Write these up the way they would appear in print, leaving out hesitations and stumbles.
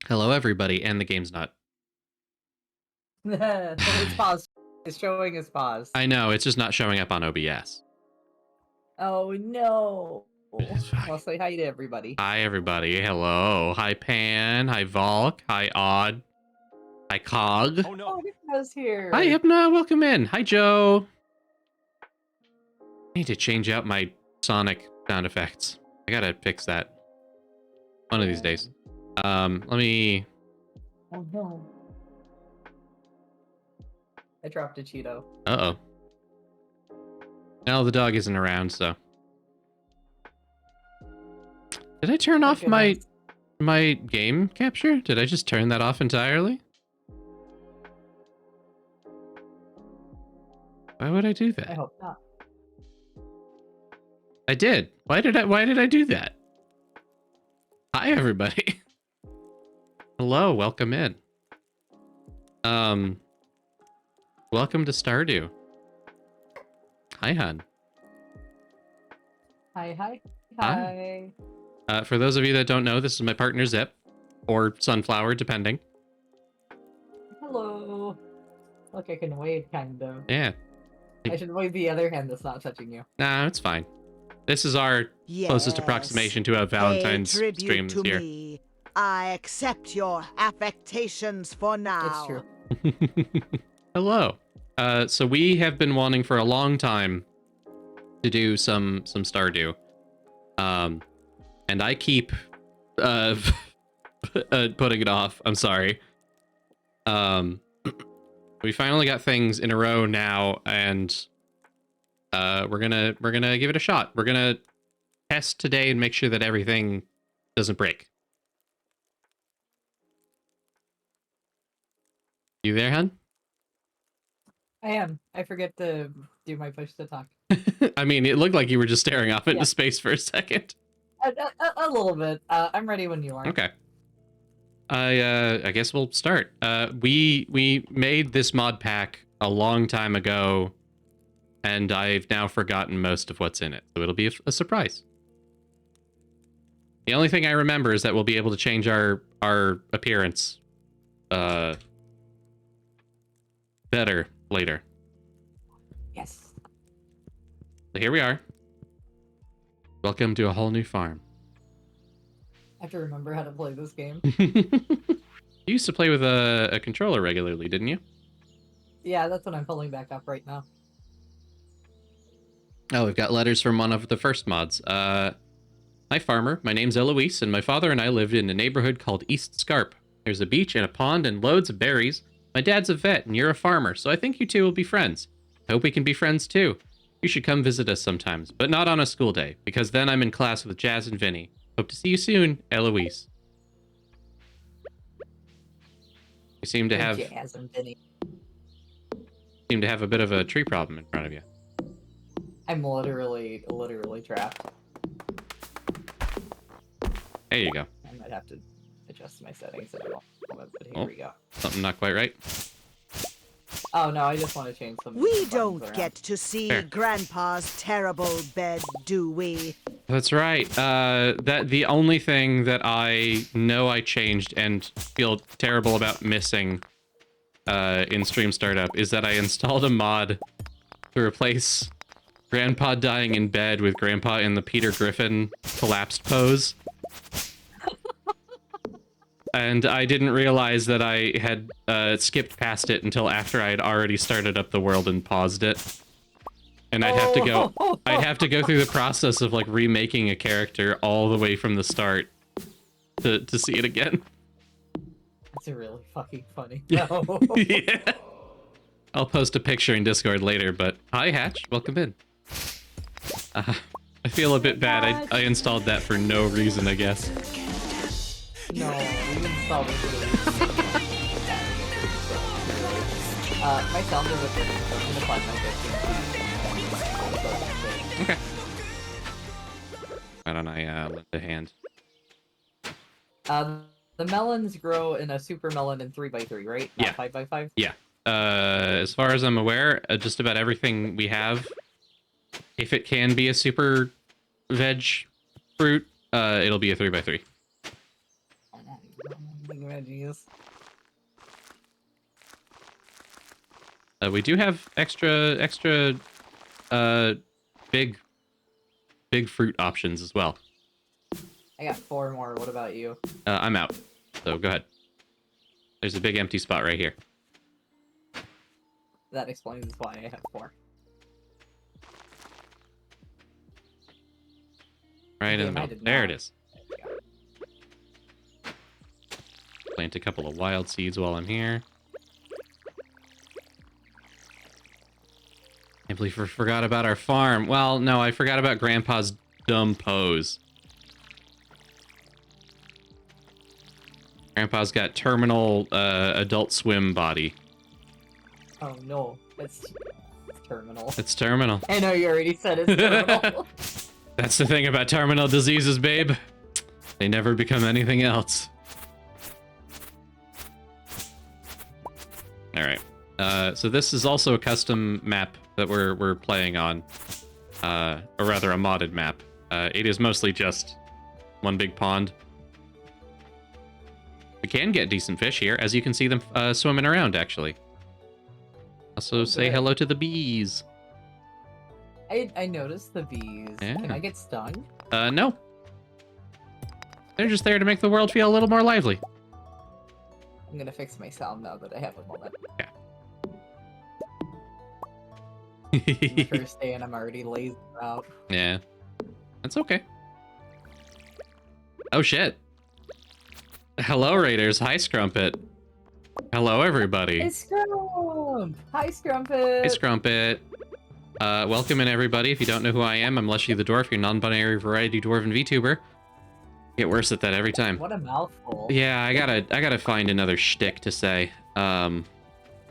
Hello, everybody, and the game's not. It's paused. It's showing its pause. I know, it's just not showing up on OBS. Oh no. It's fine. I'll say hi to everybody. Hi, everybody. Hello. Hi, Pan. Hi, Volk. Hi, Odd. Hi, Cog. Oh no. Oh, Hypno's here. Hi, Hypna. Welcome in. Hi, Joe. I need to change out my Sonic sound effects. I gotta fix that one of these days. Let me... Oh no. I dropped a Cheeto. Uh-oh. No, the dog isn't around, so... Did I turn off my game capture? Did I just turn that off entirely? Why would I do that? I hope not. I did. Why did I do that? Hi, everybody. Hello, welcome in. Welcome to Stardew. Hi, hon. Hi. Hi. For those of you that don't know, this is my partner Zip, or Sunflower, depending. Hello. Look, I can wave, kind of. Yeah. I should wave the other hand that's not touching you. Nah, it's fine. This is our closest approximation to a Valentine's stream this year. Me. I accept your affectations for now. It's true. Hello. So we have been wanting for a long time to do some Stardew. And I keep putting it off. I'm sorry. We finally got things in a row now, and we're gonna give it a shot. We're gonna test today and make sure that everything doesn't break. You there, hon? I am. I forget to do my push to talk. I mean, it looked like you were just staring off into space for a second. A little bit. I'm ready when you are. Okay. I guess we'll start. We made this mod pack a long time ago, and I've now forgotten most of what's in it, so it'll be a surprise. The only thing I remember is that we'll be able to change our appearance better later. Yes. So here we are. Welcome to a whole new farm. I have to remember how to play this game. You used to play with a controller regularly, didn't you? Yeah, that's what I'm pulling back up right now. Oh, we've got letters from one of the first mods. Hi, farmer. My name's Eloise, and my father and I lived in a neighborhood called East Scarp. There's a beach and a pond and loads of berries. My dad's a vet, and you're a farmer, so I think you two will be friends. I hope we can be friends, too. You should come visit us sometimes, but not on a school day, because then I'm in class with Jazz and Vinny. Hope to see you soon, Eloise. You seem to have Jazz and Vinny. a bit of a tree problem in front of you. I'm literally trapped. There you go. I might have to adjust my settings a little. But here Oh. we go. Something not quite right. Oh no, I just want to change some. We buttons don't around. get to see Fair. Grandpa's terrible bed, do we? That's right. That the only thing that I know I changed and feel terrible about missing in Stream Startup is that I installed a mod to replace Grandpa dying in bed with Grandpa in the Peter Griffin collapsed pose. And I didn't realize that I had skipped past it until after I had already started up the world and paused it. And I'd have to go through the process of like remaking a character all the way from the start to see it again. That's really fucking funny. No. Yeah. I'll post a picture in Discord later, but hi Hatch, welcome in. I feel a bit bad. I installed that for no reason, I guess. No, we installed it. My sound is in the fun my Okay. Why don't I lend a hand? The melons grow in a super melon in 3x3, right? Not Yeah. 5x5? Yeah. As far as I'm aware, just about everything we have, if it can be a super veg fruit, it'll be a 3x3. Veggies. We do have extra big fruit options as well. I got 4 more. What about you? I'm out, so go ahead. There's a big empty spot right here. That explains why I have 4. Right in the Damn, I middle. did There not. it is. Plant a couple of wild seeds while I'm here. I believe we forgot about our farm. Well, no, I forgot about Grandpa's dumb pose. Grandpa's got terminal Adult Swim body. Oh no, it's terminal. It's terminal. I know you already said it's terminal. That's the thing about terminal diseases, babe. They never become anything else. All right. So this is also a custom map that we're playing on, or rather a modded map. It is mostly just one big pond. We can get decent fish here, as you can see them swimming around, actually. Also, say good. hello to the bees. I noticed the bees. Yeah. Can I get stung? No. They're just there to make the world feel a little more lively. I'm gonna fix my sound now that I have a moment. The first day and I'm already lazy out. Yeah. That's okay. Oh, shit. Hello, Raiders. Hi, Scrumpet. Hello, everybody. Hey, Scrump! Hi, Scrumpet! Hey, Scrumpet. Welcome in, everybody. If you don't know who I am, I'm Leshii the Dwarf, your non-binary variety dwarven VTuber. Get worse at that every time. What a mouthful. Yeah, I gotta find another shtick to say. But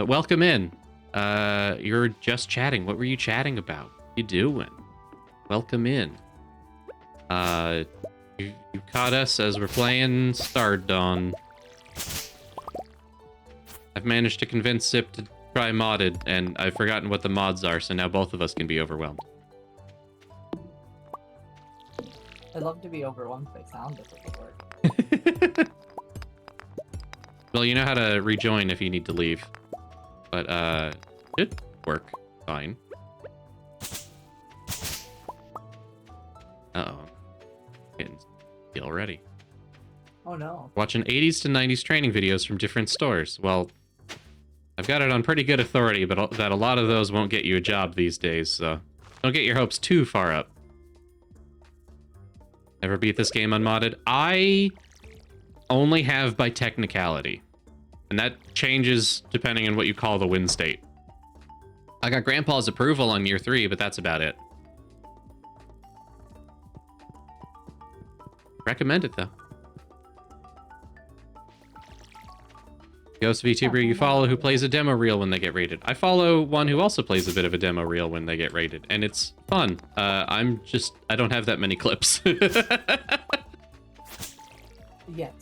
welcome in. You're just chatting. What were you chatting about? What you doing? Welcome in. You caught us as we're playing Stardawn. I've managed to convince Zip to try modded, and I've forgotten what the mods are, so now both of us can be overwhelmed. I'd love to be overwhelmed by sound if it would work. Well, you know how to rejoin if you need to leave. But, should work fine. Uh-oh. already. Oh no. Watching 80s to 90s training videos from different stores. Well, I've got it on pretty good authority, but that a lot of those won't get you a job these days, so don't get your hopes too far up. Never beat this game unmodded. I only have by technicality, and that changes depending on what you call the win state. I got Grandpa's approval on year 3, but that's about it. Recommend it, though. Ghost VTuber you follow who plays a demo reel when they get rated. I follow one who also plays a bit of a demo reel when they get rated, and it's fun. I don't have that many clips. Yet.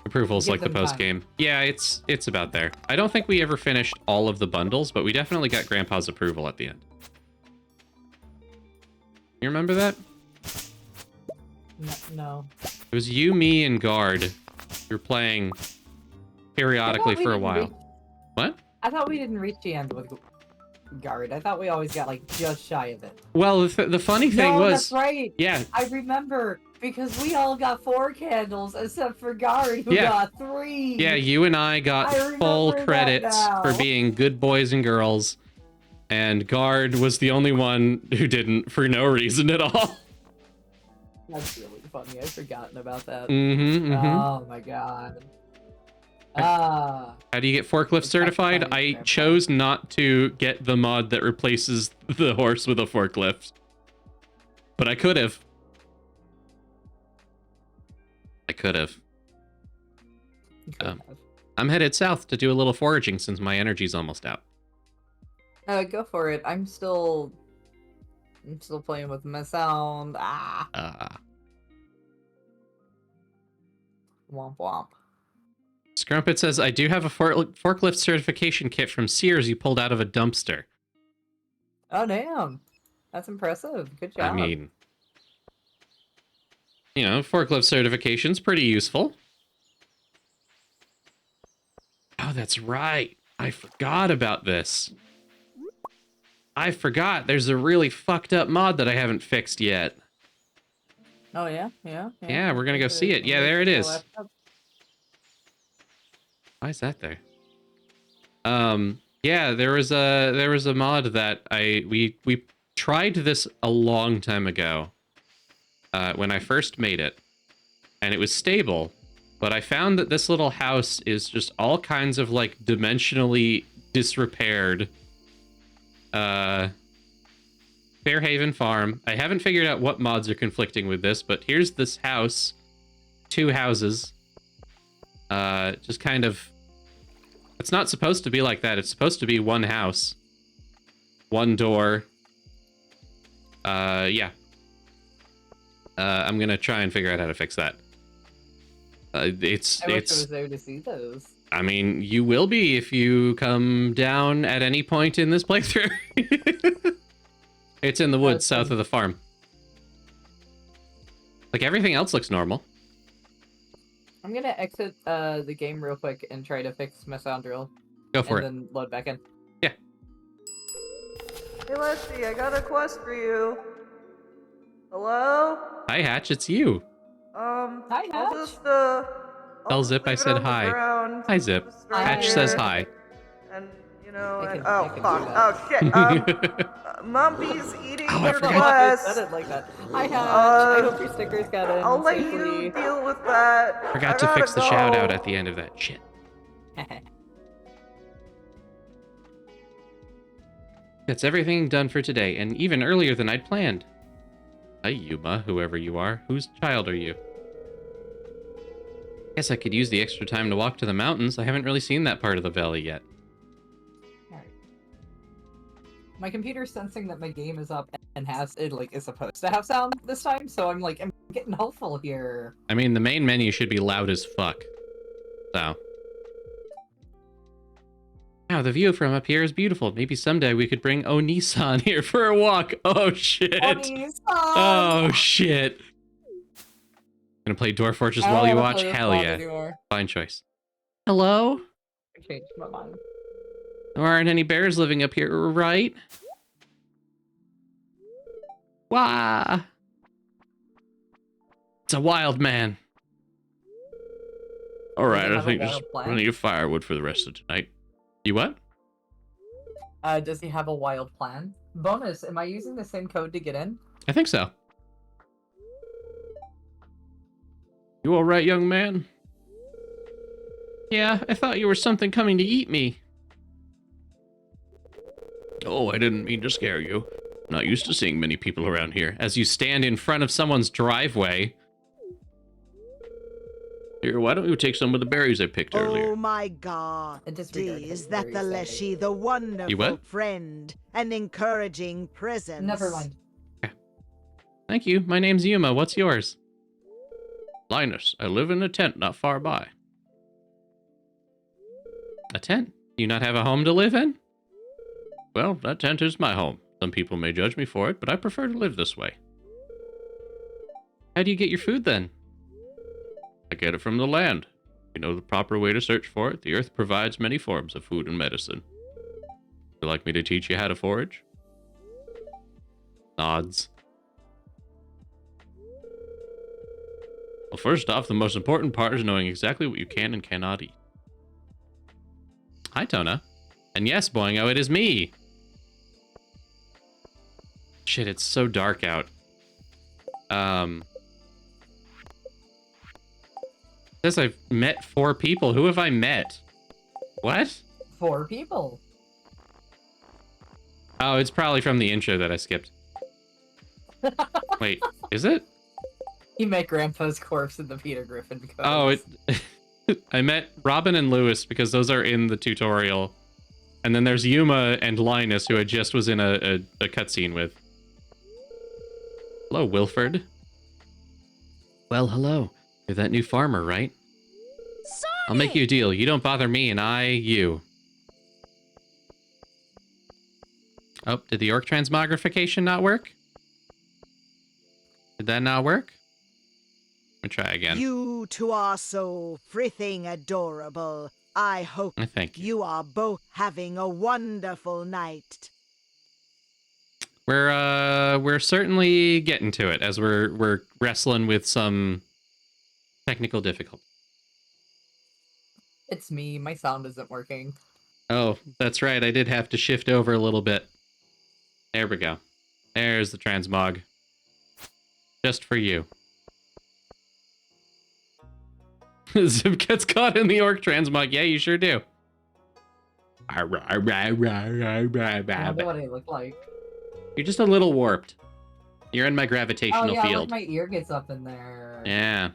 Approvals Give like the them post time. game. Yeah, it's about there. I don't think we ever finished all of the bundles, but we definitely got Grandpa's approval at the end. You remember that? No. It was you, me, and Guard. We were playing periodically for a while. What? I thought we didn't reach the end with Guard. I thought we always got like just shy of it. Well, the funny thing No, was, that's right. yeah, I remember because we all got 4 candles except for Guard who Yeah. got 3. yeah, you and I got I full remember that credits for now. being good boys and girls, and Guard was the only one who didn't for no reason at all. That's really funny. I'd forgotten about that. Mm-hmm. Oh my god. Ah. How do you get forklift certified? I chose not to get the mod that replaces the horse with a forklift. But I could have. I'm headed south to do a little foraging since my energy's almost out. Go for it. I'm still playing with my sound. Womp womp. Scrumpet says, I do have a forklift certification kit from Sears you pulled out of a dumpster. Oh damn. That's impressive. Good job. I mean, you know, forklift certification's pretty useful. Oh, that's right. I forgot about this. I forgot there's a really fucked up mod that I haven't fixed yet. Oh yeah? Yeah? Yeah, we're gonna go see it. Yeah, there it is. Why is that there? Yeah, there was a mod that we tried this a long time ago. When I first made it. And it was stable, but I found that this little house is just all kinds of like dimensionally disrepaired. Fairhaven Farm. I haven't figured out what mods are conflicting with this, but here's this house. 2 houses. Just kind of... It's not supposed to be like that. It's supposed to be 1 house. 1 door. Yeah. I'm gonna try and figure out how to fix that. I wish I was there to see those. I mean, you will be if you come down at any point in this playthrough. It's in the woods south of the farm. Like, everything else looks normal. I'm gonna exit the game real quick and try to fix my sound drill. Go for it. And then load back in. Yeah. Hey Leshii, I got a quest for you. Hello? Hi, Hatch, it's you. Hi, I'll Hatch. just, Tell Zip I leave it said on the hi. ground, Hi, Zip. just right Hatch here. says hi. And, you know, I and, can- oh, I can do fuck. that. Oh, shit. Mumpy's eating Oh, I the I don't know forgot. why I quest. said it like that. Hi, Hatch. I hope your stickers got in I'll let safely. you deal with that. Forgot I to fix the gotta shout go. out at the end of that. Shit. That's everything done for today, and even earlier than I'd planned. Hi, Yuma, whoever you are. Whose child are you? Guess I could use the extra time to walk to the mountains. I haven't really seen that part of the valley yet. Alright. My computer's sensing that my game is up and has it like is supposed to have sound this time, so I'm getting hopeful here. I mean, the main menu should be loud as fuck. So. Wow, the view from up here is beautiful. Maybe someday we could bring Onisan here for a walk. Oh, shit. Oh, shit. Gonna play Dwarf Fortress I don't while you wanna watch? play this Hell mod yeah. anymore. Fine choice. Hello? I changed my mind. There aren't any bears living up here, right? Wah! It's a wild man. All right, I have a think just wild plan? plenty of firewood for the rest of tonight. You what? Does he have a wild plan? Bonus, am I using the same code to get in? I think so. You all right, young man? Yeah, I thought you were something coming to eat me. Oh, I didn't mean to scare you. I'm not used to seeing many people around here. As you stand in front of someone's driveway. Here, why don't you take some of the berries I picked earlier? Oh my God. And disregard Is his that the berries, Leshii, the wonderful what? friend, an encouraging presence? Never mind. Thank you. My name's Yuma. What's yours? Linus. I live in a tent not far by. A tent? Do you not have a home to live in? Well, that tent is my home. Some people may judge me for it, but I prefer to live this way. How do you get your food then? I get it from the land. You know the proper way to search for it. The earth provides many forms of food and medicine. Would you like me to teach you how to forage? Nods. Well, first off, the most important part is knowing exactly what you can and cannot eat. Hi, Tona. And yes, Boingo, it is me. Shit, it's so dark out. Says I've met 4 people. Who have I met? What? 4 people. Oh, it's probably from the intro that I skipped. Wait, is it? He met Grandpa's corpse in the Peter Griffin code. Oh, I met Robin and Lewis because those are in the tutorial. And then there's Yuma and Linus, who I just was in a cutscene with. Hello, Wilford. Well, hello. You're that new farmer, right? Sorry. I'll make you a deal. You don't bother me, and I you. Oh, did the orc transmogrification not work? Did that not work? Let me try again. You two are so frithing adorable. I hope I think you are both having a wonderful night. we're certainly getting to it as we're wrestling with some technical difficulty. It's me. My sound isn't working. Oh, that's right. I did have to shift over a little bit. There we go. There's the transmog. Just for you. Zip gets caught in the orc transmog. Yeah, you sure do. I don't know what I look like. You're just a little warped. You're in my gravitational Oh yeah, field. look, my ear gets up in there. Yeah.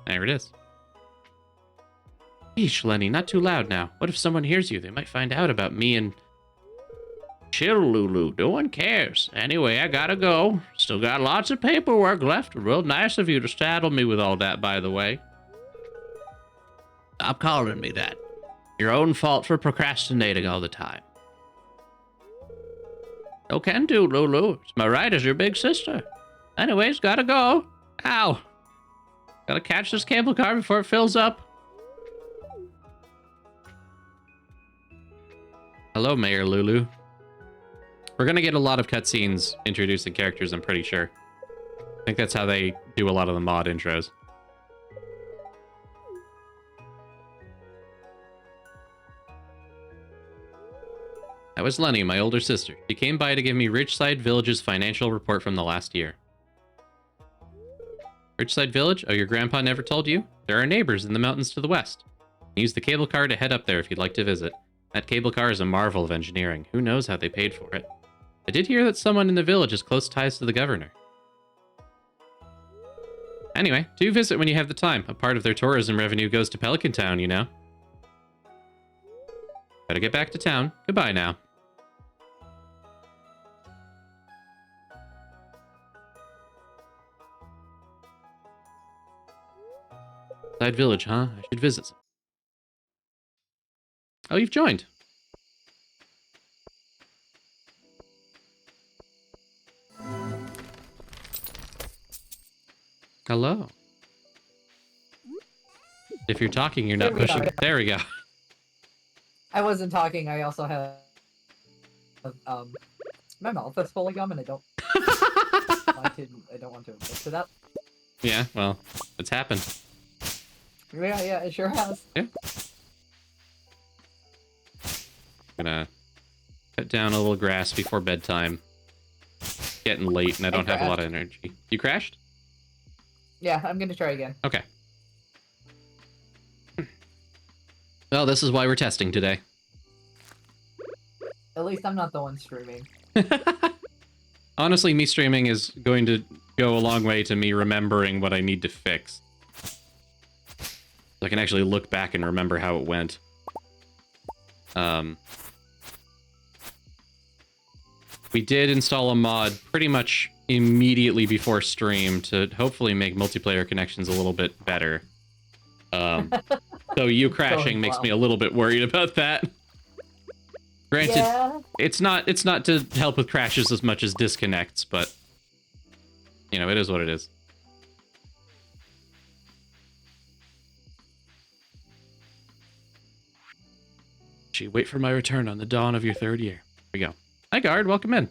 There it is. Eesh, Lenny, not too loud now. What if someone hears you? They might find out about me and... Chill, Lulu. No one cares. Anyway, I gotta go. Still got lots of paperwork left. Real nice of you to saddle me with all that, by the way. Stop calling me that. Your own fault for procrastinating all the time. No can do, Lulu. It's my right as your big sister. Anyways, gotta go. Ow. Gotta catch this cable car before it fills up. Hello, Mayor Lulu. We're gonna get a lot of cutscenes introducing characters, I'm pretty sure. I think that's how they do a lot of the mod intros. That was Lenny, my older sister. She came by to give me Ridgeside Village's financial report from the last year. Ridgeside Village? Oh, your grandpa never told you? There are neighbors in the mountains to the west. Use the cable car to head up there if you'd like to visit. That cable car is a marvel of engineering. Who knows how they paid for it? I did hear that someone in the village has close ties to the governor. Anyway, do visit when you have the time. A part of their tourism revenue goes to Pelican Town, you know. Better get back to town. Goodbye now. Side village, huh? I should visit some. Oh, you've joined. Hello. If you're talking, you're not There we pushing. are. There we go. I wasn't talking. I also have my mouth is full of gum, and I don't want to admit to that. Yeah, well, it's happened. Yeah, it sure has. Yeah. Gonna cut down a little grass before bedtime. Getting late and I don't have a lot of energy. You crashed? Yeah, I'm gonna try again. Okay. Well, this is why we're testing today. At least I'm not the one streaming. Honestly, me streaming is going to go a long way to me remembering what I need to fix. So I can actually look back and remember how it went. We did install a mod pretty much immediately before stream to hopefully make multiplayer connections a little bit better. So you crashing makes me a little bit worried about that. Granted, Yeah. it's not to help with crashes as much as disconnects, but you know, it is what it is. Gee, wait for my return on the dawn of your 3rd year. Here we go. Hi, guard. Welcome in.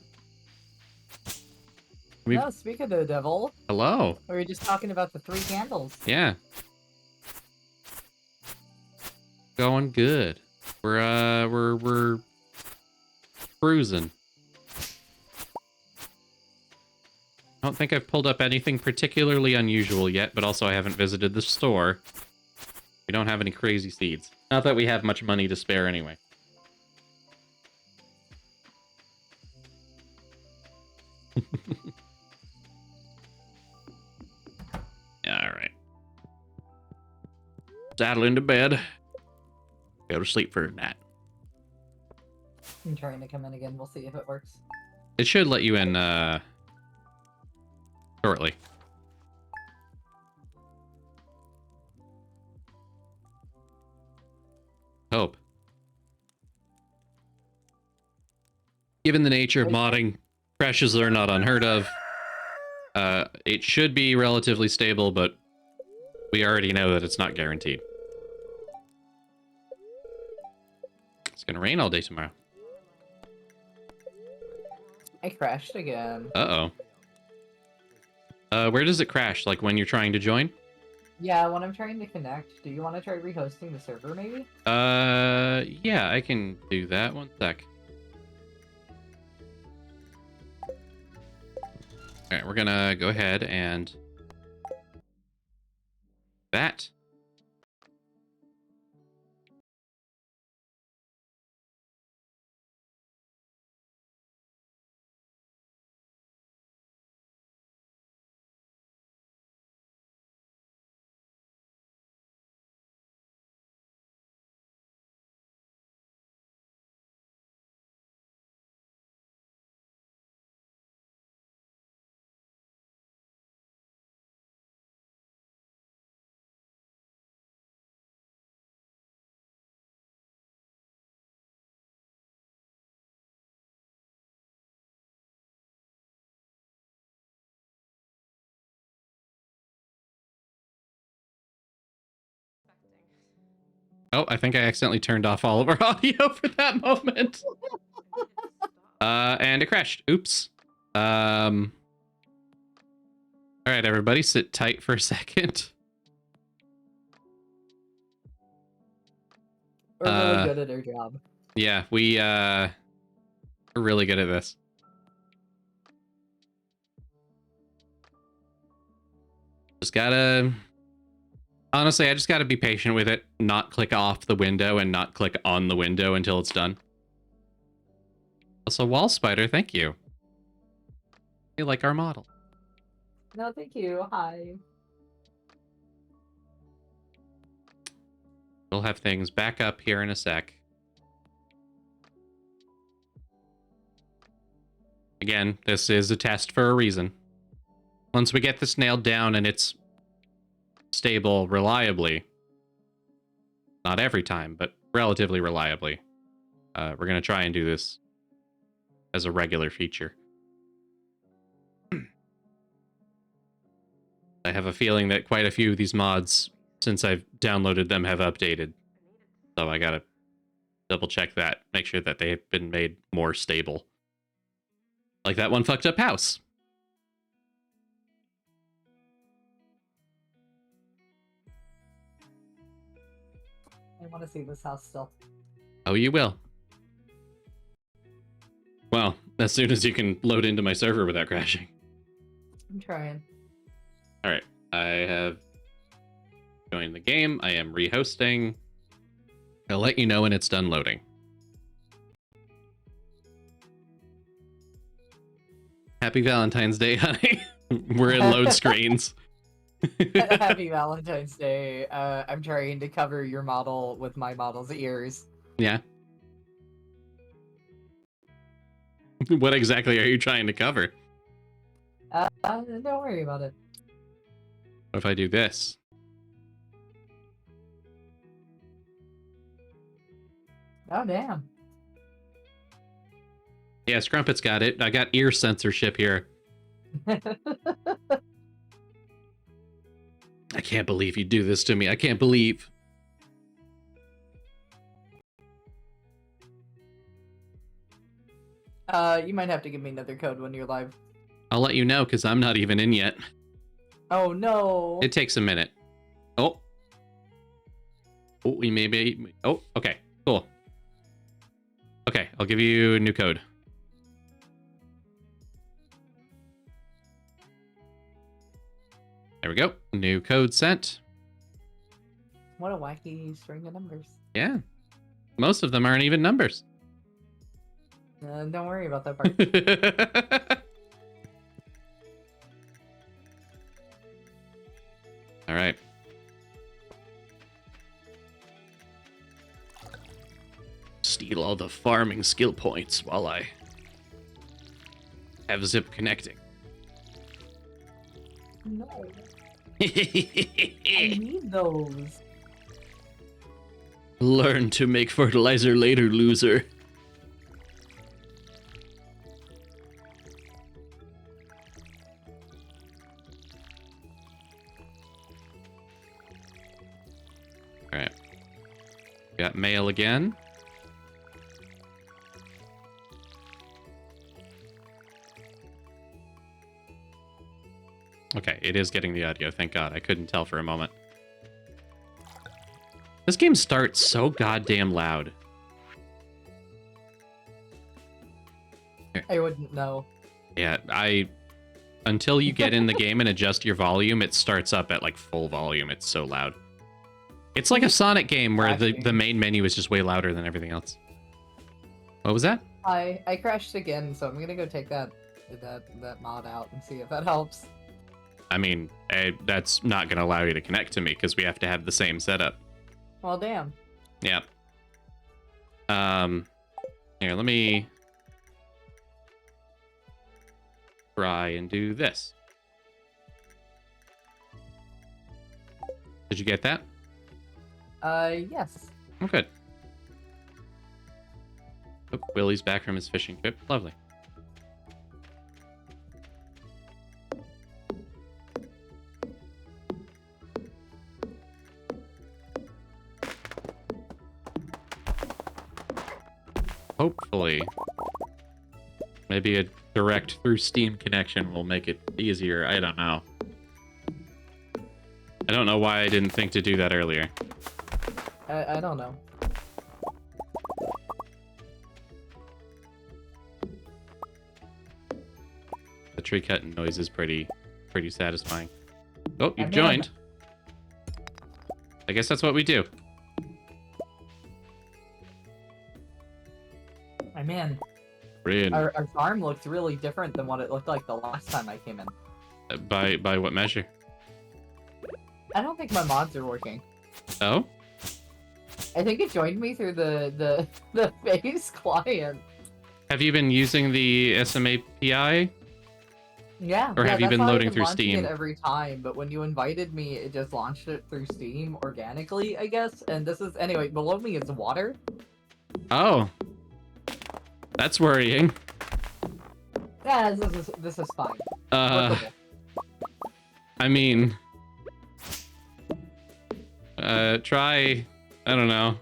No, speak of the devil. Hello. We were just talking about the 3 candles. Yeah. Going good. We're cruising. I don't think I've pulled up anything particularly unusual yet, but also I haven't visited the store. We don't have any crazy seeds. Not that we have much money to spare anyway. Alright. Saddle into bed. Go to sleep for a nap. I'm trying to come in again. We'll see if it works. It should let you in, shortly. Hope. Given the nature of modding, crashes are not unheard of. It should be relatively stable, but we already know that it's not guaranteed. It's gonna rain all day tomorrow. I crashed again. Uh-oh. Where does it crash? Like when you're trying to join? Yeah, when I'm trying to connect. Do you want to try rehosting the server, maybe? Yeah, I can do that. One sec. Alright, we're gonna go ahead and... that. Oh, I think I accidentally turned off all of our audio for that moment. And it crashed. Oops. All right, everybody, sit tight for a second. We're really good at our job. Yeah, we're really good at this. Just gotta... honestly, I just gotta be patient with it, not click off the window and not click on the window until it's done. Also, Wall Spider, thank you. You like our model. No, thank you. Hi. We'll have things back up here in a sec. Again, this is a test for a reason. Once we get this nailed down and it's stable reliably, not every time, but relatively reliably, we're going to try and do this as a regular feature. I have a feeling that quite a few of these mods, since I've downloaded them, have updated. So I gotta double check that, make sure that they have been made more stable. Like that one fucked up house. I want to see this house still. Oh, you will. Well, as soon as you can load into my server without crashing. I'm trying. All right, I have joined the game. I am rehosting. I'll let you know when it's done loading. Happy Valentine's Day, honey. We're in load screens. Happy Valentine's Day. I'm trying to cover your model with my model's ears. Yeah. What exactly are you trying to cover? Don't worry about it. What if I do this? Oh, damn. Yeah, Scrumpet's got it. I got ear censorship here. I can't believe you do this to me. I can't believe. You might have to give me another code when you're live. I'll let you know because I'm not even in yet. Oh, no. It takes a minute. Oh. Oh, we may be... Oh, okay. Cool. Okay, I'll give you a new code. There we go. New code sent. What a wacky string of numbers. Yeah. Most of them aren't even numbers. Don't worry about that part. All right. Steal all the farming skill points while I have Zip connecting. No. I need those. Learn to make fertilizer later, loser. Alright. Got mail again. Okay, it is getting the audio, thank God. I couldn't tell for a moment. This game starts so goddamn loud. I wouldn't know. Yeah, until you get in the game and adjust your volume, it starts up at like full volume. It's so loud. It's like a Sonic game where the main menu is just way louder than everything else. What was that? I crashed again, so I'm gonna go take that mod out and see if that helps. I mean, that's not gonna allow you to connect to me because we have to have the same setup. Well, damn. Yeah. Here, let me try and do this. Did you get that? Yes. Oh, good. Oh, Willie's back from his fishing trip. Lovely. Hopefully, maybe a direct through Steam connection will make it easier. I don't know. I don't know why I didn't think to do that earlier. I don't know. The tree cutting noise is pretty satisfying. Oh, you've I'm joined. I guess that's what we do. I'm in. We're in. Our farm looks really different than what it looked like the last time I came in. By what measure? I don't think my mods are working. Oh? I think it joined me through the base client. Have you been using the SMA API? Yeah. Or have you that's been how I've loading through launching Steam? It every time, but when you invited me, it just launched it through Steam organically, I guess. And this is anyway. Below me is water. Oh. That's worrying. Yeah, this is fine. Workable. I mean, try, I don't know.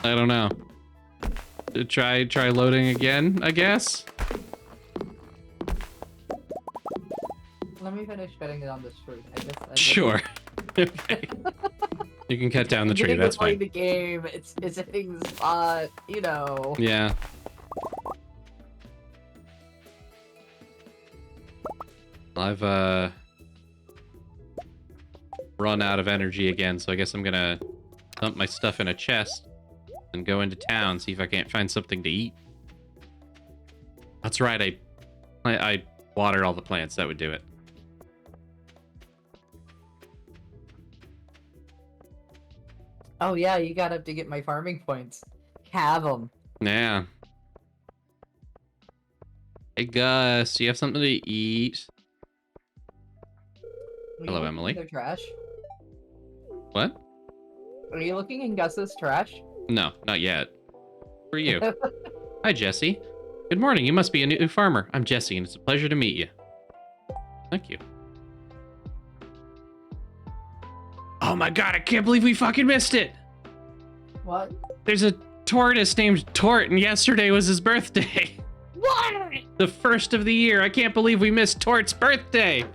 I don't know. Try loading again, I guess? Let me finish fitting it on this fruit. I just Sure. Okay. You can cut down the tree, Getting that's to play fine. the game, it's hitting the spot, you know. Yeah. I've run out of energy again, so I guess I'm gonna dump my stuff in a chest and go into town, see if I can't find something to eat. That's right, I watered all the plants, that would do it. Oh yeah, you got up to get my farming points. Have them. Yeah. Hey Gus, do you have something to eat? Hello, Emily. Their trash. What? Are you looking in Gus's trash? No, not yet. Who are you? Hi, Jesse. Good morning. You must be a new farmer. I'm Jesse, and it's a pleasure to meet you. Thank you. Oh my god, I can't believe we fucking missed it! What? There's a tortoise named Tort, and yesterday was his birthday. What? The first of the year. I can't believe we missed Tort's birthday.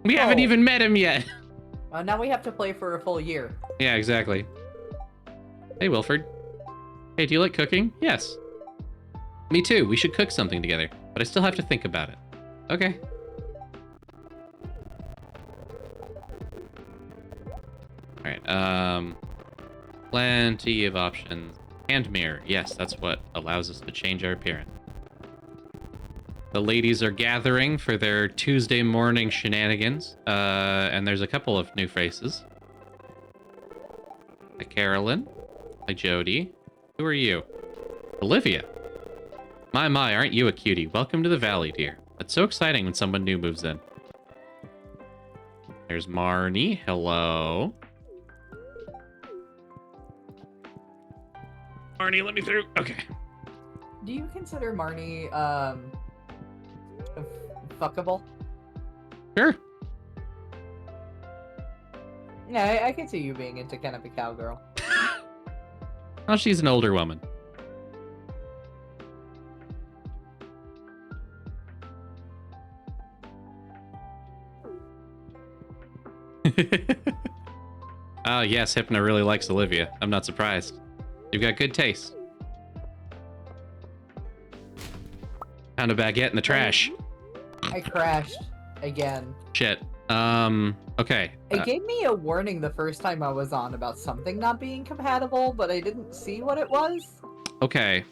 We haven't Oh. even met him yet. Now we have to play for a full year. Yeah, exactly. Hey, Wilford. Hey, do you like cooking? Yes. Me too. We should cook something together, but I still have to think about it. Okay. Alright, plenty of options. Hand mirror. Yes, that's what allows us to change our appearance. The ladies are gathering for their Tuesday morning shenanigans, and there's a couple of new faces. Hi, Carolyn. Hi, Jody. Who are you? Olivia. My, aren't you a cutie? Welcome to the valley, dear. It's so exciting when someone new moves in. There's Marnie. Hello. Marnie, let me through. Okay. Do you consider Marnie, fuckable? Sure. Yeah, I can see you being into kind of a cowgirl. Well, she's an older woman. Oh, yes, Hypno really likes Olivia. I'm not surprised. You've got good taste. Found a baguette in the trash. I crashed again. Shit. Okay. It gave me a warning the first time I was on about something not being compatible, but I didn't see what it was. Okay.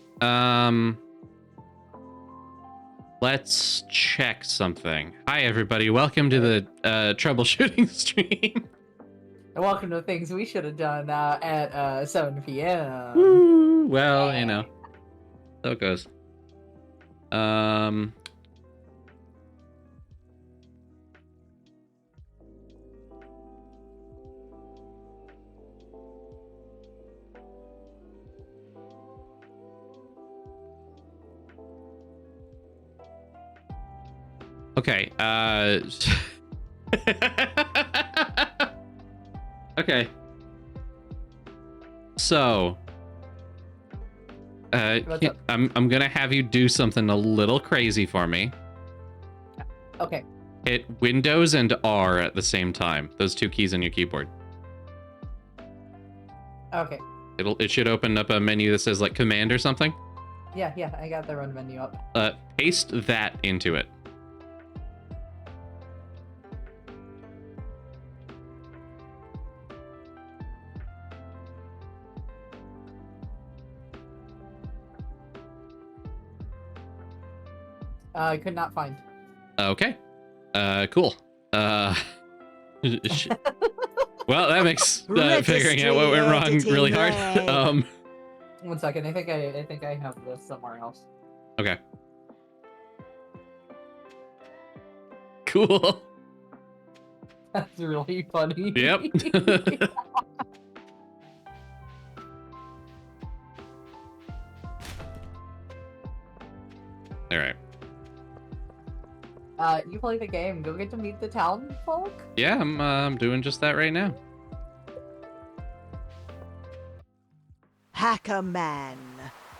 Let's check something. Hi, everybody. Welcome to the troubleshooting stream. And welcome to things we should have done at 7 p.m. Woo! Well, you know, so it goes. Okay, okay. So, What's up? I'm gonna have you do something a little crazy for me. Okay. Hit Windows and R at the same time. Those two keys on your keyboard. Okay. It should open up a menu that says like command or something. Yeah, I got the run menu up. Paste that into it. I could not find. Okay. Cool. Well, that makes figuring out what went wrong really hard. Registry 1 second. I think I have this somewhere else. Okay. Cool. That's really funny. Yep. All right. You play the game. Go get to meet the town folk. Yeah, I'm doing just that right now. Hacker Man.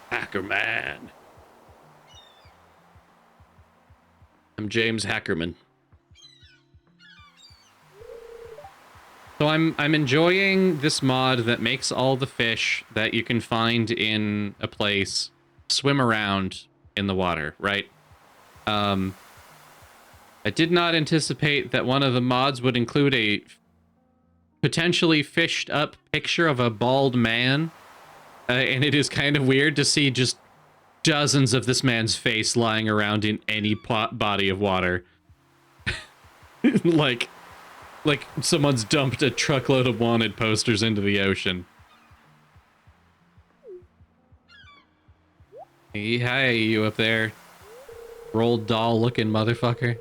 Hacker Man. I'm James Hackerman. So I'm enjoying this mod that makes all the fish that you can find in a place swim around in the water, right? I did not anticipate that one of the mods would include a potentially fished up picture of a bald man. And it is kind of weird to see just dozens of this man's face lying around in any body of water. like someone's dumped a truckload of wanted posters into the ocean. Hey, hi, you up there. Rolled doll looking motherfucker.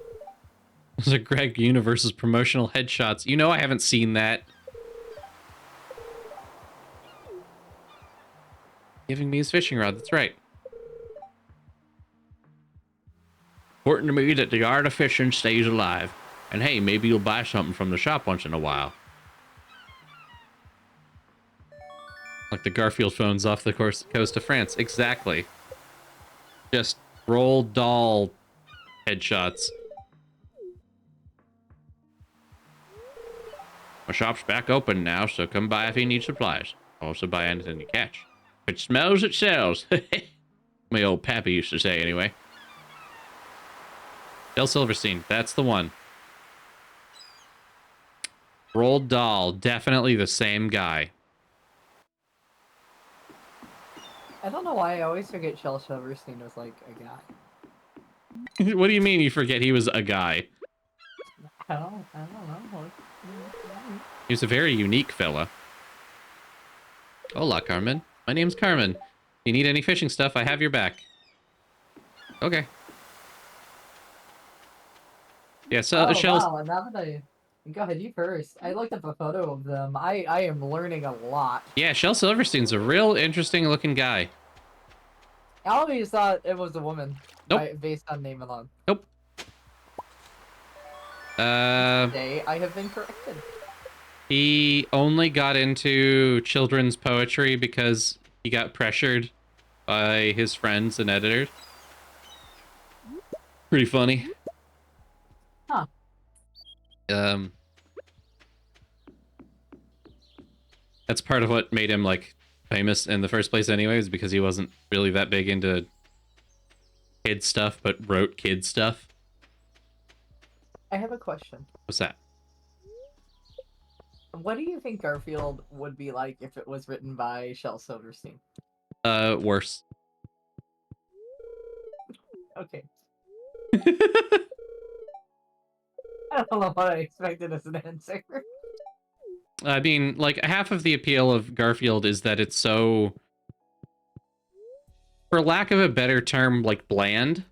Those are Greg Universe's promotional headshots. You know I haven't seen that. Giving me his fishing rod, that's right. Important to me that the art of fishing stays alive. And hey, maybe you'll buy something from the shop once in a while. Like the Garfield phones off the coast of France. Exactly. Just roll doll headshots. My shop's back open now, so come by if you need supplies. Also buy anything you catch. If it smells, it sells. My old pappy used to say anyway. Del Silverstein, that's the one. Rolled doll, definitely the same guy. I don't know why I always forget Shel Silverstein was like a guy. What do you mean you forget he was a guy? I don't know. He was a very unique fella. Hola, Carmen. My name's Carmen. If you need any fishing stuff, I have your back. Okay. Yeah, so Shell's... Wow, now that go ahead, you first. I looked up a photo of them. I am learning a lot. Yeah, Shel Silverstein's a real interesting looking guy. I always thought it was a woman. Nope. Based on name alone. Nope. Today I have been corrected. He only got into children's poetry because he got pressured by his friends and editors. Pretty funny. Huh. That's part of what made him like famous in the first place anyways, because he wasn't really that big into kid stuff, but wrote kid stuff. I have a question. What's that? What do you think Garfield would be like if it was written by Shel Silverstein? Worse. Okay. I don't know what I expected as an answer. I mean, like, half of the appeal of Garfield is that it's so, for lack of a better term, like, bland.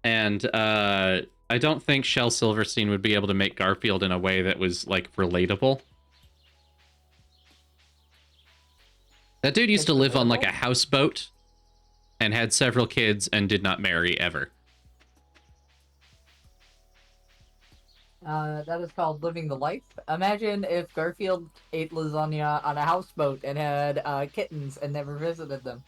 And, I don't think Shel Silverstein would be able to make Garfield in a way that was, like, relatable. That dude used to live on, like, a houseboat and had several kids and did not marry ever. That is called living the life. Imagine if Garfield ate lasagna on a houseboat and had kittens and never visited them.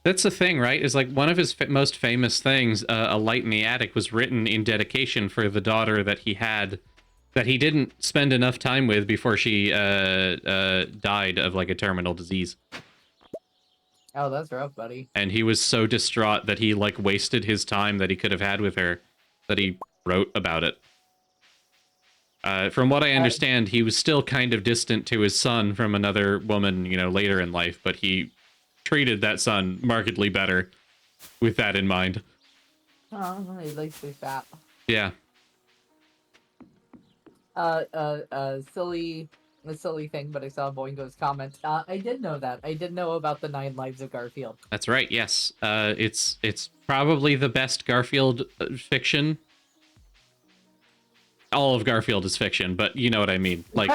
That's the thing, right? Is like one of his most famous things, A Light in the Attic, was written in dedication for the daughter that he had, that he didn't spend enough time with before she died of like a terminal disease. Oh, that's rough, buddy. And he was so distraught that he like wasted his time that he could have had with her, that he wrote about it. From what I understand, he was still kind of distant to his son from another woman, you know, later in life, but he treated that son markedly better with that in mind. Oh, he likes his fat. Yeah. Silly thing, but I saw Boingo's comment. I did know that. I did know about the 9 Lives of Garfield. That's right, yes. It's probably the best Garfield fiction. All of Garfield is fiction, but you know what I mean. Like,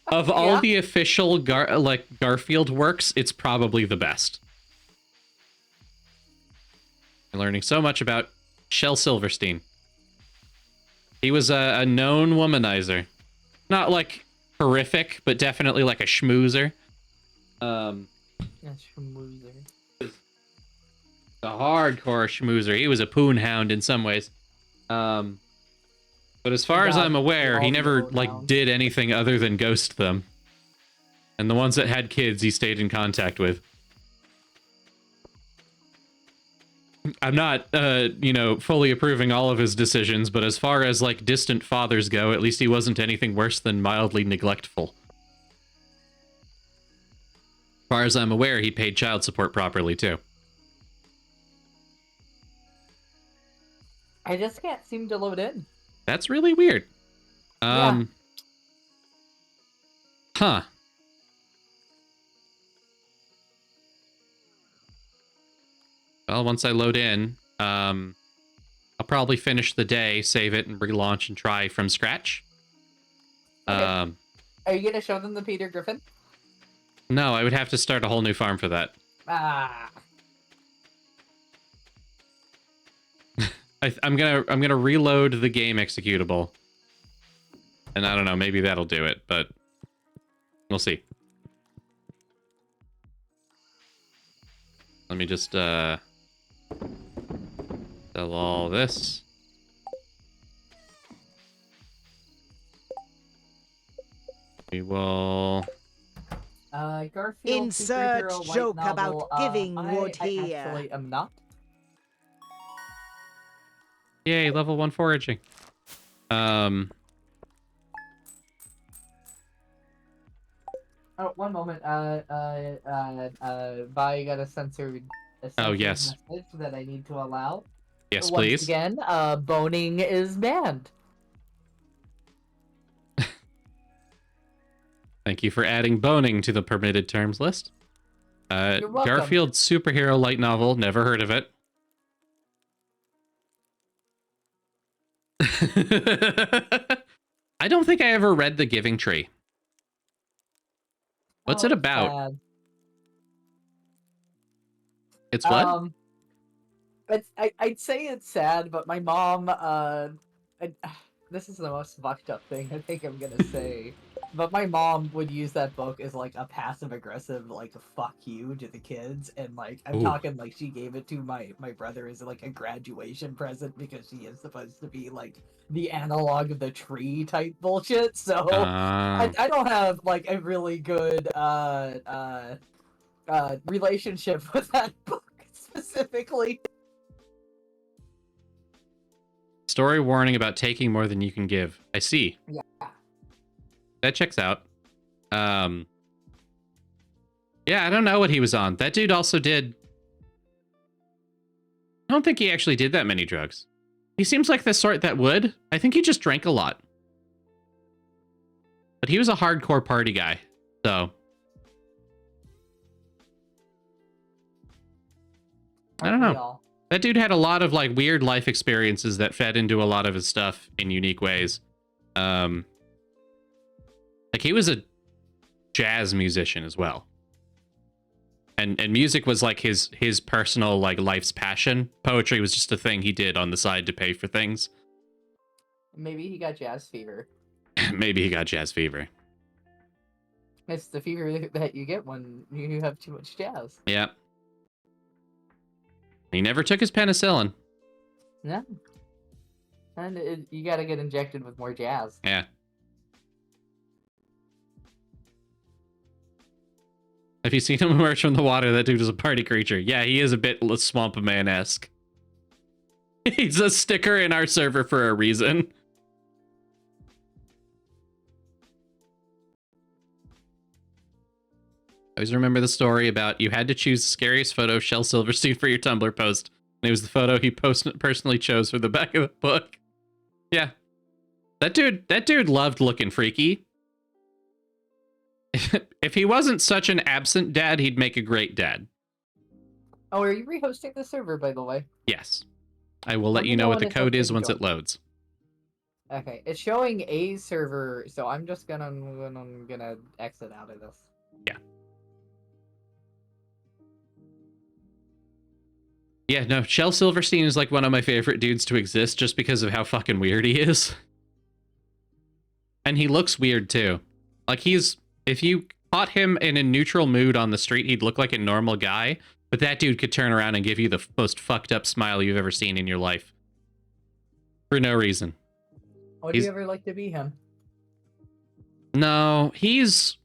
of all the official Garfield works, it's probably the best. I'm learning so much about Shel Silverstein. He was a known womanizer. Not like horrific, but definitely like a schmoozer. Yeah, schmoozer. A hardcore schmoozer. He was a poon hound in some ways. But as far as got I'm aware, he all the never lowdown. did anything other than ghost them. And the ones that had kids, he stayed in contact with. I'm not, fully approving all of his decisions, but as far as, distant fathers go, at least he wasn't anything worse than mildly neglectful. As far as I'm aware, he paid child support properly, too. I just can't seem to load in. That's really weird. Yeah. Huh. Well, once I load in, I'll probably finish the day, save it, and relaunch and try from scratch. Okay. Are you gonna show them the Peter Griffin? No, I would have to start a whole new farm for that. Ah. I'm gonna reload the game executable, and I don't know, maybe that'll do it, but we'll see. Let me just sell all this. We will. Garfield. Insert superhero light joke novel, about giving wood I here. actually am not. Yay, level 1 foraging. Oh, one moment. Bye, got a censored Oh, yes. message that I need to allow. Yes, Once please. again, boning is banned. Thank you for adding boning to the permitted terms list. You're welcome. Garfield superhero light novel, never heard of it. I don't think I ever read The Giving Tree. What's it about? Sad. It's what? I'd say it's sad, but my mom, this is the most fucked up thing I think I'm gonna say, but my mom would use that book as like a passive aggressive like fuck you to the kids, and like I'm Ooh. talking like she gave it to my brother as like a graduation present because she is supposed to be like the analog of the tree type bullshit. So I don't have like a really good relationship with that book specifically. Story warning about taking more than you can give. I see. Yeah. That checks out. Yeah, I don't know what he was on. That dude also did... I don't think he actually did that many drugs. He seems like the sort that would. I think he just drank a lot. But he was a hardcore party guy, so... I don't know. That dude had a lot of like weird life experiences that fed into a lot of his stuff in unique ways. Like he was a jazz musician as well. And music was like his personal like life's passion. Poetry was just a thing he did on the side to pay for things. Maybe he got jazz fever. Maybe he got jazz fever. It's the fever that you get when you have too much jazz. Yeah. He never took his penicillin. Yeah. And you gotta get injected with more jazz. Yeah. Have you seen him emerge from the water? That dude is a party creature. Yeah, he is a bit Swamp Man-esque. He's a sticker in our server for a reason. I always remember the story about you had to choose the scariest photo of Shel Silverstein for your Tumblr post. And it was the photo he personally chose for the back of the book. Yeah. That dude loved looking freaky. If he wasn't such an absent dad, he'd make a great dad. Oh, are you rehosting the server, by the way? Yes. I will let you know what the when it's code is okay once to it loads. Okay, it's showing a server, so I'm just gonna exit out of this. Yeah, no, Shel Silverstein is like one of my favorite dudes to exist just because of how fucking weird he is. And he looks weird too. Like if you caught him in a neutral mood on the street, he'd look like a normal guy, but that dude could turn around and give you the most fucked up smile you've ever seen in your life. For no reason. Would you ever like to be him? No, he's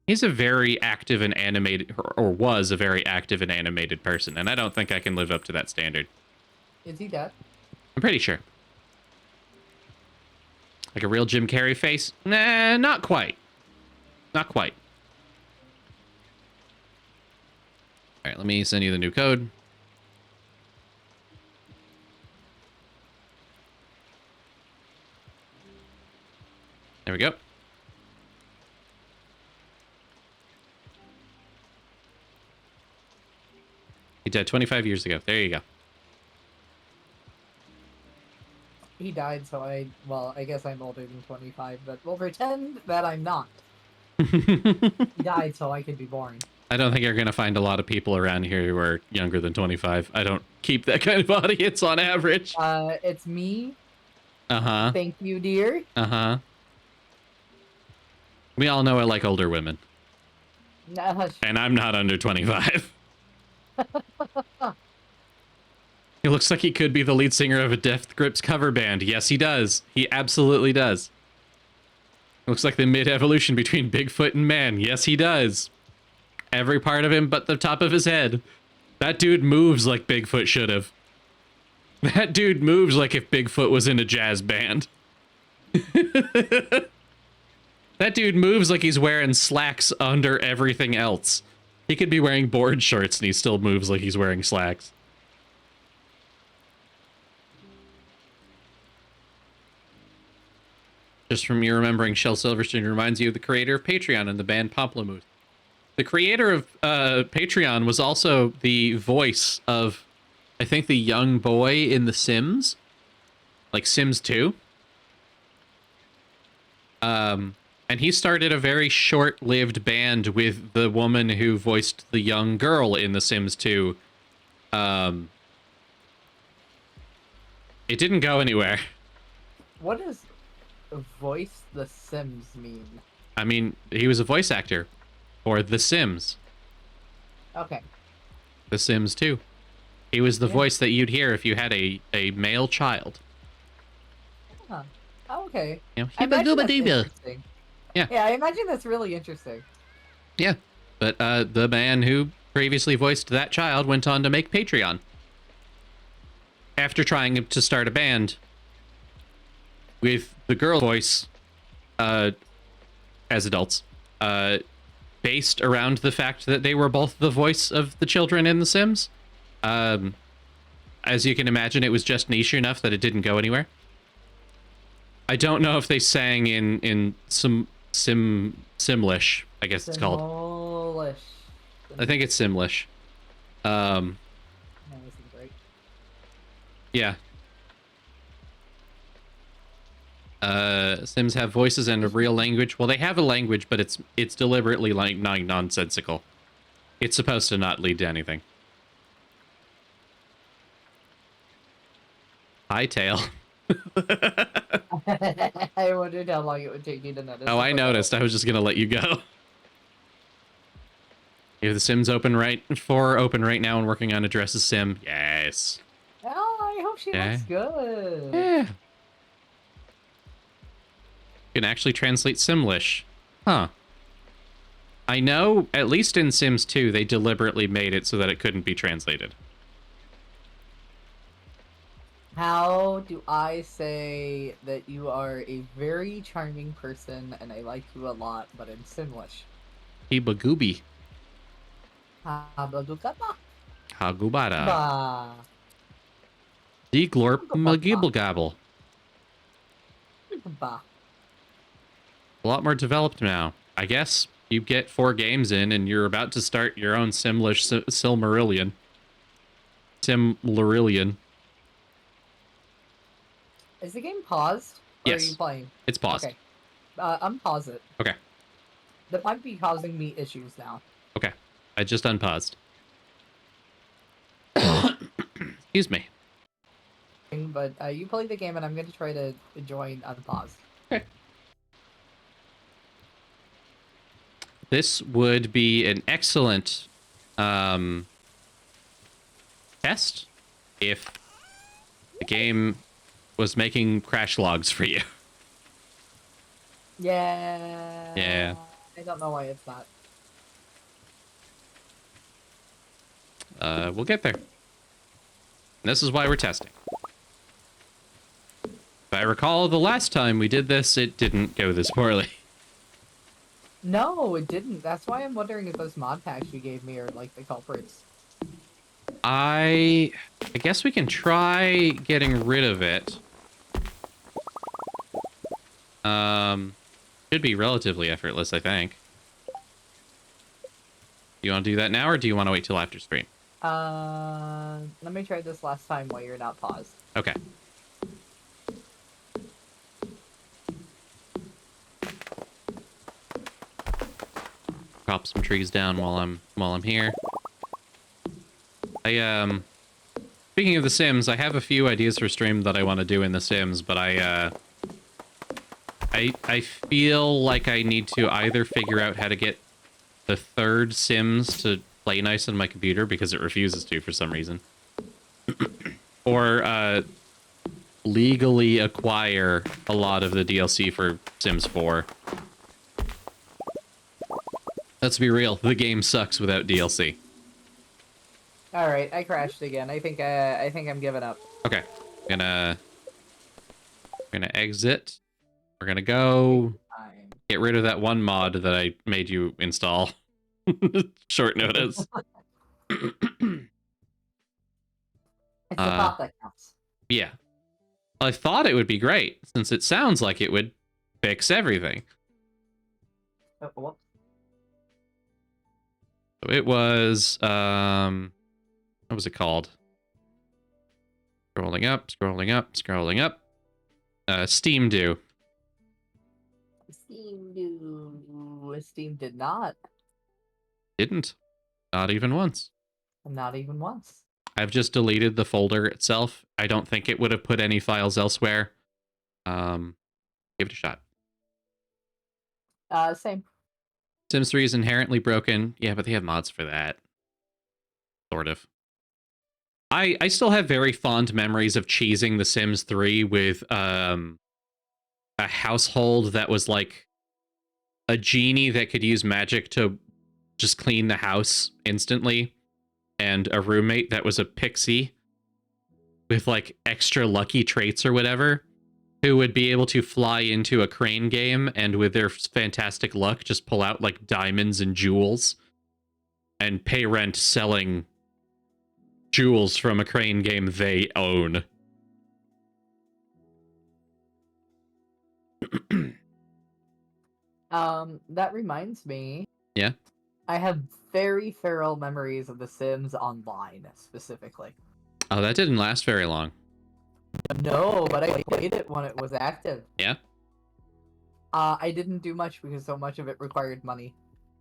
a very active and animated, or was a very active and animated person, and I don't think I can live up to that standard. Is he dead? I'm pretty sure. Like a real Jim Carrey face? Nah, not quite. Not quite. All right, let me send you the new code. There we go. He died 25 years ago. There you go. He died, so I guess I'm older than 25, but we'll pretend that I'm not. He died, so I can be born. I don't think you're going to find a lot of people around here who are younger than 25. I don't keep that kind of audience on average. It's me. Uh-huh. Thank you, dear. Uh-huh. We all know I like older women. Nah, And I'm not under 25. He looks like he could be the lead singer of a Death Grips cover band. Yes, he does. He absolutely does. Looks like the mid-evolution between Bigfoot and man. Yes, he does. Every part of him but the top of his head. That dude moves like Bigfoot should have. That dude moves like if Bigfoot was in a jazz band. That dude moves like he's wearing slacks under everything else. He could be wearing board shorts and he still moves like he's wearing slacks. Just from you remembering, Shel Silverstein reminds you of the creator of Patreon and the band Pomplamoose. The creator of Patreon was also the voice of, I think, the young boy in The Sims. Like Sims 2. And he started a very short-lived band with the woman who voiced the young girl in The Sims 2. It didn't go anywhere. What does voice The Sims mean? I mean, he was a voice actor for The Sims. Okay. The Sims 2. He was the Yeah. voice that you'd hear if you had a male child. Huh. Oh, okay. You know, I imagine that's hibba-dooba-dooba. interesting. Yeah. Yeah, I imagine that's really interesting. Yeah, but the man who previously voiced that child went on to make Patreon. After trying to start a band with the girl voice as adults, based around the fact that they were both the voice of the children in The Sims. As you can imagine, it was just niche enough that it didn't go anywhere. I don't know if they sang in some Simlish, I guess it's called. Simlish. I think it's Simlish. That wasn't great. Yeah. Sims have voices and a real language. Well, they have a language, but it's deliberately like nonsensical. It's supposed to not lead to anything. Hightail. I wondered how long it would take you to notice. Oh, I noticed. I was just gonna let you go. You have the Sims open right now and working on Addresses Sim. Yes. Oh, I hope she Yeah. looks good. Yeah. You can actually translate Simlish. Huh. I know, at least in Sims 2, they deliberately made it so that it couldn't be translated. How do I say that you are a very charming person and I like you a lot, but in Simlish? Hibagooby. Habadukaba. Hagubara. Ba. Deglorp Magiblegabble. Ba. A lot more developed now. I guess you get 4 games in and you're about to start your own Simlish Silmarillion. Simlarillion. Is the game paused? Or Yes. are you playing? It's paused. Okay. Unpause it. Okay. That might be causing me issues now. Okay. I just unpaused. Excuse me. But you play the game and I'm going to try to join unpause. Okay. This would be an excellent test if the game was making crash logs for you. Yeah. Yeah. I don't know why it's not. We'll get there. This is why we're testing. If I recall, the last time we did this, it didn't go this poorly. No, it didn't. That's why I'm wondering if those mod packs you gave me are like the culprits. I guess we can try getting rid of it. Should be relatively effortless, I think. You want to do that now, or do you want to wait till after stream? Let me try this last time while you're not paused. Okay. Chop some trees down while I'm here. Speaking of The Sims, I have a few ideas for stream that I want to do in The Sims, but I feel like I need to either figure out how to get the third Sims to play nice on my computer because it refuses to for some reason, or legally acquire a lot of the DLC for Sims 4. Let's be real, the game sucks without DLC. All right, I crashed again. I think I'm giving up. Okay, we're gonna exit. We're gonna go get rid of that one mod that I made you install. Short notice. It's the thought that counts. Yeah. I thought it would be great, since it sounds like it would fix everything. Oh, whoops. So it was, what was it called? Scrolling up, scrolling up, scrolling up. Steam do. Steam did not. Didn't. Not even once. Not even once. I've just deleted the folder itself. I don't think it would have put any files elsewhere. Give it a shot. Same. Sims 3 is inherently broken. Yeah, but they have mods for that. Sort of. I still have very fond memories of cheesing The Sims 3 with a household that was like a genie that could use magic to just clean the house instantly, and a roommate that was a pixie with like extra lucky traits or whatever, who would be able to fly into a crane game and with their fantastic luck just pull out like diamonds and jewels and pay rent selling jewels from a crane game they own. That reminds me. Yeah. I have very feral memories of The Sims Online, specifically. Oh, that didn't last very long. No, but I played it when it was active. Yeah? I didn't do much because so much of it required money.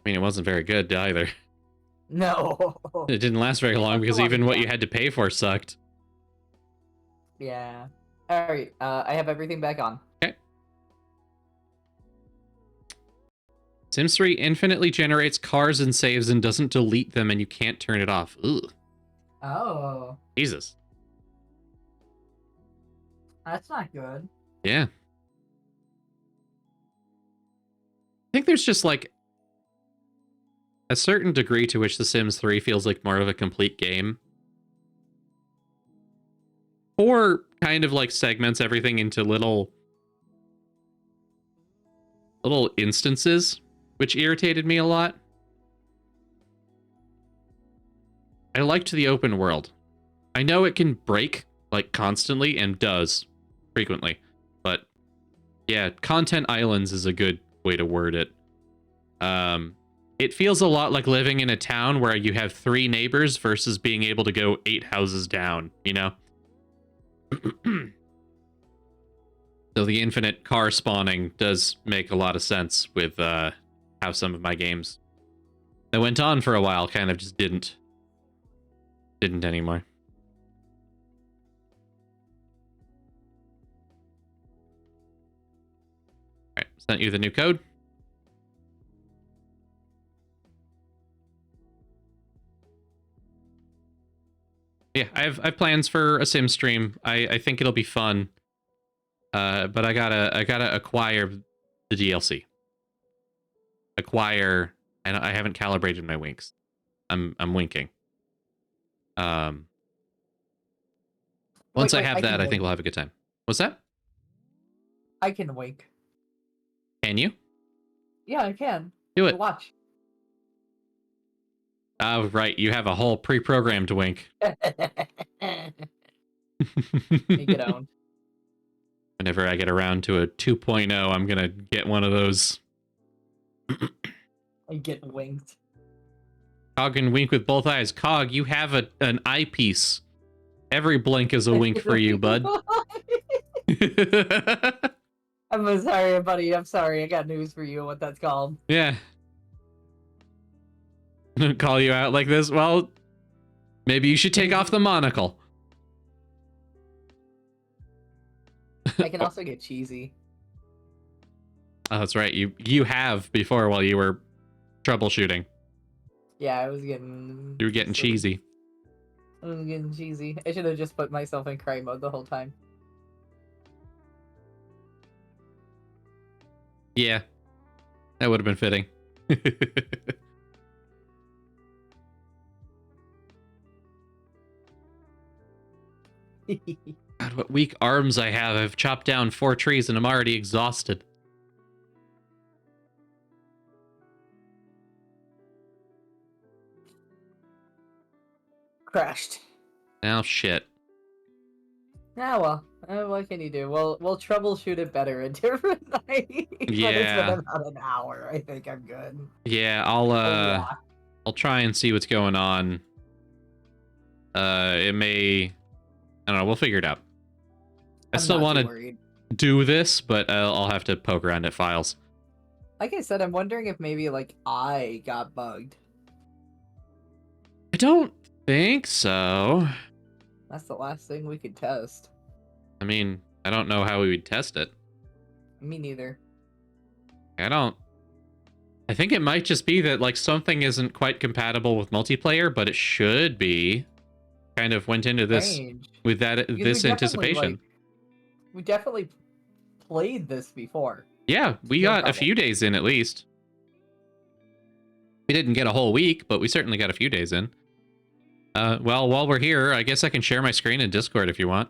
I mean, it wasn't very good either. No. It didn't last very long because even what you had to pay for sucked. Yeah. Alright, I have everything back on. Okay. Sims 3 infinitely generates cars and saves and doesn't delete them, and you can't turn it off. Ugh. Oh. Jesus. That's not good. Yeah. I think there's just like a certain degree to which The Sims 3 feels like more of a complete game. Or kind of like segments everything into little instances, which irritated me a lot. I liked the open world. I know it can break like constantly and does frequently, but yeah, content islands is a good way to word it. It feels a lot like living in a town where you have 3 neighbors versus being able to go 8 houses down, you know? So the infinite car spawning does make a lot of sense with how some of my games that went on for a while kind of just didn't anymore. All right, sent you the new code. Yeah, I have plans for a sim stream. I think it'll be fun. But I gotta acquire the DLC. Acquire. I haven't calibrated my winks. I'm winking. Once I Wait, have I that, can I think wink. we'll have a good time. What's that? I can wink. Can you? Yeah, I can. Do You it. watch. Oh, right. You have a whole pre-programmed wink. Make it own. Whenever I get around to a 2.0, I'm going to get one of those. I get winked. Cog can wink with both eyes. Cog, you have an eyepiece. Every blink is a wink for you, bud. I'm sorry, buddy. I'm sorry. I got news for you. What that's called? Yeah. Call you out like this? Well, maybe you should take off the monocle. I can also get cheesy. Oh, that's right. You have before while you were troubleshooting. Yeah, I was getting. You were getting cheesy. I was getting cheesy. I should have just put myself in cry mode the whole time. Yeah. That would have been fitting. God, what weak arms I have. I've chopped down 4 trees and I'm already exhausted. Crashed. Oh, shit. Ah, well. What can you do? We'll troubleshoot it better a different night. But it's Yeah. been about an hour. I think I'm good. Yeah, Yeah. I'll try and see what's going on. It may... I don't know, we'll figure it out. I I'm still not want too to worried. do this, but I'll have to poke around at files. Like I said, I'm wondering if maybe like I got bugged. I don't think so. That's the last thing we could test. I mean, I don't know how we would test it. Me neither. I think it might just be that like something isn't quite compatible with multiplayer, but it should be. Kind of went into this Strange. with that Because this we definitely, anticipation. like, we definitely played this before. Yeah, we No got a problem. few days in at least. We didn't get a whole week, but we certainly got a few days in. Well, while we're here, I guess I can share my screen in Discord if you want.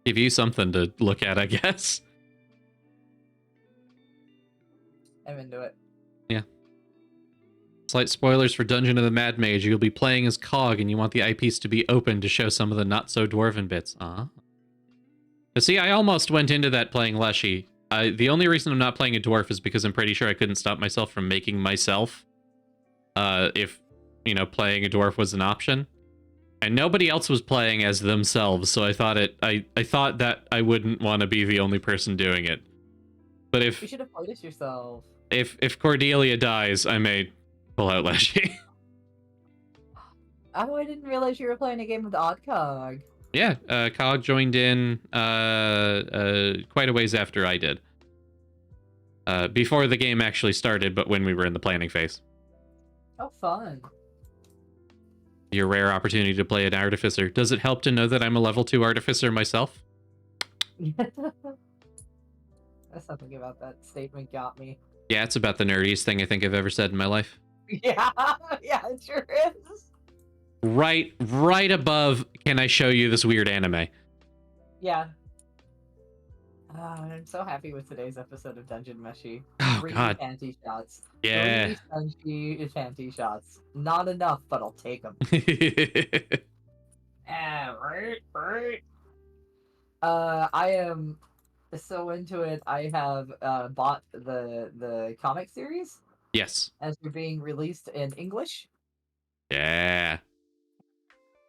Give you something to look at, I guess. I'm into it. Yeah. Slight spoilers for Dungeon of the Mad Mage. You'll be playing as Cog, and you want the eyepiece to be open to show some of the not-so-dwarven bits. But see, I almost went into that playing Leshii. The only reason I'm not playing a dwarf is because I'm pretty sure I couldn't stop myself from making myself. If, playing a dwarf was an option. And nobody else was playing as themselves, so I thought I thought that I wouldn't want to be the only person doing it. But You if should have played as yourself. if Cordelia dies, I may pull out Leshii. Oh, I didn't realize you were playing a game with Oddcog. Yeah, Cog joined in quite a ways after I did. Before the game actually started, but when we were in the planning phase. How fun. Your rare opportunity to play an artificer. Does it help to know that I'm a level 2 artificer myself? Something about that statement got me. Yeah, it's about the nerdiest thing I think I've ever said in my life. Yeah, yeah, it sure is. Right above, can I show you this weird anime? Yeah. I'm so happy with today's episode of Dungeon Meshi. Oh, 3 God. panty shots. Yeah. 3 panty shots. Not enough, but I'll take them. Right. I am so into it. I have bought the comic series Yes. as they're being released in English. Yeah.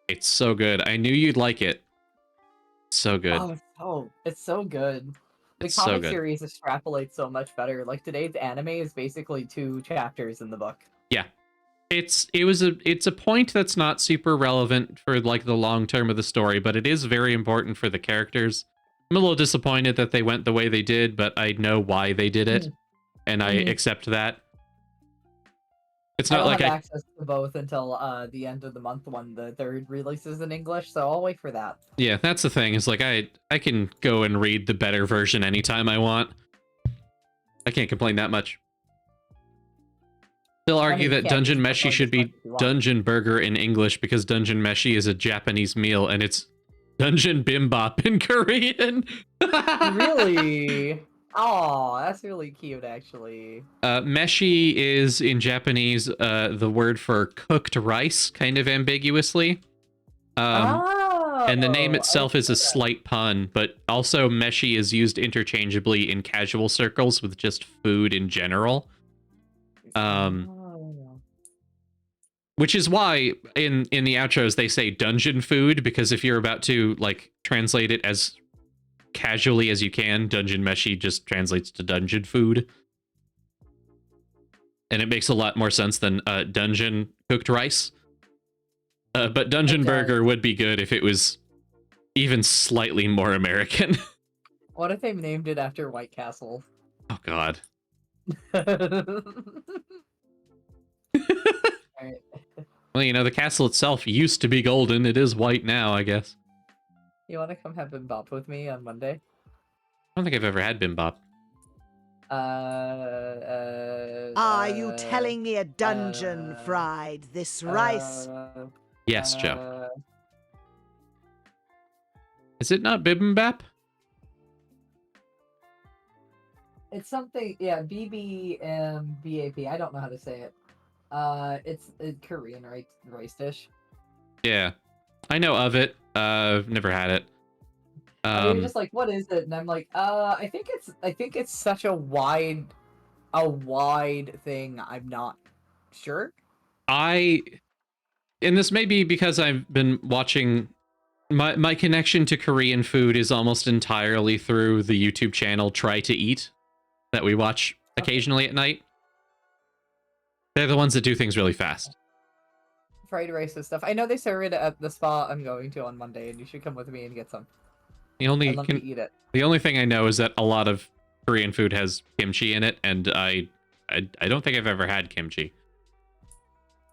It's so good. I knew you'd like it. So good. Oh, it's so good. The It's so comic good. series extrapolates so much better. Like today's anime is basically 2 chapters in the book. Yeah. It's a point that's not super relevant for like the long term of the story, but it is very important for the characters. I'm a little disappointed that they went the way they did, but I know why they did it, and I accept that. It's I not don't like have I access to both until the end of the month when the third releases in English, so I'll wait for that. yeah, that's the thing. Is like I can go and read the better version anytime I want. I can't complain that much. They'll I argue mean, you that can't Dungeon just Meshi complain should as much be as you want. Dungeon Burger in English because Dungeon Meshi is a Japanese meal and it's Dungeon Bimbop in Korean. Really? Oh, that's really cute, actually. Meshi is in Japanese the word for cooked rice, kind of ambiguously. And the name Oh, I itself didn't is know a that. slight pun, but also Meshi is used interchangeably in casual circles with just food in general. Oh. Which is why in the outros they say dungeon food, because if you're about to like translate it as casually as you can, Dungeon Meshi just translates to dungeon food. And it makes a lot more sense than dungeon cooked rice. But Dungeon It does. Burger would be good if it was even slightly more American. What if they named it after White Castle? Oh god. Alright. Well, you know, the castle itself used to be golden. It is white now, I guess. You want to come have bimbop with me on Monday? I don't think I've ever had bimbop. Are you telling me a dungeon fried this rice? Yes, Joe. Is it not bibimbap? It's something, yeah, BBMBAP. I don't know how to say it. It's a Korean rice dish. Yeah. I know of it. I've never had it. And you're just like, what is it? And I'm like, I think it's such a wide thing. I'm not sure. And this may be because I've been watching my connection to Korean food is almost entirely through the YouTube channel Try to Eat that we watch occasionally at night. They're the ones that do things really fast. Fried rice and stuff. I know they serve it at the spa I'm going to on Monday, and you should come with me and get some. The only I'd love to eat it. The only thing I know is that a lot of Korean food has kimchi in it, and I don't think I've ever had kimchi.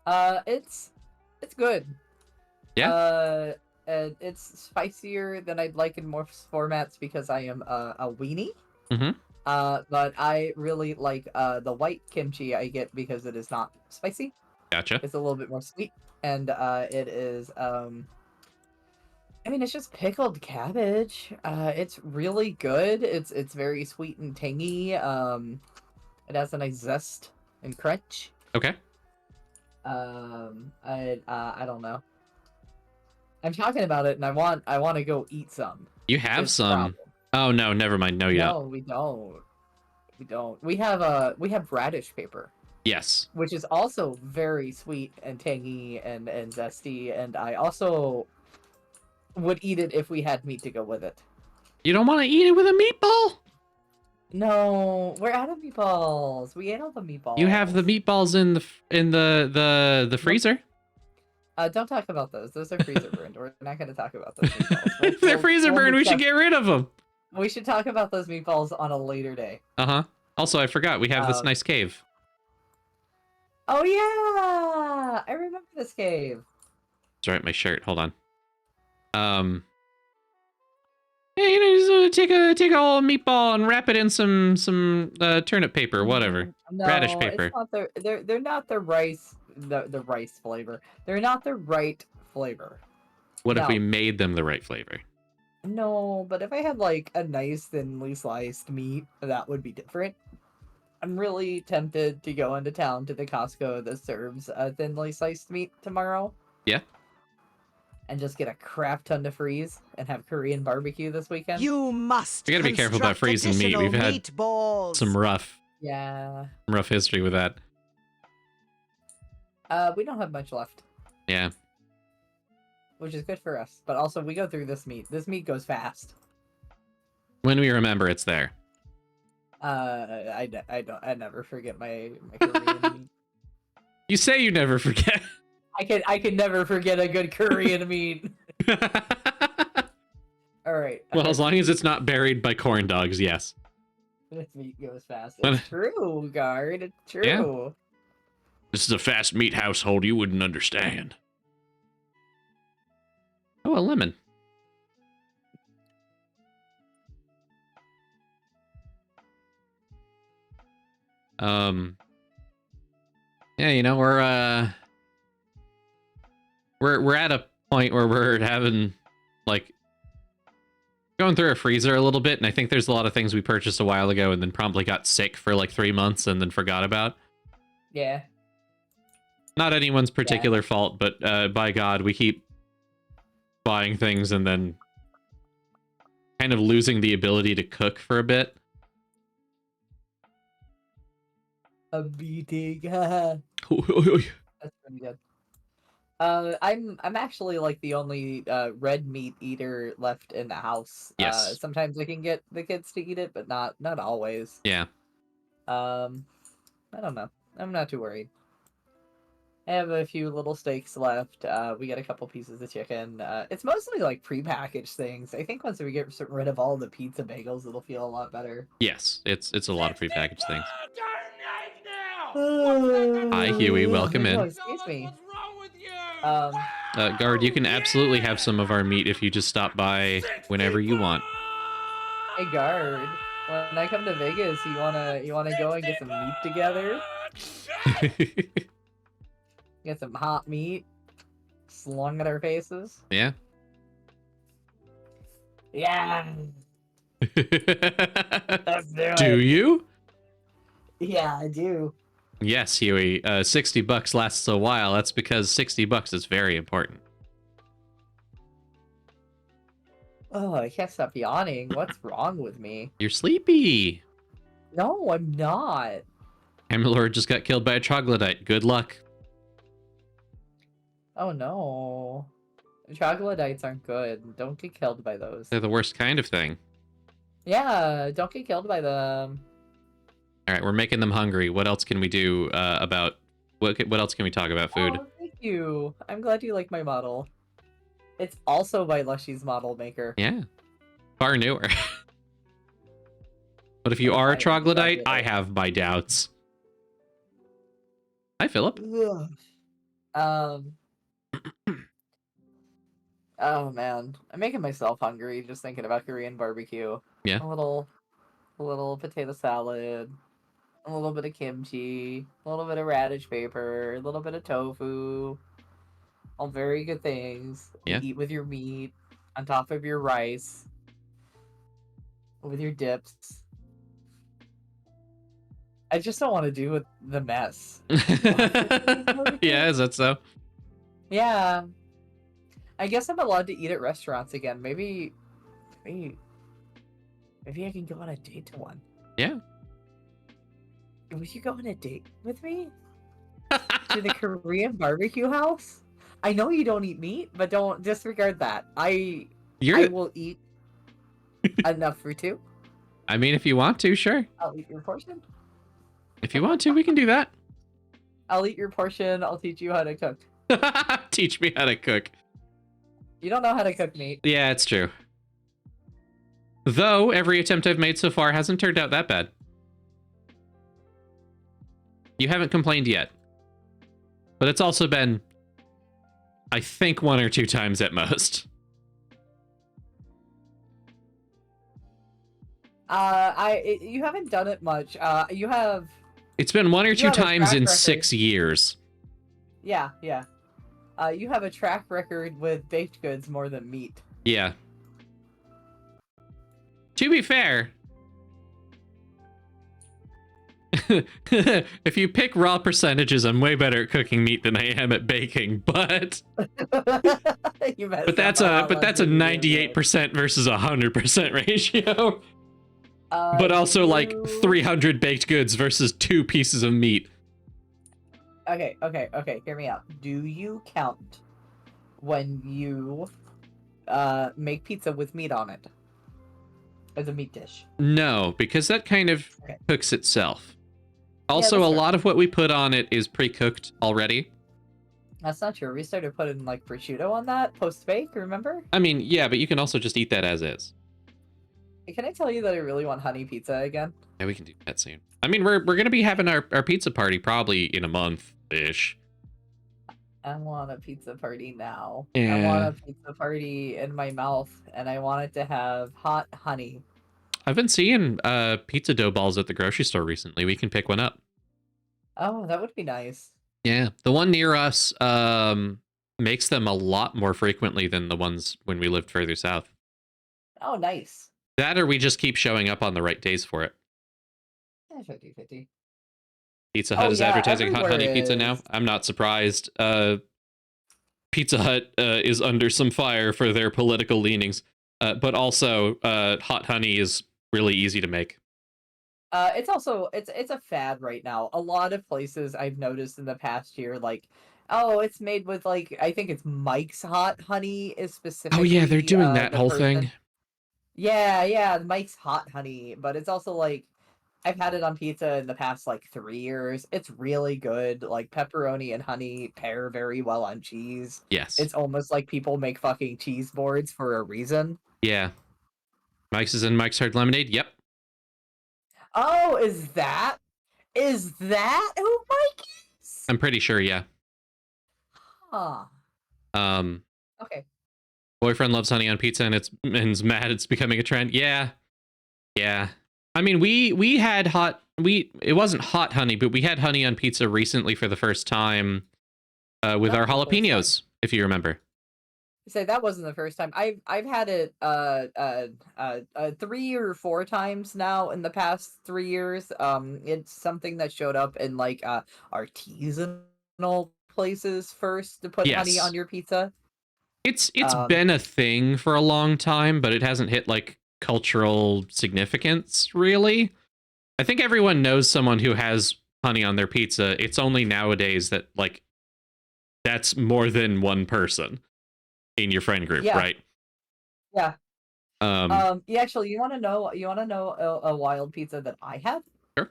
It's good. Yeah. And it's spicier than I'd like in most formats because I am a weenie. Mm-hmm. But I really like the white kimchi I get because it is not spicy. Gotcha. It's a little bit more sweet, and it is I mean, it's just pickled cabbage. It's really good. It's very sweet and tangy. It has a nice zest and crunch. Okay. I don't know. I'm talking about it, and I want to go eat some. You have It's some. Oh no, never mind. No, you No, don't. we don't. We don't. We have radish paper, Yes. which is also very sweet and tangy and zesty, and I also would eat it if we had meat to go with it. You don't want to eat it with a meatball? No, we're out of meatballs. We ate all the meatballs. You have the meatballs in the freezer. Don't talk about those. Those are freezer burned. We're not going to talk about those meatballs. If they're freezer burned, we should get rid of them. We should talk about those meatballs on a later day. Uh-huh. Also, I forgot we have this nice cave. Oh yeah, I remember this cave. That's right, my shirt. Hold on. Yeah, you know, just, take a whole meatball and wrap it in some turnip paper, whatever. No, Radish paper. It's not they're not the rice flavor. They're not the right flavor. What if No. we made them the right flavor? No, but if I had like a nice thinly sliced meat, that would be different. I'm really tempted to go into town to the Costco that serves a thinly sliced meat tomorrow. Yeah. And just get a crap ton to freeze and have Korean barbecue this weekend. You must. We gotta be careful about construct freezing meat. We've additional had meatballs. some rough history with that. We don't have much left, Yeah. which is good for us. But also, we go through this meat. This meat goes fast. When we remember it's there. I never forget my Korean meat. You say you never forget. I can never forget a good Korean meat. All right. Well, as long as it's not buried by corn dogs, yes. This meat goes fast. Well- It's true, guard. It's true. Yeah. This is a fast meat household you wouldn't understand. Oh, a lemon. Yeah, you know, we're at a point where we're having, like, going through a freezer a little bit, and I think there's a lot of things we purchased a while ago and then probably got sick for like 3 months and then forgot about. Yeah. Not anyone's particular fault, but by God, we keep buying things and then kind of losing the ability to cook for a bit. A beating. That's pretty good. I'm actually like the only red meat eater left in the house. Yes. Sometimes I can get the kids to eat it, but not always. Yeah. I don't know. I'm not too worried. I have a few little steaks left. We got a couple pieces of chicken. It's mostly like prepackaged things. I think once we get rid of all the pizza bagels, it'll feel a lot better. Yes, it's a lot of prepackaged things. Hi, Huey. Welcome in. Oh, excuse me. Guard, you can absolutely have some of our meat if you just stop by whenever you want. Hey, Guard. When I come to Vegas, you wanna go and get some meat together? Get some hot meat slung at our faces. Yeah. Yeah. Let's do it. Do you? Yeah, I do. Yes, Huey. $60 lasts a while. That's because $60 is very important. Oh, I can't stop yawning. What's wrong with me? You're sleepy. No, I'm not. Hammerlord just got killed by a troglodyte. Good luck. Oh no. Troglodytes aren't good. Don't get killed by those. They're the worst kind of thing. Yeah, don't get killed by them. All right, we're making them hungry. What else can we do about... What else can we talk about food? Oh, thank you. I'm glad you like my model. It's also by Leshii's model maker. Yeah. Far newer. But if you are a troglodyte, I have my doubts. Hi, Philip. Ugh. Oh man, I'm making myself hungry just thinking about Korean barbecue. Yeah. A little potato salad, a little bit of kimchi, a little bit of radish paper, a little bit of tofu. All very good things. Yeah. Eat with your meat, on top of your rice, with your dips. I just don't want to do with the mess. Yeah, is that so? Yeah. I guess I'm allowed to eat at restaurants again. Maybe I can go on a date to one. Yeah. Would you go on a date with me? To the Korean barbecue house? I know you don't eat meat, but don't disregard that. I will eat enough for two. I mean, if you want to, sure. I'll eat your portion. If you want to, we can do that. I'll eat your portion. I'll teach you how to cook. Teach me how to cook. You don't know how to cook meat. Yeah, it's true. Though, every attempt I've made so far hasn't turned out that bad. You haven't complained yet. But it's also been, I think, 1 or 2 times at most. You haven't done it much. You have... It's been 1 or 2 have a times track in record. 6 years. Yeah. You have a track record with baked goods more than meat. Yeah. To be fair, if you pick raw percentages, I'm way better at cooking meat than I am at baking, but that's a 98% versus 100% ratio. But also like 300 baked goods versus 2 pieces of meat. Okay, hear me out. Do you count when you make pizza with meat on it as a meat dish? No, because that kind of cooks itself. Also, that's a fair. lot of what we put on it is pre-cooked already. That's not true. We started putting like prosciutto on that post-bake, remember? I mean, yeah, but you can also just eat that as is. Can I tell you that I really want honey pizza again? Yeah, we can do that soon. I mean, we're gonna be having our pizza party probably in a month. Ish. I want a pizza party now. I Yeah. want a pizza party in my mouth, and I want it to have hot honey. I've been seeing pizza dough balls at the grocery store recently. We can pick one up. Oh, that would be nice. Yeah, the one near us makes them a lot more frequently than the ones when we lived further south. Oh, nice. That or we just keep showing up on the right days for it. 50-50. Pizza Hut is yeah, advertising hot honey everywhere pizza now. is. I'm not surprised. Pizza Hut is under some fire for their political leanings, but also hot honey is really easy to make. It's also it's a fad right now. A lot of places I've noticed in the past year, like, oh, it's made with like I think it's Mike's Hot Honey is Oh yeah, they're specifically doing that the whole person. thing. Yeah, Mike's Hot Honey, but it's also like I've had it on pizza in the past like 3 years. It's really good. Like pepperoni and honey pair very well on cheese. Yes. It's almost like people make fucking cheese boards for a reason. Yeah. Mike's is in Mike's Hard Lemonade. Yep. Oh, is that who Mike is? I'm pretty sure, yeah. Huh. Okay. Boyfriend loves honey on pizza and it's mad it's becoming a trend. Yeah. Yeah. I mean, we had it wasn't hot honey, but we had honey on pizza recently for the first time with our Not the first time. jalapenos, if you remember. Say that wasn't the first time. I've had it 3 or 4 times now in the past 3 years. It's something that showed up in like artisanal places first to put honey Yes. on your pizza. It's been a thing for a long time, but it hasn't hit like cultural significance really. I think everyone knows someone who has honey on their pizza. It's only nowadays that like that's more than one person in your friend group, Yeah. right? Yeah. Yeah, actually, you want to know a wild pizza that I had? Sure.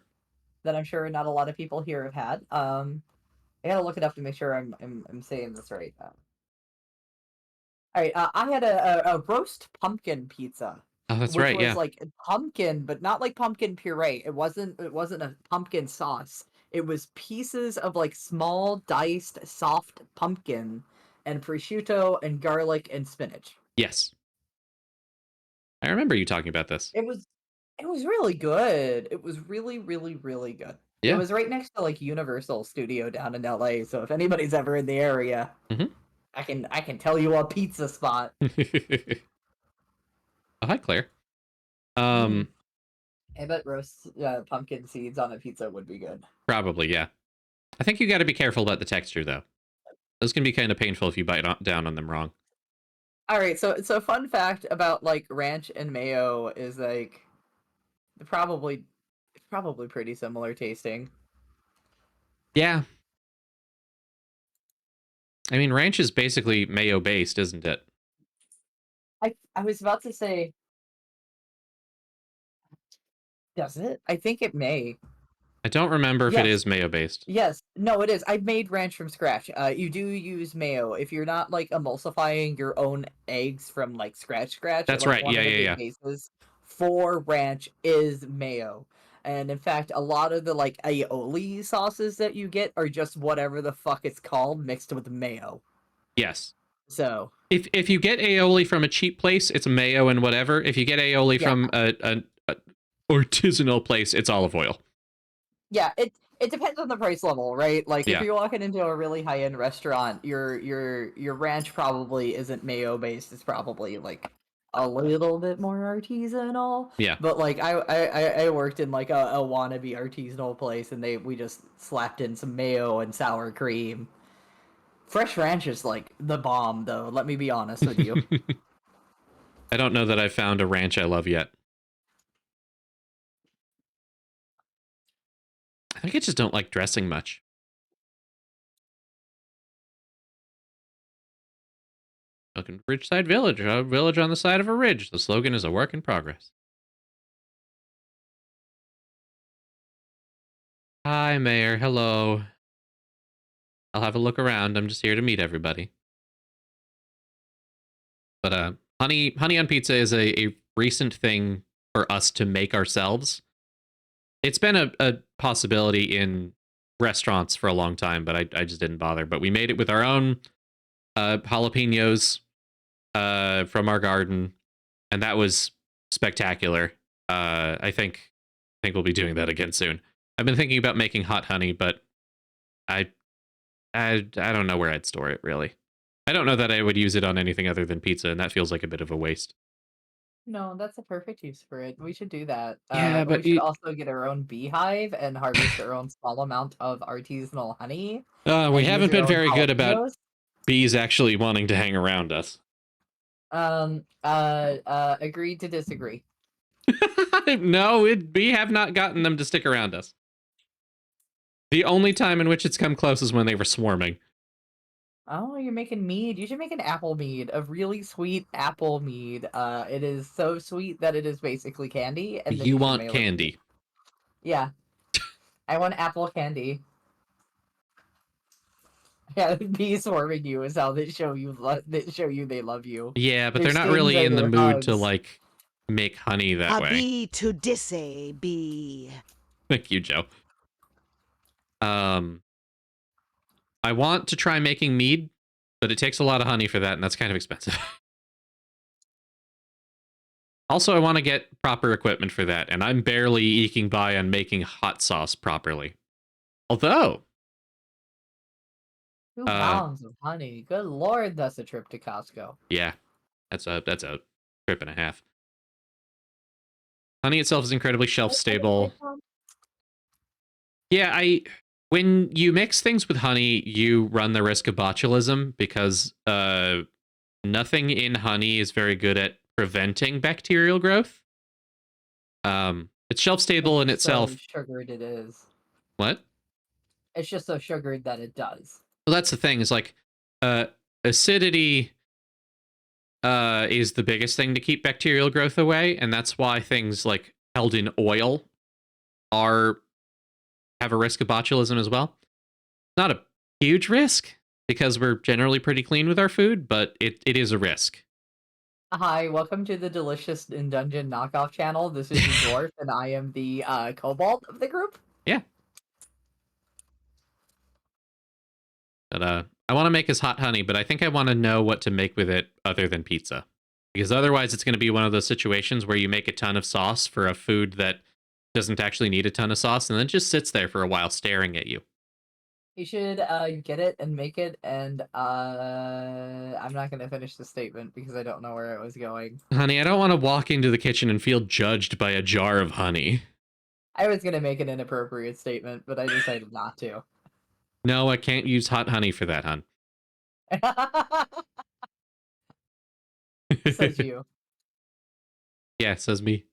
That I'm sure not a lot of people here have had. I gotta look it up to make sure I'm saying this right. All right, I had a roast pumpkin pizza. Oh, that's which right. was Yeah. like pumpkin, but not like pumpkin puree. It wasn't a pumpkin sauce. It was pieces of like small diced soft pumpkin and prosciutto and garlic and spinach. Yes. I remember you talking about this. It was really good. It was really, really, really good. Yeah. It was right next to like Universal Studio down in LA. So if anybody's ever in the area, I can tell you a pizza spot. Oh, hi, Claire. I bet roast pumpkin seeds on a pizza would be good. Probably, yeah. I think you got to be careful about the texture, though. Those can be kind of painful if you bite down on them wrong. All right, so fun fact about like ranch and mayo is like probably pretty similar tasting. Yeah. I mean, ranch is basically mayo based, isn't it? I was about to say, does it? I think it may. I don't remember if it Yes. is mayo based. Yes, no, it is. I made ranch from scratch. You do use mayo if you're not like emulsifying your own eggs from like scratch. That's like, right. One Yeah, of the yeah, big bases for ranch is mayo. And in fact, a lot of the like aioli sauces that you get are just whatever the fuck it's called mixed with mayo. Yes. So if you get aioli from a cheap place, it's mayo and whatever. If you get aioli from a artisanal place, it's olive oil. Yeah, it depends on the price level, right? Like Yeah. if you're walking into a really high end restaurant, your ranch probably isn't mayo based. It's probably like a little bit more artisanal. Yeah. But like I worked in like a wannabe artisanal place, and we just slapped in some mayo and sour cream. Fresh ranch is like the bomb, though. Let me be honest with you. I don't know that I've found a ranch I love yet. I think I just don't like dressing much. Welcome to Ridgeside Village, a village on the side of a ridge. The slogan is a work in progress. Hi, Mayor. Hello. I'll have a look around. I'm just here to meet everybody. But honey on pizza is a recent thing for us to make ourselves. It's been a possibility in restaurants for a long time, but I just didn't bother. But we made it with our own jalapenos from our garden, and that was spectacular. I think we'll be doing that again soon. I've been thinking about making hot honey, but I don't know where I'd store it, really. I don't know that I would use it on anything other than pizza, and that feels like a bit of a waste. No, that's a perfect use for it. We should do that. Yeah, but we should also get our own beehive and harvest our own small amount of artisanal honey. we and use haven't our been own very good about jalapenos. bees actually wanting to hang around us. Agreed to disagree. No, we have not gotten them to stick around us. The only time in which it's come close is when they were swarming. Oh, you're making mead. You should make an apple mead, a really sweet apple mead. It is so sweet that it is basically candy. And then You should want mail it. candy. Yeah. I want apple candy. Yeah, bees swarming you is how they show you they love you. Yeah, but Their they're not stings really are in the their mood to, hugs. like, make honey that A way. bee to dissay bee. Thank you, Joe. I want to try making mead, but it takes a lot of honey for that, and that's kind of expensive. Also, I want to get proper equipment for that, and I'm barely eking by on making hot sauce properly. Although, 2 pounds of honey. Good lord, that's a trip to Costco. yeah, that's a trip and a half. Honey itself is incredibly shelf stable. Yeah, when you mix things with honey, you run the risk of botulism because nothing in honey is very good at preventing bacterial growth. It's shelf stable in itself. So sugared it is. What? It's just so sugared that it does. Well, that's the thing. Is like acidity is the biggest thing to keep bacterial growth away, and that's why things like held in oil have a risk of botulism as well. Not a huge risk because we're generally pretty clean with our food, but it is a risk. Hi, welcome to the Delicious in Dungeon knockoff channel. This is the dwarf, and I am the kobold of the group. Yeah. But I want to make his hot honey, but I think I want to know what to make with it other than pizza. Because otherwise it's going to be one of those situations where you make a ton of sauce for a food that doesn't actually need a ton of sauce, and then just sits there for a while staring at you. You should get it and make it, and I'm not going to finish the statement because I don't know where it was going. Honey, I don't want to walk into the kitchen and feel judged by a jar of honey. I was going to make an inappropriate statement, but I decided not to. No, I can't use hot honey for that, hon. Says you. Yeah, says me.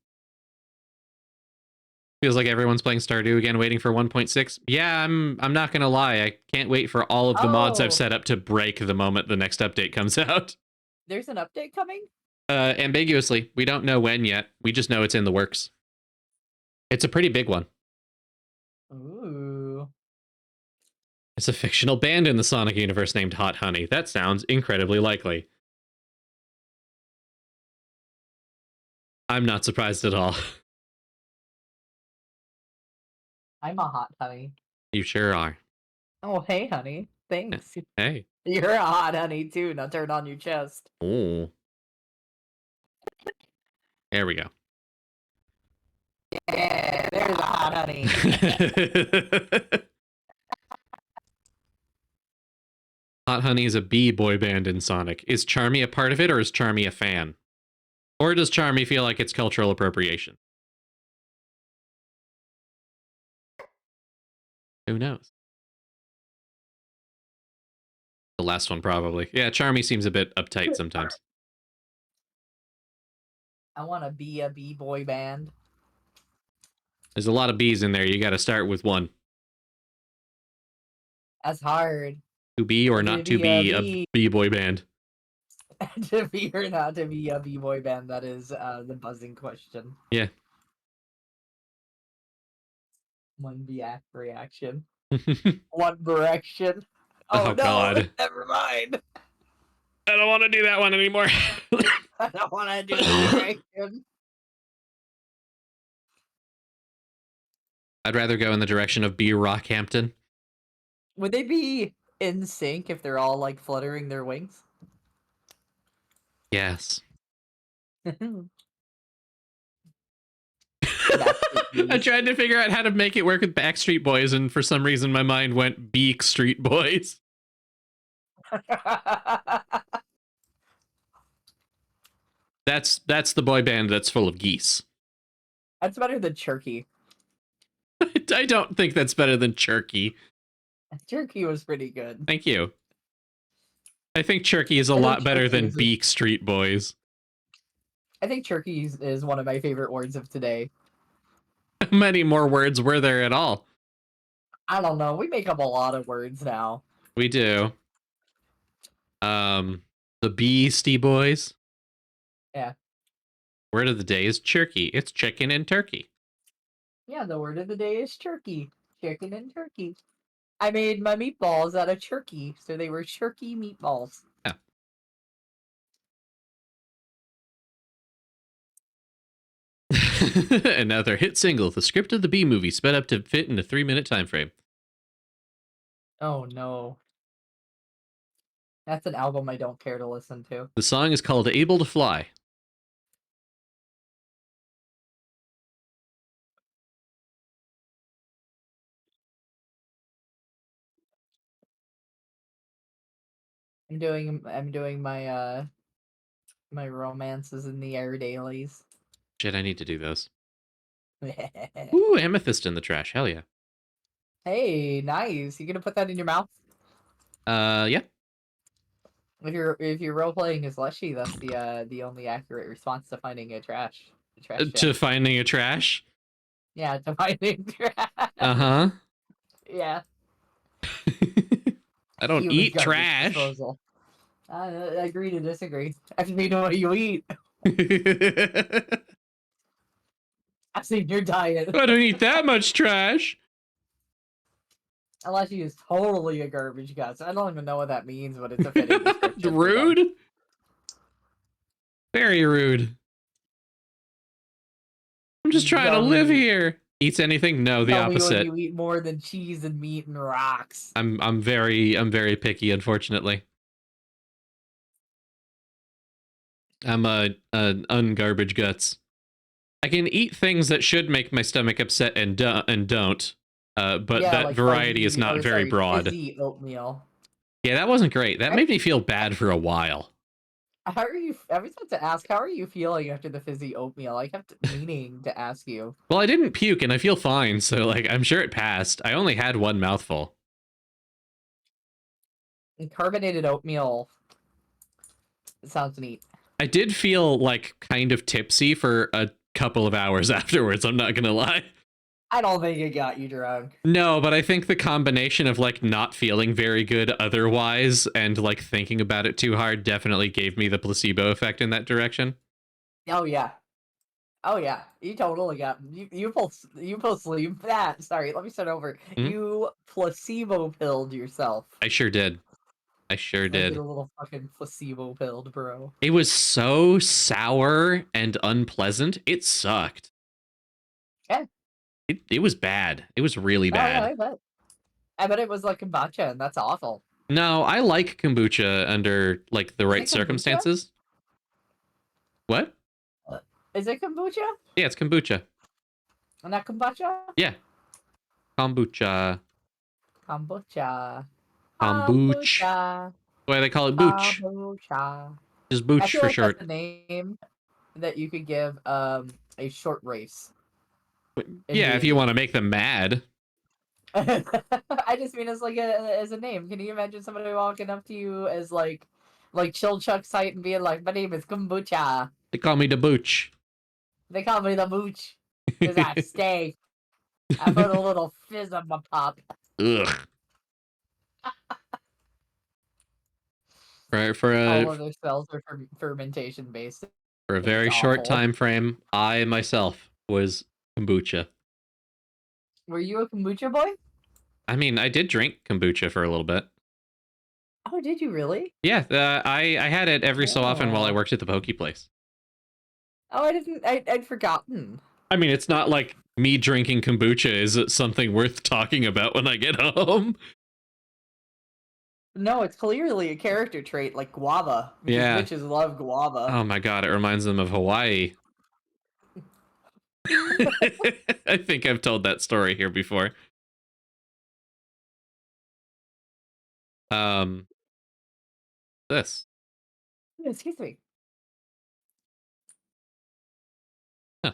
Feels like everyone's playing Stardew again, waiting for 1.6. Yeah, I'm not gonna lie. I can't wait for all of the mods I've set up to break the moment the next update comes out. There's an update coming? Ambiguously. We don't know when yet. We just know it's in the works. It's a pretty big one. Ooh. It's a fictional band in the Sonic universe named Hot Honey. That sounds incredibly likely. I'm not surprised at all. I'm a hot honey. You sure are. Oh, hey, honey. Thanks. Hey. You're a hot honey, too. Now turn on your chest. Oh. There we go. Yeah, there's a hot honey. Hot Honey is a bee boy band in Sonic. Is Charmy a part of it, or is Charmy a fan? Or does Charmy feel like it's cultural appropriation? Who knows? The last one, probably. Yeah, Charmy seems a bit uptight sometimes. I want to be a b-boy band. There's a lot of bees in there. You got to start with one. That's hard. To be or not to be a b-boy band. To be or not to be a b-boy band, that is the buzzing question. Yeah. One reaction. One direction. Oh, no, God. Never mind. I don't want to do that one anymore. I don't want to do the direction. I'd rather go in the direction of B. Rockhampton. Would they be in sync if they're all like fluttering their wings? Yes. Backstreet I Bees. tried to figure out how to make it work with Backstreet Boys, and for some reason my mind went Beak Street Boys. That's the boy band that's full of geese. That's better than Cherky. I don't think that's better than Cherky. Cherky was pretty good. Thank you. I think Cherky is a I think lot better Cherky than is Beak Street Boys. I think Cherky is one of my favorite words of today. How many more words were there at all? I don't know. We make up a lot of words now. We do. The Beastie Boys. Yeah. Word of the day is Cherky. It's chicken and turkey. Yeah, the word of the day is turkey. Chicken and turkey. I made my meatballs out of turkey, so they were turkey meatballs. Yeah. Another hit single, the script of the Bee Movie, sped up to fit in a 3-minute time frame. Oh no. That's an album I don't care to listen to. The song is called Able to Fly. I'm doing my my romances in the air dailies. Shit, I need to do those. Ooh, amethyst in the trash. Hell yeah. Hey, nice. You gonna put that in your mouth? Yeah. If you're role playing as Leshii, that's the only accurate response to finding a trash To can. finding a trash. Yeah, to finding trash. Uh-huh. Yeah. I don't Human eat garbage trash. disposal. I agree to disagree. I mean, what do you eat? I've seen your diet. I don't eat that much trash. Unless you is totally a garbage guts. I don't even know what that means, but it's a fitting description. Rude. Very rude. I'm just trying to live here. Eats anything? No, the Tell opposite. me when you eat more than cheese and meat and rocks. I'm very picky, unfortunately. I'm a ungarbage guts. I can eat things that should make my stomach upset and don't. But Yeah, that like variety is fuzzy- not or very sorry, broad. fizzy oatmeal. Yeah, that wasn't great. That made me feel bad for a while. How are you? I was about to ask, how are you feeling after the fizzy oatmeal? I kept meaning to ask you. Well, I didn't puke and I feel fine, so like I'm sure it passed. I only had one mouthful. And carbonated oatmeal. It sounds neat. I did feel like kind of tipsy for a couple of hours afterwards, I'm not gonna lie. I don't think it got you drunk. No, but I think the combination of like not feeling very good otherwise and like thinking about it too hard definitely gave me the placebo effect in that direction. Oh yeah. Oh yeah. You totally got you sleep that. Sorry, let me start over. Hmm? You placebo pilled yourself. I sure did. I sure I did did. a little fucking placebo pilled, bro. It was so sour and unpleasant. It sucked. Yeah. It was bad. It was really Oh, yeah, bad. I bet. I bet it was like kombucha, and that's awful. No, I like kombucha under like the right kombucha? circumstances. What? Is it kombucha? Yeah, it's kombucha. Not kombucha? Yeah. Kombucha. Kombucha. Kombucha. Why they call it booch. Kombucha. Just I booch feel for like short. that's a name that you could give a short race. Yeah, if you want to make them mad. I just mean as like as a name. Can you imagine somebody walking up to you as like Chill Chuck's height and being like, "My name is Kombucha. They call me the booch. They call me the Mooch because I stay. I put a little fizz on my pop." Ugh. Right, for All a of their spells are fermentation based. for a very It's short awful. time frame, I myself was kombucha. Were you a kombucha boy? I mean, I did drink kombucha for a little bit. Oh, did you really? Yeah, I had it every so often while I Oh. worked at the Poke Place. Oh, I didn't. I'd forgotten. I mean, it's not like me drinking kombucha is something worth talking about when I get home. No, it's clearly a character trait like guava. Because Yeah. bitches love guava. Oh my god, it reminds them of Hawaii. I think I've told that story here before. This. Excuse me. Huh.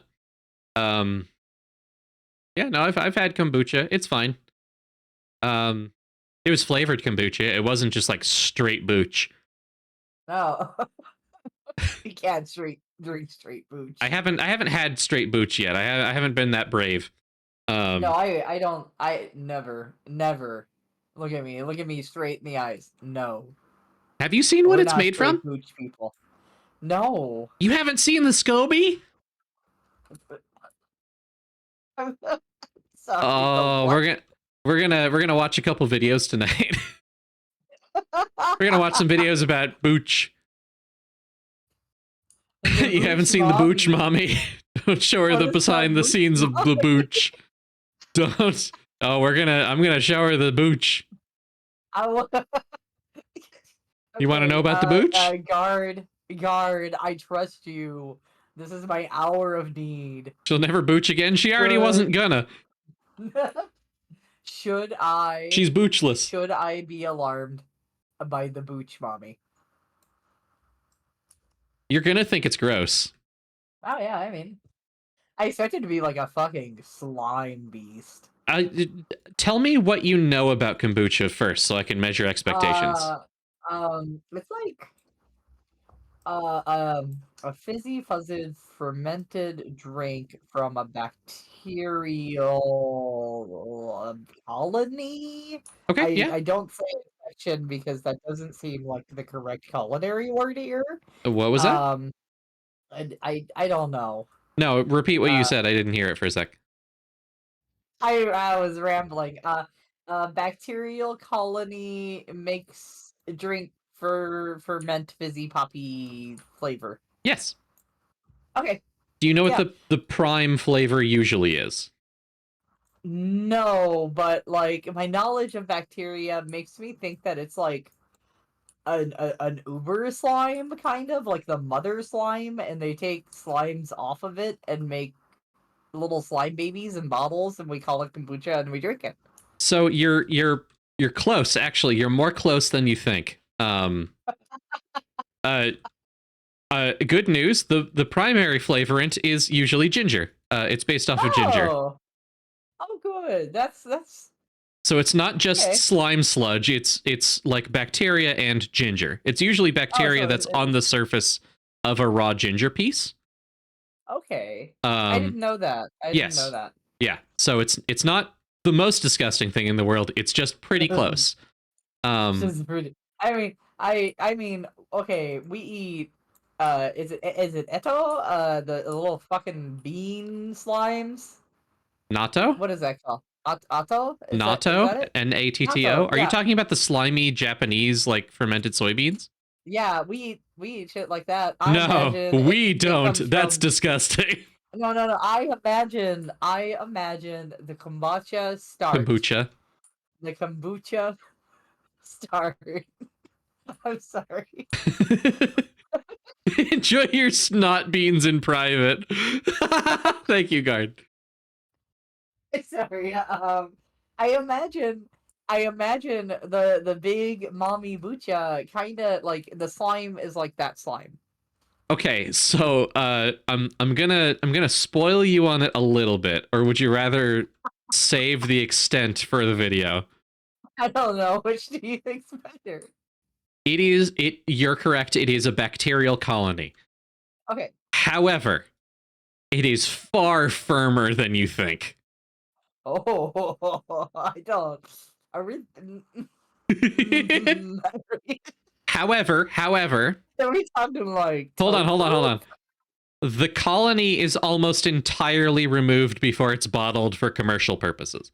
Yeah, no, I've had kombucha. It's fine. It was flavored kombucha. It wasn't just like straight booch. No. You can't drink straight booch. I haven't had straight booch yet. I haven't been that brave. No, I don't. I never. Look at me straight in the eyes. No. Have you seen what We're it's not made straight from? booch people. No. You haven't seen the SCOBY? Sorry. Oh, we're gonna watch a couple videos tonight. We're gonna watch some videos about booch. You haven't seen the booch, mommy. Don't show her the behind the scenes of the booch. Don't. Oh, I'm gonna show her the booch. You want to know about the booch? Guard, I trust you. This is my hour of need. She'll never booch again. She already wasn't gonna. Should I? She's boochless. Should I be alarmed by the booch, mommy? You're gonna think it's gross. Oh yeah, I mean, I expected to be like a fucking slime beast. Tell me what you know about kombucha first, so I can measure expectations. It's like a fizzy fuzzy fermented drink from a bacterial colony. Okay, yeah. I don't say infection because that doesn't seem like the correct culinary word here. What was that? I don't know. No, repeat what you said. I didn't hear it for a sec. I was rambling. Bacterial colony makes a drink for ferment fizzy poppy flavor. Yes. Okay. Do you know what the prime flavor usually is? No, but like my knowledge of bacteria makes me think that it's like an uber slime, kind of like the mother slime, and they take slimes off of it and make little slime babies in bottles, and we call it kombucha, and we drink it. So you're close. Actually, you're more close than you think. Good news. The primary flavorant is usually ginger. It's based off of ginger. Oh, good. That's. So it's not just slime sludge. It's like bacteria and ginger. It's usually bacteria that's on the surface of a raw ginger piece. Okay. I didn't know that. I didn't know that. Yeah. So it's not the most disgusting thing in the world. It's just pretty close. This is pretty. I mean. Okay. We eat. Is it Eto? The little fucking bean slimes. Natto? What is that called? Atto? Natto? Natto. Are you talking about the slimy Japanese like fermented soybeans? Yeah, we eat shit like that. No, we don't. That's disgusting. No. I imagine the kombucha start. Kombucha. The kombucha start. I'm sorry. Enjoy your snot beans in private. Thank you, guard. Sorry. I imagine the big mommy bucha kind of like the slime is like that slime. Okay, so I'm gonna spoil you on it a little bit, or would you rather save the extent for the video? I don't know. Which do you think's better? You're correct. It is a bacterial colony. Okay. However, it is far firmer than you think. Oh, I don't. I really. However. Are we talking like? Hold on. The colony is almost entirely removed before it's bottled for commercial purposes.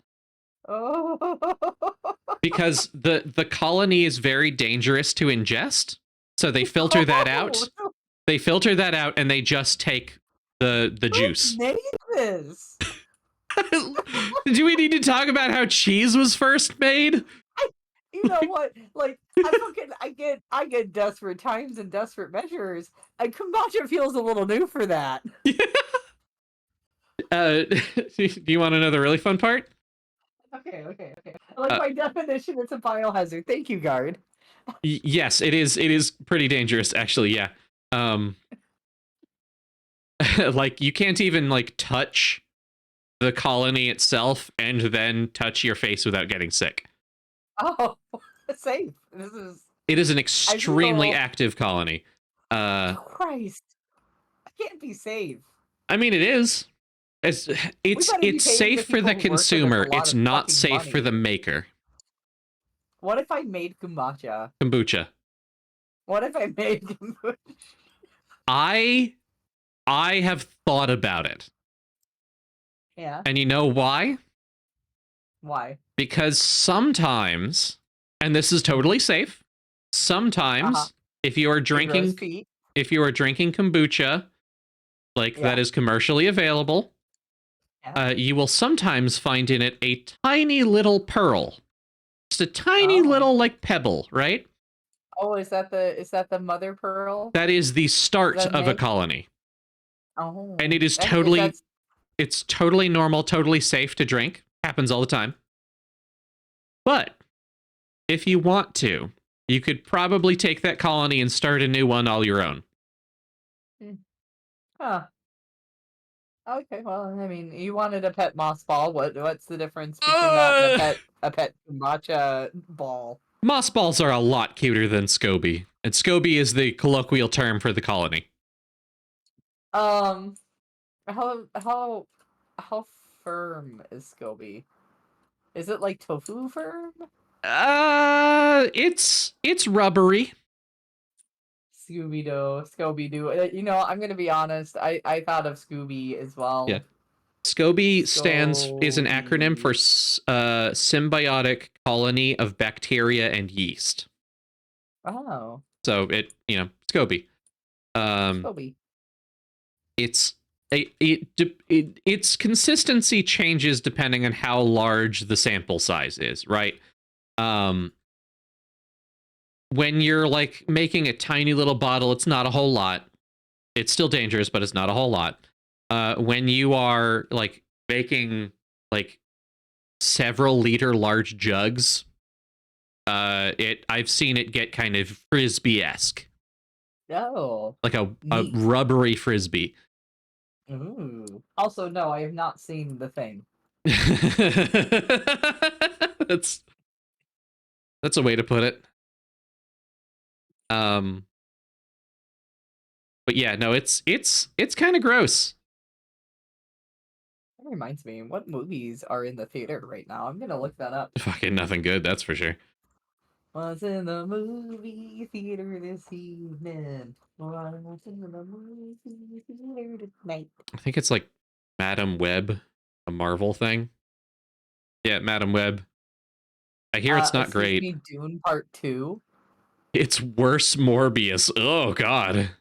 Oh. Because the colony is very dangerous to ingest, so they filter that out. They filter that out, and they just take the juice. Who made this? Do we need to talk about how cheese was first made? You know what? Like I get desperate times and desperate measures, and kombucha feels a little new for that. Do you want to know the really fun part? Okay. Like Uh, my definition, it's a biohazard. Thank you, guard. yes, it is. It is pretty dangerous, actually. Yeah. Um, like you can't even like touch the colony itself and then touch your face without getting sick. Oh, safe. This is. It is an I extremely feel. active colony. Christ, I can't be safe. I mean, it is. It's We better be it's paying the safe for people the who work for this a consumer. lot It's of not fucking safe for money. the maker. What if I made kombucha? Kombucha. What if I made kombucha? I have thought about it. Yeah. And you know why? Why? Because sometimes, and this is totally safe, sometimes Uh-huh. if you are It grows drinking feet. kombucha, like Yeah. that is commercially available, Yeah. you will sometimes find in it a tiny little pearl. Just a tiny Oh. little like pebble, right? Oh, is that the mother pearl? That is the start That of a make? colony. Oh. And it is If totally that's it's totally normal, totally safe to drink. Happens all the time. But if you want to, you could probably take that colony and start a new one all your own. huh. Okay, well, I mean, you wanted a pet moss ball. What's the difference between that and a pet kombucha ball? Moss balls are a lot cuter than SCOBY, and SCOBY is the colloquial term for the colony. How how firm is Scoby? Is it like tofu firm? It's rubbery. Scooby Doo. You know, I'm gonna be honest. I thought of Scooby as well. Yeah. SCOBY is an acronym for symbiotic colony of bacteria and yeast. Oh, So SCOBY. Scooby. Its consistency changes depending on how large the sample size is, right? When you're like making a tiny little bottle, it's not a whole lot. It's still dangerous, but it's not a whole lot. When you are like making like several liter large jugs, I've seen it get kind of frisbee-esque. Oh, Like a neat. rubbery frisbee. Ooh. Also, no, I have not seen the thing. That's a way to put it. But yeah, no, it's kind of gross. That reminds me, what movies are in the theater right now? I'm gonna look that up. Fucking nothing good, that's for sure. What's in the movie theater this evening? What's in the movie theater tonight? I think it's like Madam Web, a Marvel thing. Yeah, Madam Web. I hear it's not great. Me, Dune Part 2. It's worse Morbius. Oh god.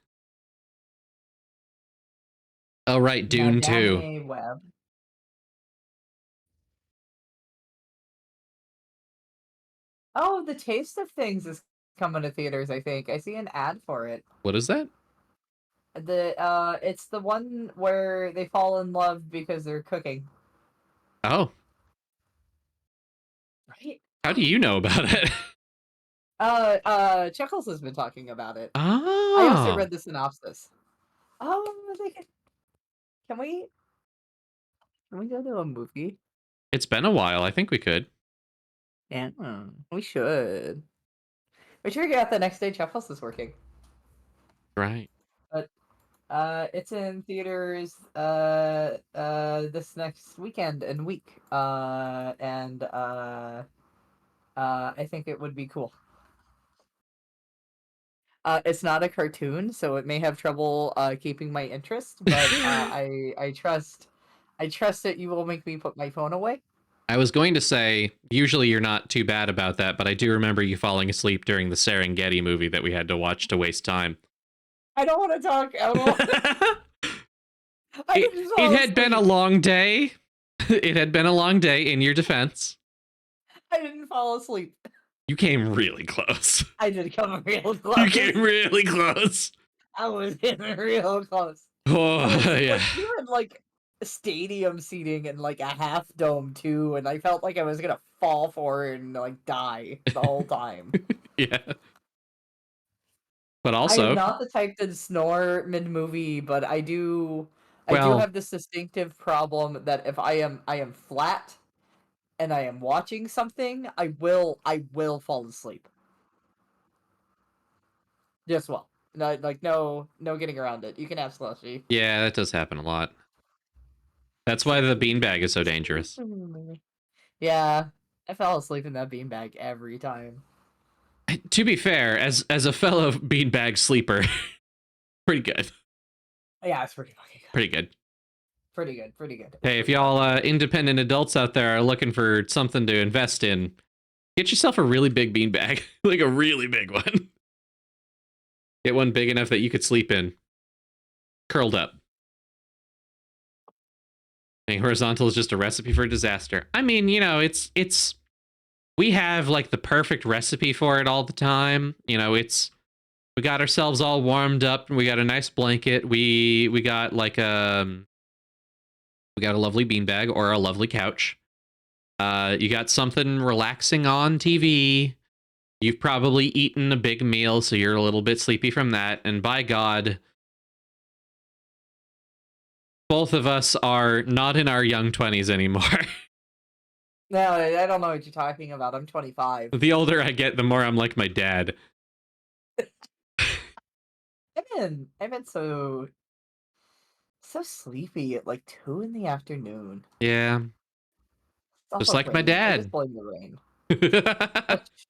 Oh right, Dune 2. Madame Web. Oh, The Taste of Things is coming to theaters, I think. I see an ad for it. What is that? It's the one where they fall in love because they're cooking. Oh. Right? How do you know about it? Chuckles has been talking about it. Oh. I also read the synopsis. Oh, can we go to a movie? It's been a while. I think we could. Yeah, we should. We should get the next day Chuckles is working. Right. But it's in theaters this next weekend and week. And I think it would be cool. It's not a cartoon, so it may have trouble keeping my interest, but I trust that you will make me put my phone away. I was going to say, usually you're not too bad about that, but I do remember you falling asleep during the Serengeti movie that we had to watch to waste time. I don't want to talk. It had been a long day. It had been a long day, in your defense. I didn't fall asleep. You came really close. I did come real close. You came really close. I was getting real close. Oh, I was, yeah. like, we were in like stadium seating in like a half dome too, and I felt like I was gonna fall for it and like die the whole time. Yeah. But I am also, not the type to snore mid movie, but I do well, have this distinctive problem that if I am flat and I am watching something, I will fall asleep. Just well. No, like no getting around it. You can have slushy. yeah, that does happen a lot. That's why the beanbag is so dangerous. Yeah, I fell asleep in that beanbag every time. To be fair, as a fellow beanbag sleeper, pretty good. Yeah, it's pretty fucking good. Pretty good. Pretty good. Pretty good. Hey, if y'all independent adults out there are looking for something to invest in, get yourself a really big beanbag, like a really big one. Get one big enough that you could sleep in, curled up. And horizontal is just a recipe for disaster. I mean, you know, it's we have like the perfect recipe for it all the time. You know, we got ourselves all warmed up and we got a nice blanket. We got like we got a lovely beanbag or a lovely couch. You got something relaxing on TV. You've probably eaten a big meal, so you're a little bit sleepy from that. And by God, both of us are not in our young 20s anymore. No, I don't know what you're talking about. I'm 25. The older I get, the more I'm like my dad. I've been so sleepy at like 2 in the afternoon. Yeah, It's just also like my rain. I just dad. blame the rain.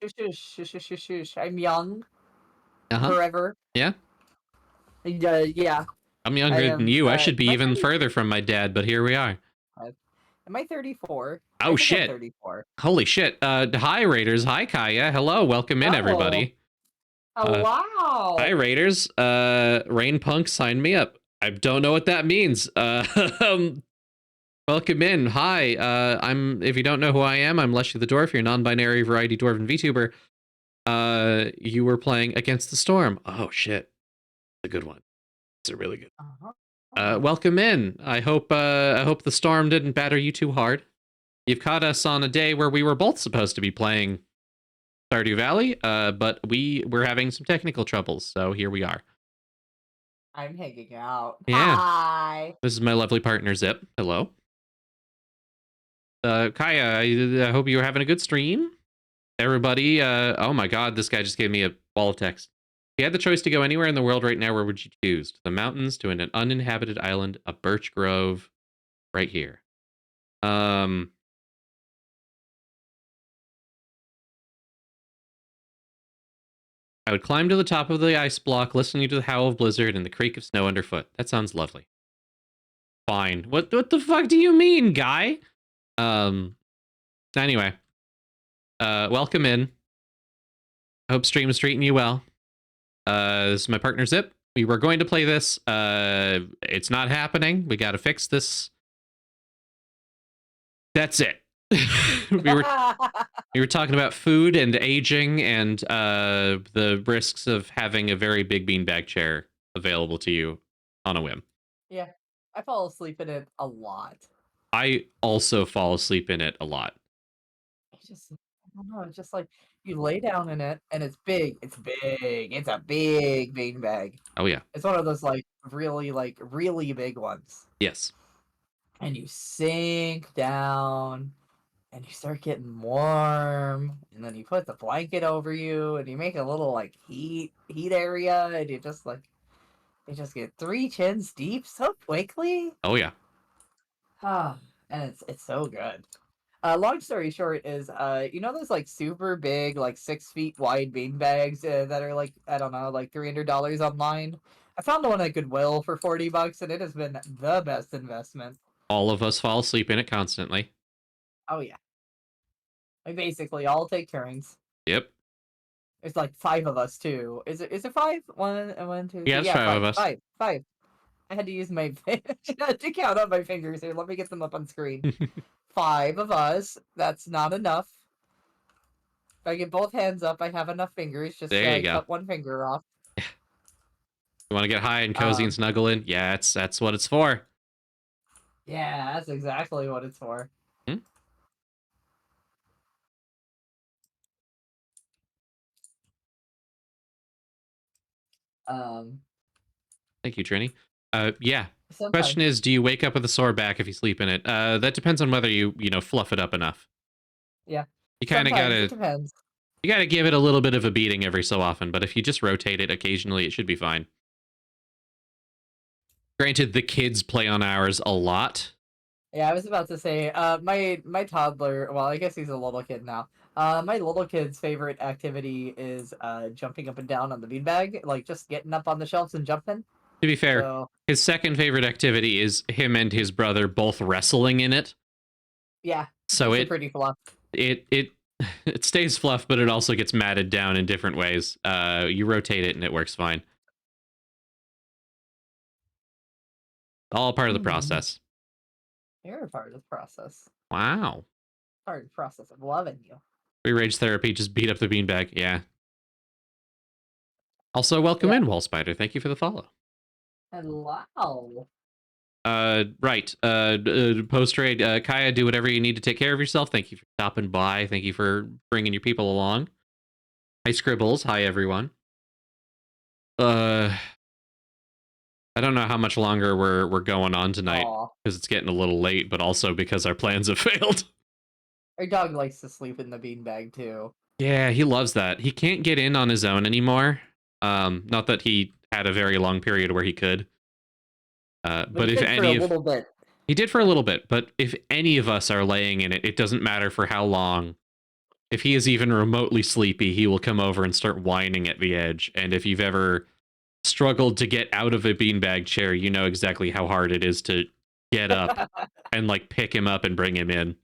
Shush. I'm young. Uh-huh. Forever. Yeah. Yeah. I'm I younger than am, you. I should be am I even 30 further from my dad, but here we are. Am I 34? I Oh, think I'm shit. 34. Holy shit. Hi, Raiders. Hi, Kaya. Hello. Welcome in, everybody. Oh, wow. Hi, Raiders. Rain Punk signed me up. I don't know what that means. Welcome in. Hi. If you don't know who I am, I'm Leshii the Dwarf, your non-binary variety dwarven VTuber. You were playing Against the Storm. Oh, shit. It's a good one. It's a really good. Welcome in. I hope the storm didn't batter you too hard. You've caught us on a day where we were both supposed to be playing Stardew Valley, but we were having some technical troubles, so here we are. I'm hanging out. Yeah. Hi. This is my lovely partner Zip. Hello. Kaya, I hope you were having a good stream. Everybody, oh my god, this guy just gave me a wall of text. If you had the choice to go anywhere in the world right now, where would you choose? To the mountains, to an uninhabited island, a birch grove, right here. I would climb to the top of the ice block, listening to the howl of blizzard and the creak of snow underfoot. That sounds lovely. Fine. What the fuck do you mean, guy? Anyway. Welcome in. I hope stream is treating you well. This is my partner Zip. We were going to play this. It's not happening. We gotta fix this. That's it. we were talking about food and aging and the risks of having a very big beanbag chair available to you on a whim. Yeah, I fall asleep in it a lot. I also fall asleep in it a lot. I don't know. It's just like you lay down in it, and it's big. It's big. It's a big beanbag. Oh yeah. It's one of those like really big ones. Yes. And you sink down, and you start getting warm, and then you put the blanket over you, and you make a little like heat area, and you just get 3 chins deep so quickly. Oh yeah. And it's so good. Long story short is, you know those like super big, like 6 feet wide bean bags that are like, I don't know, like $300 online? I found one at Goodwill for $40 and it has been the best investment. All of us fall asleep in it constantly. Oh yeah. We basically all take turns. Yep. It's like 5 of us too. Is it 5? 1, 2, 3. Yeah, it's 5 of us. 5. I had to use my to count on my fingers here. Let me get them up on screen. 5 of us. That's not enough. If I get both hands up, I have enough fingers. Just There you go. cut one finger off. You want to get high and cozy and snuggle in? Yeah, that's what it's for. Yeah, that's exactly what it's for. Hmm? Thank you, Trini. Yeah. Sometimes. Question is, do you wake up with a sore back if you sleep in it? That depends on whether you fluff it up enough. Yeah. You kind of Sometimes, it gotta depends. you gotta give it a little bit of a beating every so often. But if you just rotate it occasionally, it should be fine. Granted, the kids play on ours a lot. Yeah, I was about to say, my toddler, well, I guess he's a little kid now. My little kid's favorite activity is jumping up and down on the beanbag, like just getting up on the shelves and jumping. To be fair, So, his second favorite activity is him and his brother both wrestling in it. yeah, So it's pretty fluff. it it stays fluff, but it also gets matted down in different ways. You rotate it and it works fine. All part of the process. You're a part of the process. Wow. Part of the process of loving you. Free rage therapy, just beat up the beanbag. Yeah. Also, welcome in, Wall Spider. Thank you for the follow. Hello. Right. Post trade, Kaya, do whatever you need to take care of yourself. Thank you for stopping by. Thank you for bringing your people along. Hi, Scribbles. Hi, everyone. I don't know how much longer we're going on tonight because it's getting a little late, but also because our plans have failed. Our dog likes to sleep in the beanbag too. Yeah, he loves that. He can't get in on his own anymore. Not that he had a very long period where he could. But if any of he did for a little bit, but if any of us are laying in it, it doesn't matter for how long. If he is even remotely sleepy, he will come over and start whining at the edge. And if you've ever struggled to get out of a beanbag chair, you know exactly how hard it is to get up and like pick him up and bring him in.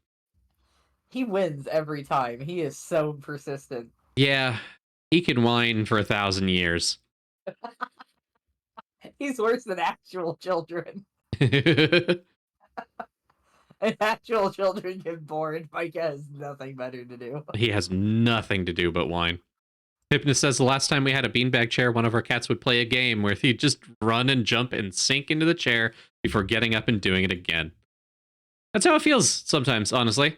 He wins every time. He is so persistent. Yeah, he can whine for 1,000 years. He's worse than actual children. And actual children get bored. Mike has nothing better to do. He has nothing to do but whine. Hypnus says the last time we had a beanbag chair, one of our cats would play a game where he'd just run and jump and sink into the chair before getting up and doing it again. That's how it feels sometimes, honestly.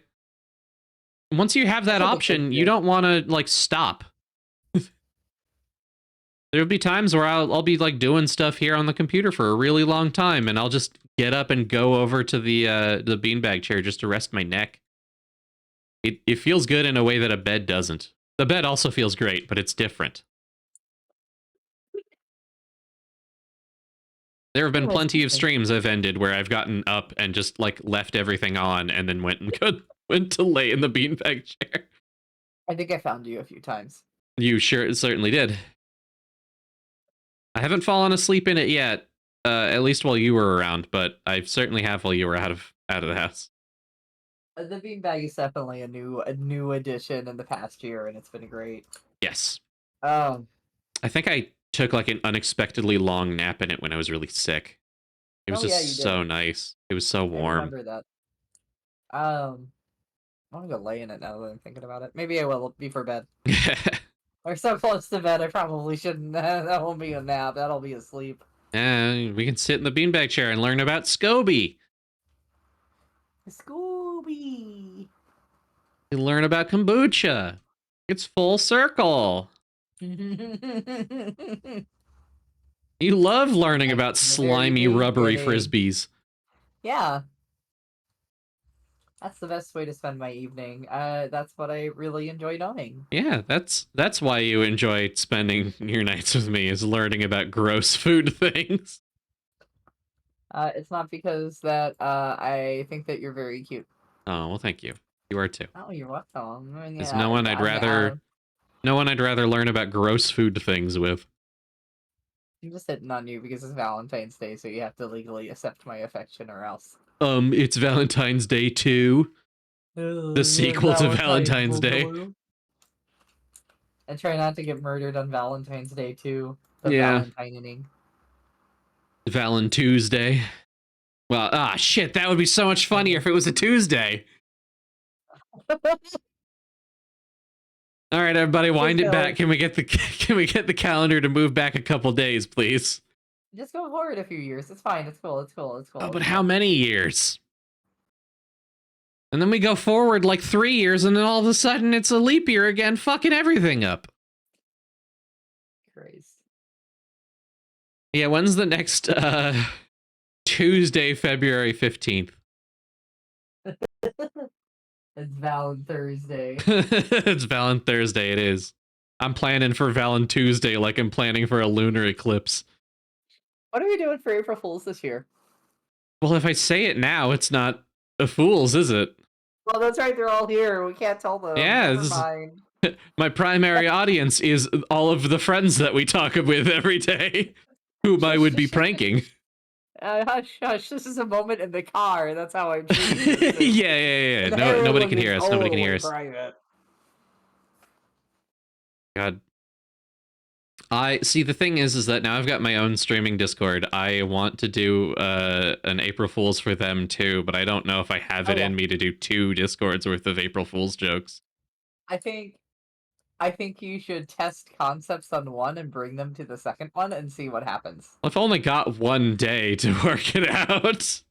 Once you have that option, you don't want to like stop. There'll be times where I'll be like doing stuff here on the computer for a really long time, and I'll just get up and go over to the beanbag chair just to rest my neck. It feels good in a way that a bed doesn't. The bed also feels great, but it's different. There have been plenty of streams I've ended where I've gotten up and just like left everything on and then went to lay in the beanbag chair. I think I found you a few times. You certainly did. I haven't fallen asleep in it yet, at least while you were around, but I certainly have while you were out of the house. The beanbag is definitely a new addition in the past year, and it's been great. Yes. I think I took like an unexpectedly long nap in it when I was really sick. It was just so nice. It was so warm. I remember that. I want to go lay in it now that I'm thinking about it. Maybe I will before bed. We're so close to bed, I probably shouldn't. That won't be a nap. That'll be a sleep. We can sit in the beanbag chair and learn about Scooby. Scooby. We learn about kombucha. It's full circle. You love learning about slimy, rubbery frisbees. Yeah. That's the best way to spend my evening. That's what I really enjoy knowing. Yeah, that's why you enjoy spending your nights with me, is learning about gross food things. It's not because that I think that you're very cute. Oh, well, thank you. You are too. Oh, you're welcome. There's no one I'd rather learn about gross food things with. I'm just hitting on you because it's Valentine's Day, so you have to legally accept my affection or else. It's Valentine's Day 2. The sequel to Valentine's Day. And try not to get murdered on Valentine's Day 2. The Valentining. Tuesday. Well, shit, that would be so much funnier if it was a Tuesday. All right, everybody, wind it go. back. Can we get the calendar to move back a couple days, please? Just go forward a few years. It's fine. It's cool. It's cool. It's cool. Oh, but how many years? And then we go forward like 3 years, and then all of a sudden it's a leap year again, fucking everything up. Christ. Yeah, when's the next Tuesday, February 15th? It's Valen Thursday. It's Valen Thursday, it is. I'm planning for Valen Tuesday like I'm planning for a lunar eclipse. What are we doing for April Fools this year? Well, if I say it now, it's not a fool's, is it? Well, that's right. They're all here. We can't tell them. Yeah, Never mind. My primary audience is all of the friends that we talk with every day, whom I would be pranking. Hush, hush. This is a moment in the car. That's how I'm treating this. Yeah. The No, nobody heroin can hear is us. Nobody can totally hear us. private. God. I see. The thing is that now I've got my own streaming Discord. I want to do an April Fool's for them too, but I don't know if I have it in me to do 2 Discords worth of April Fool's jokes. I think you should test concepts on one and bring them to the second one and see what happens. I've only got 1 day to work it out.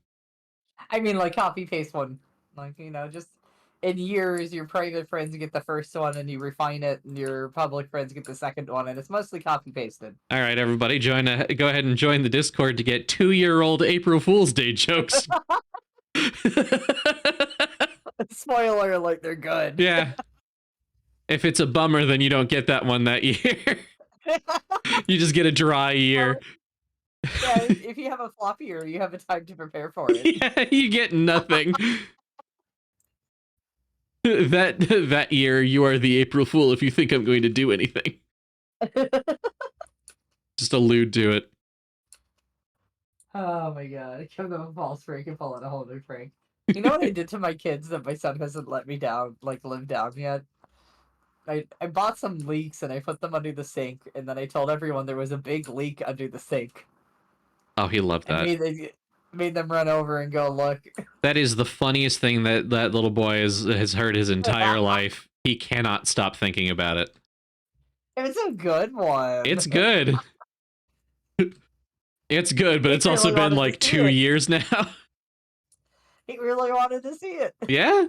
I mean, like, copy paste one. Like, just in years, your private friends get the first one and you refine it, and your public friends get the second one, and it's mostly copy pasted. All right, everybody, go ahead and join the Discord to get 2-year-old April Fool's Day jokes. Spoiler alert, they're good. Yeah. If it's a bummer, then you don't get that one that year. You just get a dry year. Yeah, if you have a flop year, you have a time to prepare for it. Yeah, you get nothing. That year, you are the April Fool if you think I'm going to do anything. Just allude to it. Oh my god, give them a false prank and pull out a whole new prank. You know what I did to my kids that my son hasn't let me down, live down yet? I bought some leeks and I put them under the sink, and then I told everyone there was a big leak under the sink. Oh, he loved that. And made them run over and go look. That is the funniest thing that little boy has heard his entire life. He cannot stop thinking about it. It's a good one. It's good. It's good, but it's He also really been wanted like to see 2 it. years now. He really wanted to see it. Yeah?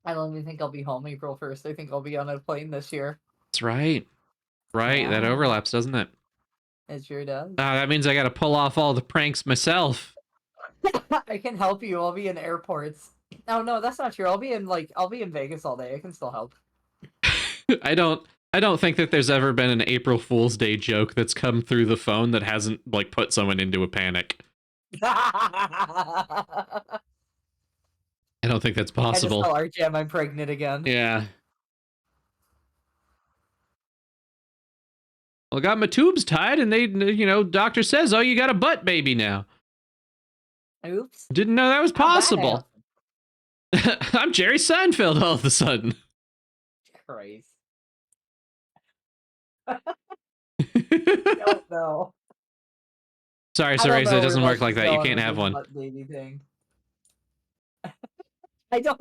I don't even think I'll be home April 1st. I think I'll be on a plane this year. That's right. Right, Yeah. that overlaps, doesn't it? It sure does. That means I gotta pull off all the pranks myself. I can help you. I'll be in airports. No, that's not true. I'll be in Vegas all day. I can still help. I don't think that there's ever been an April Fool's Day joke that's come through the phone that hasn't like put someone into a panic. I don't think that's possible. I just tell RGM I'm pregnant again. Yeah. Well, I got my tubes tied, and they, doctor says, oh, you got a butt baby now. Oops. Didn't know that was How'd that possible. I'm Jerry Seinfeld all of a sudden. Christ. Don't know. Sorry, I don't Cereza, know it doesn't where work like this that. is You going can't with have this one. butt baby thing. I don't.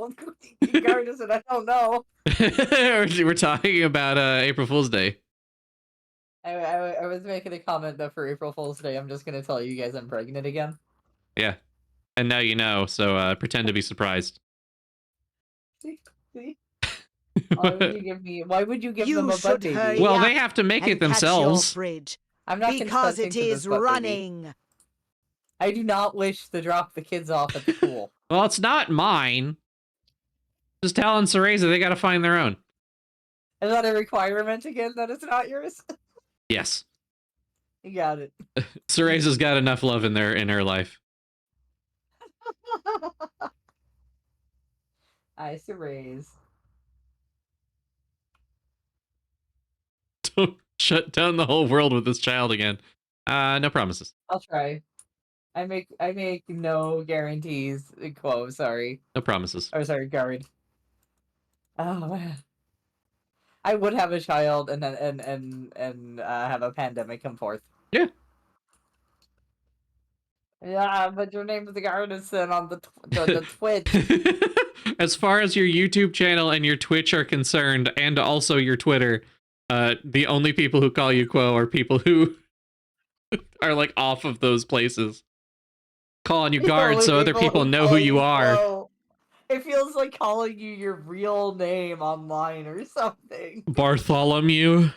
Regardless, I don't know. We're talking about April Fool's Day. I was making a comment that for April Fool's Day, I'm just gonna tell you guys I'm pregnant again. Yeah. And now you know, so pretend to be surprised. See? Why would you give You them a butt should baby? hurry Well, up they have to make and it catch your themselves. fridge, I'm not because consenting it to this is butt baby. running. I do not wish to drop the kids off at the pool. Well, it's not mine. Just telling Cereza they gotta find their own. Is that a requirement again that it's not yours? Yes. You got it. Cereza's got enough love in her life. I raise. Don't shut down the whole world with this child again. No promises. I'll try. I make no guarantees. Quo, sorry. No promises. Or sorry, guard. Oh man. I would have a child and then have a pandemic come forth. Yeah. Yeah, but your name is the Artisan on the Twitch. As far as your YouTube channel and your Twitch are concerned, and also your Twitter, the only people who call you Quo are people who are like off of those places. Calling you guard so other people know who you are. Quo. It feels like calling you your real name online or something. Bartholomew.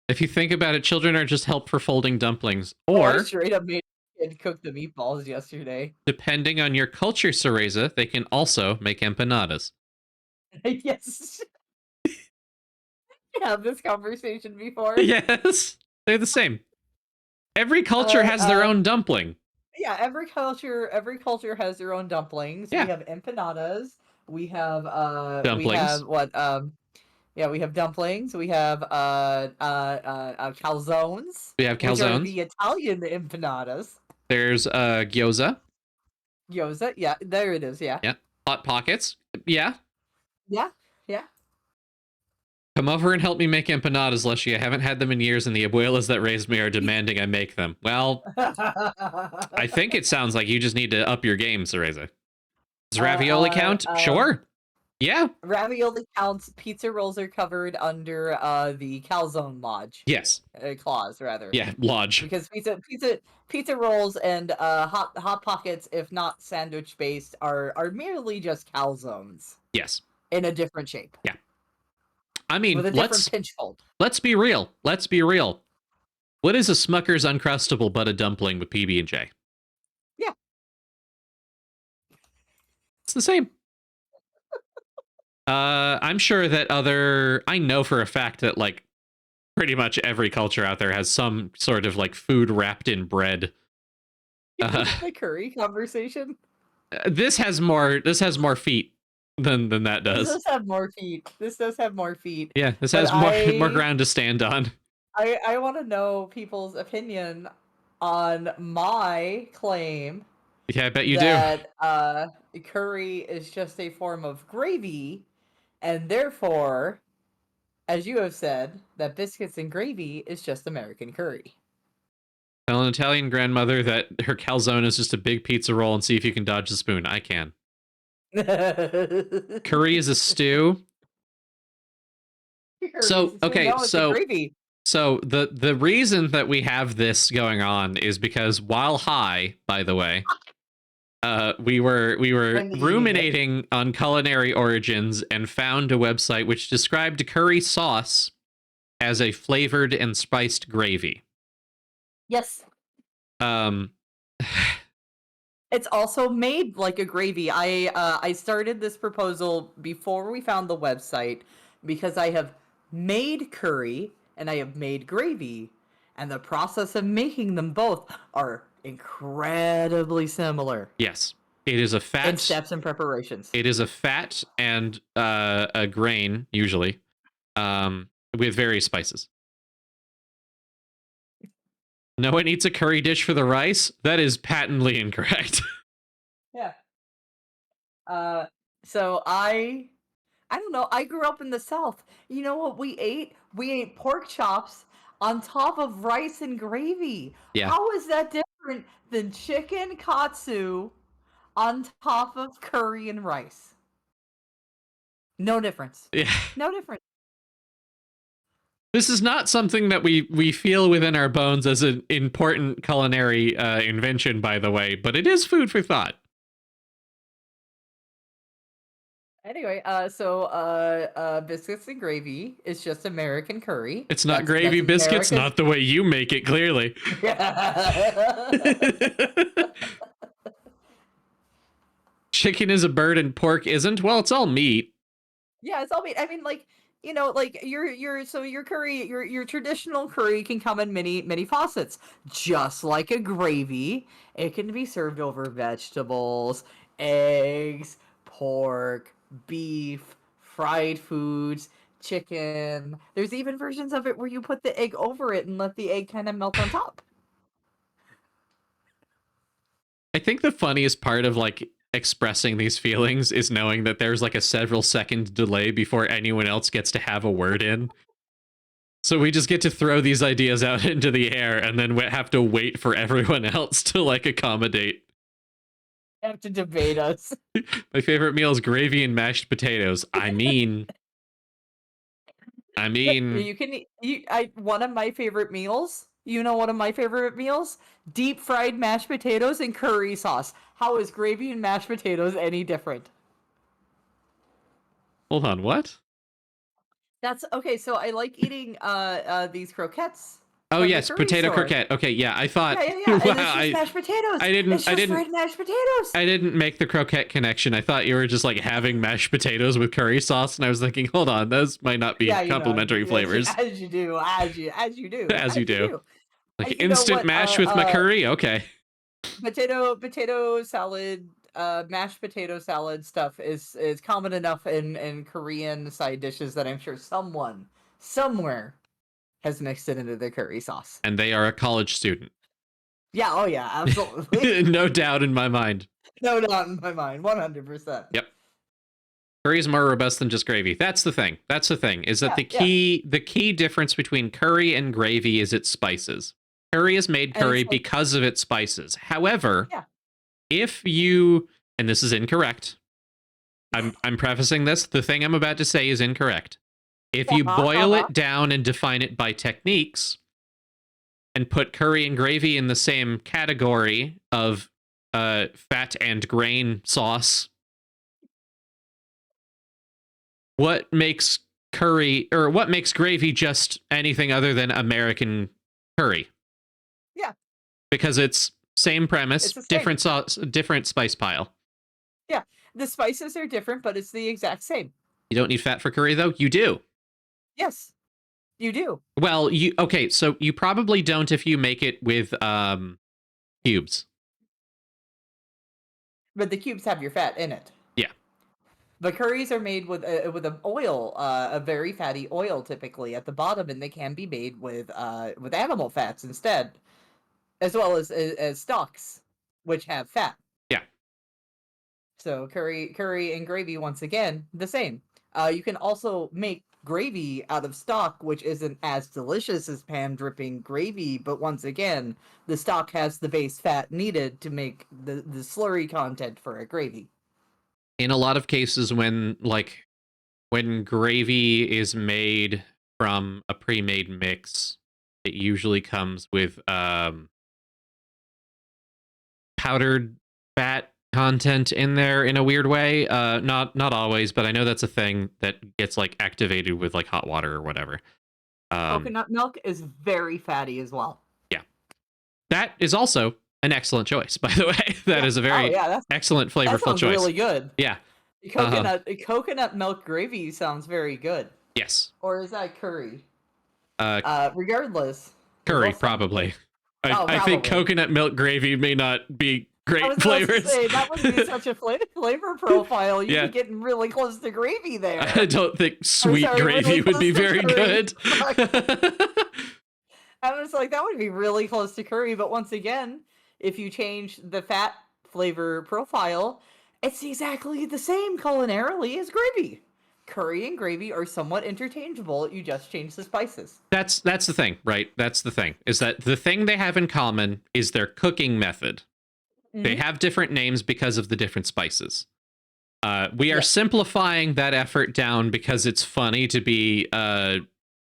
If you think about it, children are just help for folding dumplings. I Or, straight up made a kid cook the meatballs yesterday. depending on your culture, Cereza, they can also make empanadas. Yes. We had this conversation before. Yes, they're the same. Every culture has their own dumpling. Yeah, every culture has their own dumplings. Yeah. We have empanadas. We have Dumplings. we have what yeah, we have dumplings. We have calzones. We have Which are calzones. the Italian empanadas. There's gyoza. Gyoza, yeah, there it is, yeah. Yeah. Hot pockets. Yeah. Yeah, yeah. Come over and help me make empanadas, Leshii. I haven't had them in years, and the abuelas that raised me are demanding I make them. Well, I think it sounds like you just need to up your game, Cereza. Does ravioli count? Sure. Yeah. Ravioli counts. Pizza rolls are covered under the calzone lodge. Yes. Clause, rather. Yeah, lodge. Because pizza rolls and hot pockets, if not sandwich based, are merely just calzones Yes. in a different shape. Yeah. I mean, with a different pinch fold. Let's be real. Let's be real. What is a Smucker's Uncrustable but a dumpling with PB&J? Yeah. It's the same. I'm sure that I know for a fact that like pretty much every culture out there has some sort of like food wrapped in bread. The curry conversation. This has more feet than that does. This does have more feet. This does have more feet. Yeah, this But has more ground to stand on. I want to know people's opinion on my claim. Yeah, I bet you that, curry is just a form of gravy, and therefore, as you have said, that biscuits and gravy is just American curry. Tell an Italian grandmother that her calzone is just a big pizza roll and see if you can dodge the spoon. I can. Curry is a stew. So the reason that we have this going on is because while high, by the way, we were ruminating on culinary origins and found a website which described curry sauce as a flavored and spiced gravy. Yes. It's also made like a gravy. I started this proposal before we found the website because I have made curry and I have made gravy, and the process of making them both are incredibly similar. Yes. It is a fat in steps and preparations. It is a fat and a grain usually with various spices. No one eats a curry dish for the rice? That is patently incorrect. Yeah. So I don't know. I grew up in the South. You know what we ate? We ate pork chops on top of rice and gravy. Yeah. How is that different than chicken katsu on top of curry and rice? No difference. Yeah. No difference. This is not something that we feel within our bones as an important culinary invention, by the way, but it is food for thought. Anyway, biscuits and gravy is just American curry. It's not gravy biscuits, not the way you make it, clearly. Chicken is a bird and pork isn't? Well, it's all meat. Yeah, it's all meat. I mean, like, you know, like your curry, your traditional curry can come in many faucets. Just like a gravy, it can be served over vegetables, eggs, pork, beef, fried foods, chicken. There's even versions of it where you put the egg over it and let the egg kind of melt on top. I think the funniest part of like expressing these feelings is knowing that there's like a several second delay before anyone else gets to have a word in. So we just get to throw these ideas out into the air and then we have to wait for everyone else to like accommodate. Have to debate us. My favorite meal is gravy and mashed potatoes. I mean, You can one of my favorite meals. You know, one of my favorite meals: deep fried mashed potatoes and curry sauce. How is gravy and mashed potatoes any different? hold on, what? That's okay. So I like eating these croquettes. Oh from the yes, curry potato store. croquette. Okay, yeah, I thought. Yeah. Wow, And it's just mashed potatoes. I didn't- It's just fried mashed potatoes. I didn't make the croquette connection. I thought you were just like having mashed potatoes with curry sauce, and I was thinking, hold on, those might not be Yeah, you know, complementary flavors. as you do. As you do. Like You know instant what, mash with my curry. Okay. potato salad, mashed potato salad stuff is common enough in Korean side dishes that I'm sure someone somewhere has mixed it into their curry sauce. And they are a college student. Yeah, oh yeah, absolutely. No doubt in my mind. No doubt in my mind, 100%. Yep. Curry is more robust than just gravy. That's the thing. Is that Yeah, the key difference between curry and gravy is its spices. Curry is made And curry it's like- because of its spices. However, Yeah. if you, and this is incorrect, I'm prefacing this, the thing I'm about to say is incorrect. If you boil it down and define it by techniques and put curry and gravy in the same category of fat and grain sauce, what makes gravy just anything other than American curry? Yeah. Because it's same premise, It's the same. different sauce, different spice pile. The spices are different, but it's the exact same. You don't need fat for curry though? You do. Yes, you do. Well, so you probably don't if you make it with cubes. But the cubes have your fat in it. Yeah. The curries are made with an oil, a very fatty oil typically at the bottom, and they can be made with animal fats instead, as well as stocks, which have fat. Yeah. So curry and gravy once again the same. You can also make gravy out of stock, which isn't as delicious as pan dripping gravy, but once again, the stock has the base fat needed to make the slurry content for a gravy. In a lot of cases when gravy is made from a pre-made mix, it usually comes with powdered fat content in there in a weird way. Not always, but I know that's a thing that gets like activated with like hot water or whatever. Coconut milk is very fatty as well. Yeah. That is also an excellent choice, by the way. That is a very excellent that flavorful sounds choice. really good. Yeah. Coconut milk gravy sounds very good. Yes. Or is that curry? Regardless. Curry, probably. I think coconut milk gravy may not be great flavors. That would be such a flavor profile. You'd be getting really close to gravy there. I don't think sweet gravy would be very good. I was like, that would be really close to curry. But once again, if you change the fat flavor profile, it's exactly the same culinarily as gravy. Curry and gravy are somewhat interchangeable. You just change the spices. That's the thing, right? That's the thing. Is that the thing they have in common is their cooking method. Mm-hmm. They have different names because of the different spices. We are simplifying that effort down because it's funny to be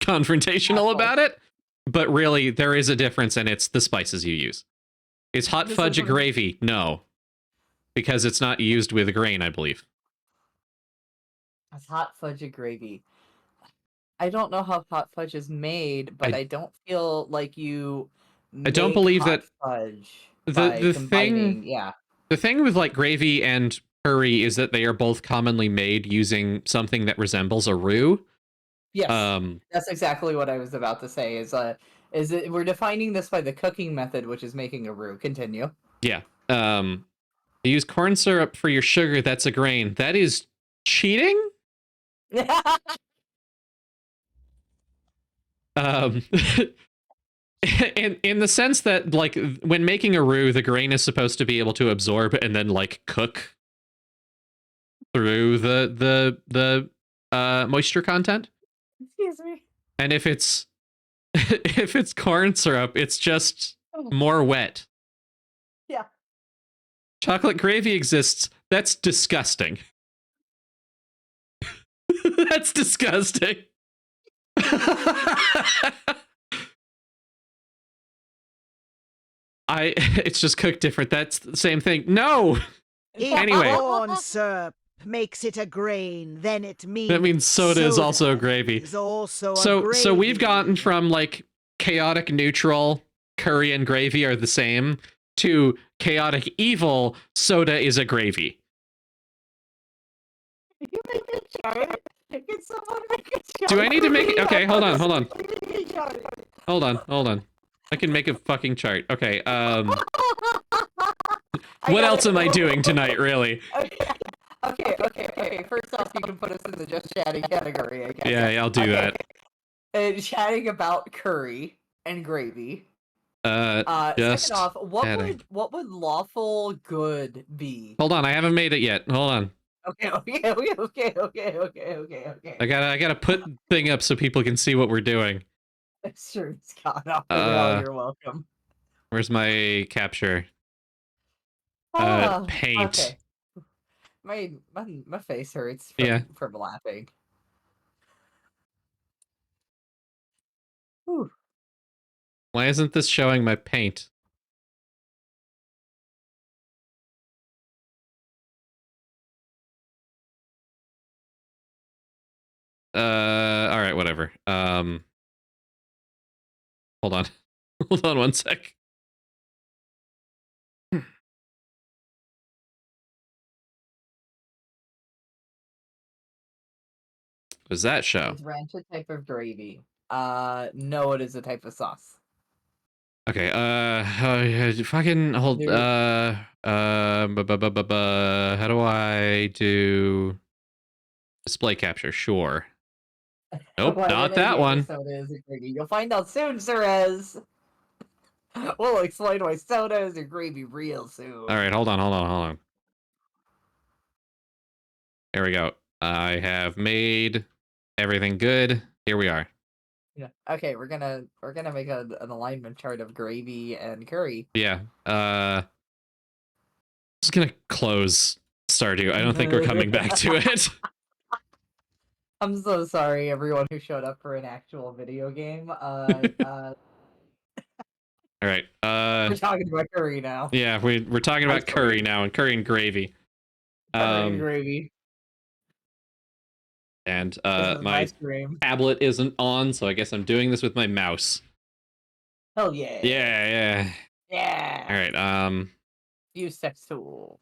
confrontational about it. But really, there is a difference, and it's the spices you use. Is hot fudge a gravy? No. Because it's not used with a grain, I believe. It's hot fudge a gravy. I don't know how hot fudge is made, but I don't feel like you I don't believe that fudge the thing with like gravy and curry is that they are both commonly made using something that resembles a roux. Yes, that's exactly what I was about to say. We're defining this by the cooking method, which is making a roux. Continue. Yeah. You use corn syrup for your sugar. That's a grain. That is cheating. In the sense that like when making a roux, the grain is supposed to be able to absorb and then like cook through the moisture content. Excuse me. And if it's if it's corn syrup, it's just more wet. Yeah. Chocolate gravy exists. That's disgusting. That's disgusting. It's just cooked different. That's the same thing. No. If Anyway. corn syrup makes it a grain, then it means That means soda is also a gravy. Is also So a gravy. so we've gotten from like chaotic neutral, curry and gravy are the same, to chaotic evil, soda is a gravy. You make a chart. Can someone make a chart? Do I need to make it? Okay, hold on. Make a chart. Hold on. I can make a fucking chart. Okay, what got else it. am I doing tonight, really? Okay. First off, you can put us in the just chatting category, I guess. Yeah, I'll do that. And chatting about curry and gravy. Just Second off, chatting. what would lawful good be? Hold on, I haven't made it yet. Hold on. Okay. I gotta put thing up so people can see what we're doing. Sure, Scott. You're welcome. Where's my capture? Paint. Okay. My face hurts from laughing. Whew. Why isn't this showing my paint? All right, whatever. Hold on. Hold on one sec. What does that show? Is ranch a type of gravy? No, it is a type of sauce. Okay, fucking hold, how do I do display capture? Sure. Nope, not that one. Soda is a gravy. You'll find out soon, Cerez. We'll explain why soda is a gravy real soon. All right, hold on. There we go. I have made everything good. Here we are. Yeah. Okay, we're gonna make an alignment chart of gravy and curry. Yeah. Just gonna close Stardew. I don't think we're coming back to it. I'm so sorry, everyone who showed up for an actual video game. All right. We're talking about curry now. Yeah, we're talking about curry now, and curry and gravy. Curry and gravy. And my stream. tablet isn't on, so I guess I'm doing this with my mouse. Hell yeah. Yeah. Yeah. All right. Use sex tool.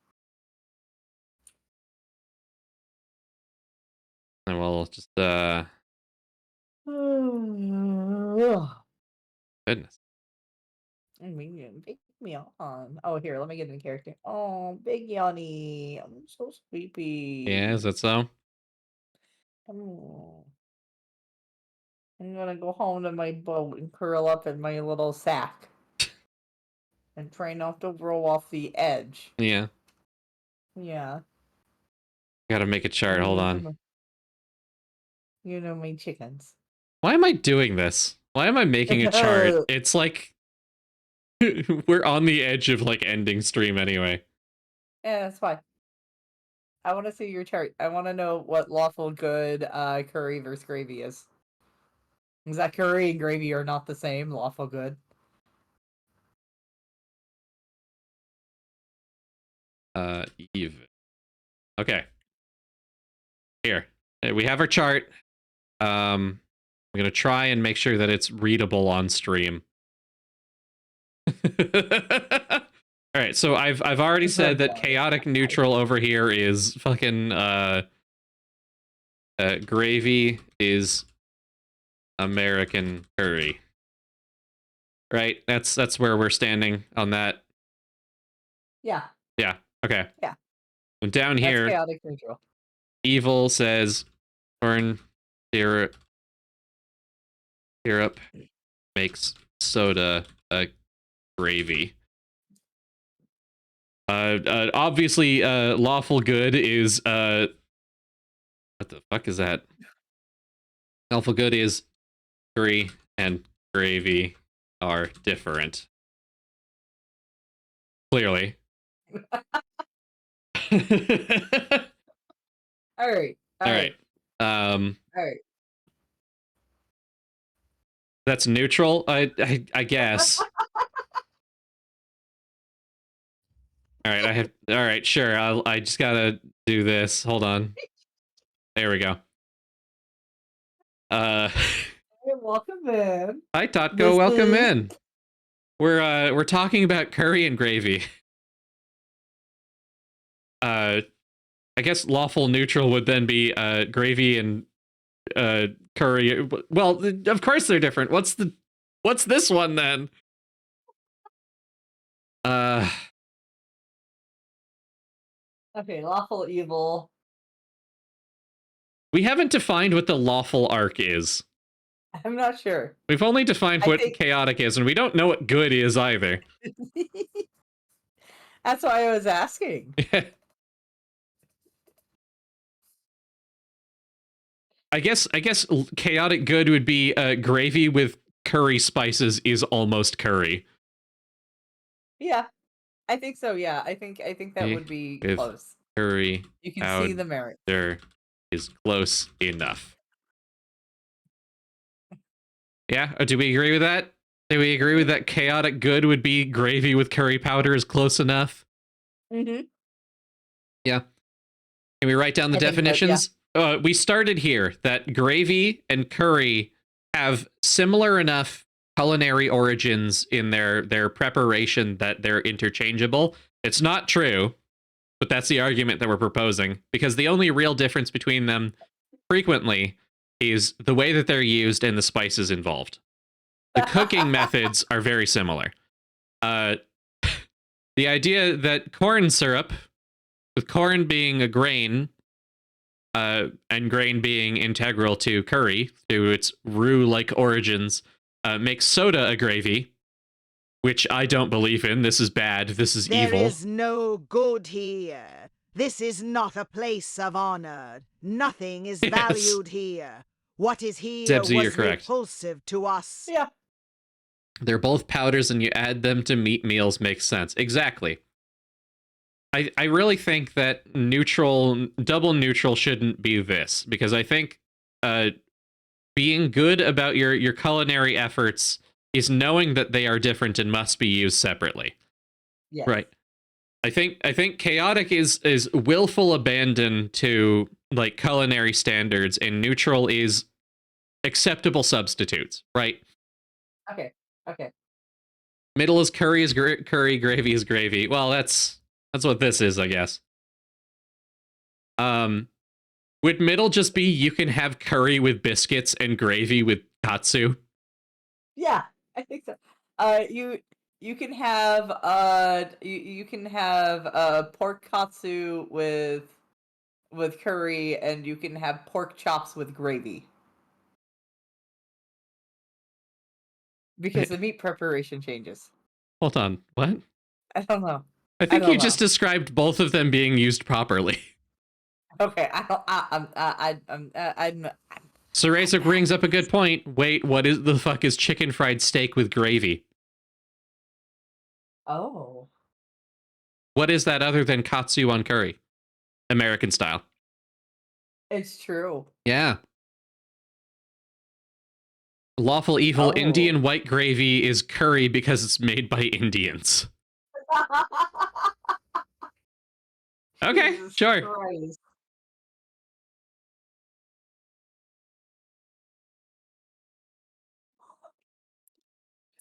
And we'll just goodness. Pick me on. Oh, here, let me get in character. Oh, big Yanni. I'm so sleepy. Yeah, is that so? Oh. I'm gonna go home to my boat and curl up in my little sack. And try not to roll off the edge. Yeah. Yeah. Gotta make a chart. Hold on. You know my chickens. Why am I doing this? Why am I making a chart? It's like we're on the edge of like ending stream anyway. Yeah, that's fine. I want to see your chart. I want to know what lawful good curry versus gravy is. Is that curry and gravy are not the same? Lawful good. Even. Okay. Here. We have our chart. I'm gonna try and make sure that it's readable on stream. All right, so I've already said that chaotic neutral over here is fucking gravy is American curry. Right? That's where we're standing on that. Yeah. Yeah. Okay. Yeah. And down here, that's chaotic neutral. Evil says corn syrup makes soda a gravy. Obviously, lawful good is what the fuck is that? Lawful good is curry and gravy are different. Clearly. All right. All right. All right. That's neutral, I guess. All right, all right, sure. I just gotta do this. Hold on. There we go. Hey, welcome in. Hi Totko, This welcome is- in. We're talking about curry and gravy. I guess lawful neutral would then be gravy and curry. Well, of course they're different. What's this one then? Okay, lawful evil. We haven't defined what the lawful arc is. I'm not sure. We've only defined what chaotic is, and we don't know what good is either. That's why I was asking. I guess chaotic good would be gravy with curry spices is almost curry. Yeah, I think so. Yeah, I think that would be with close. Curry. You can see the merit. There is close enough. Yeah, do we agree with that? Do we agree with that? Chaotic good would be gravy with curry powder is close enough. Mm-hmm. Yeah. Can we write down the definitions? We started here that gravy and curry have similar enough culinary origins in their preparation that they're interchangeable. It's not true, but that's the argument that we're proposing, because the only real difference between them frequently is the way that they're used and the spices involved. The cooking methods are very similar. The idea that corn syrup, with corn being a grain, and grain being integral to curry, to its roux-like origins, makes soda a gravy, which I don't believe in. This is bad. This is evil. There is no good here. This is not a place of honor. Nothing is valued here. What is here Zebzy, was repulsive to us. Yeah. They're both powders, and you add them to meat meals makes sense. Exactly. I really think that double neutral shouldn't be this, because I think being good about your culinary efforts is knowing that they are different and must be used separately. Yes. Right. I think chaotic is willful abandon to like culinary standards, and neutral is acceptable substitutes, right? Okay. Middle is curry is curry, gravy is gravy. Well, that's what this is, I guess. Would middle just be you can have curry with biscuits and gravy with katsu? Yeah, I think so. You can have you can have pork katsu with curry, and you can have pork chops with gravy. Because the meat preparation changes. Hold on, what? I don't know. I think you just described both of them being used properly. Okay, Cereza brings up a good point. Wait, what is the fuck is chicken fried steak with gravy? Oh. What is that other than katsu on curry? American style. It's true. Yeah. Lawful evil Indian white gravy is curry because it's made by Indians. Okay, Jesus sure. Christ.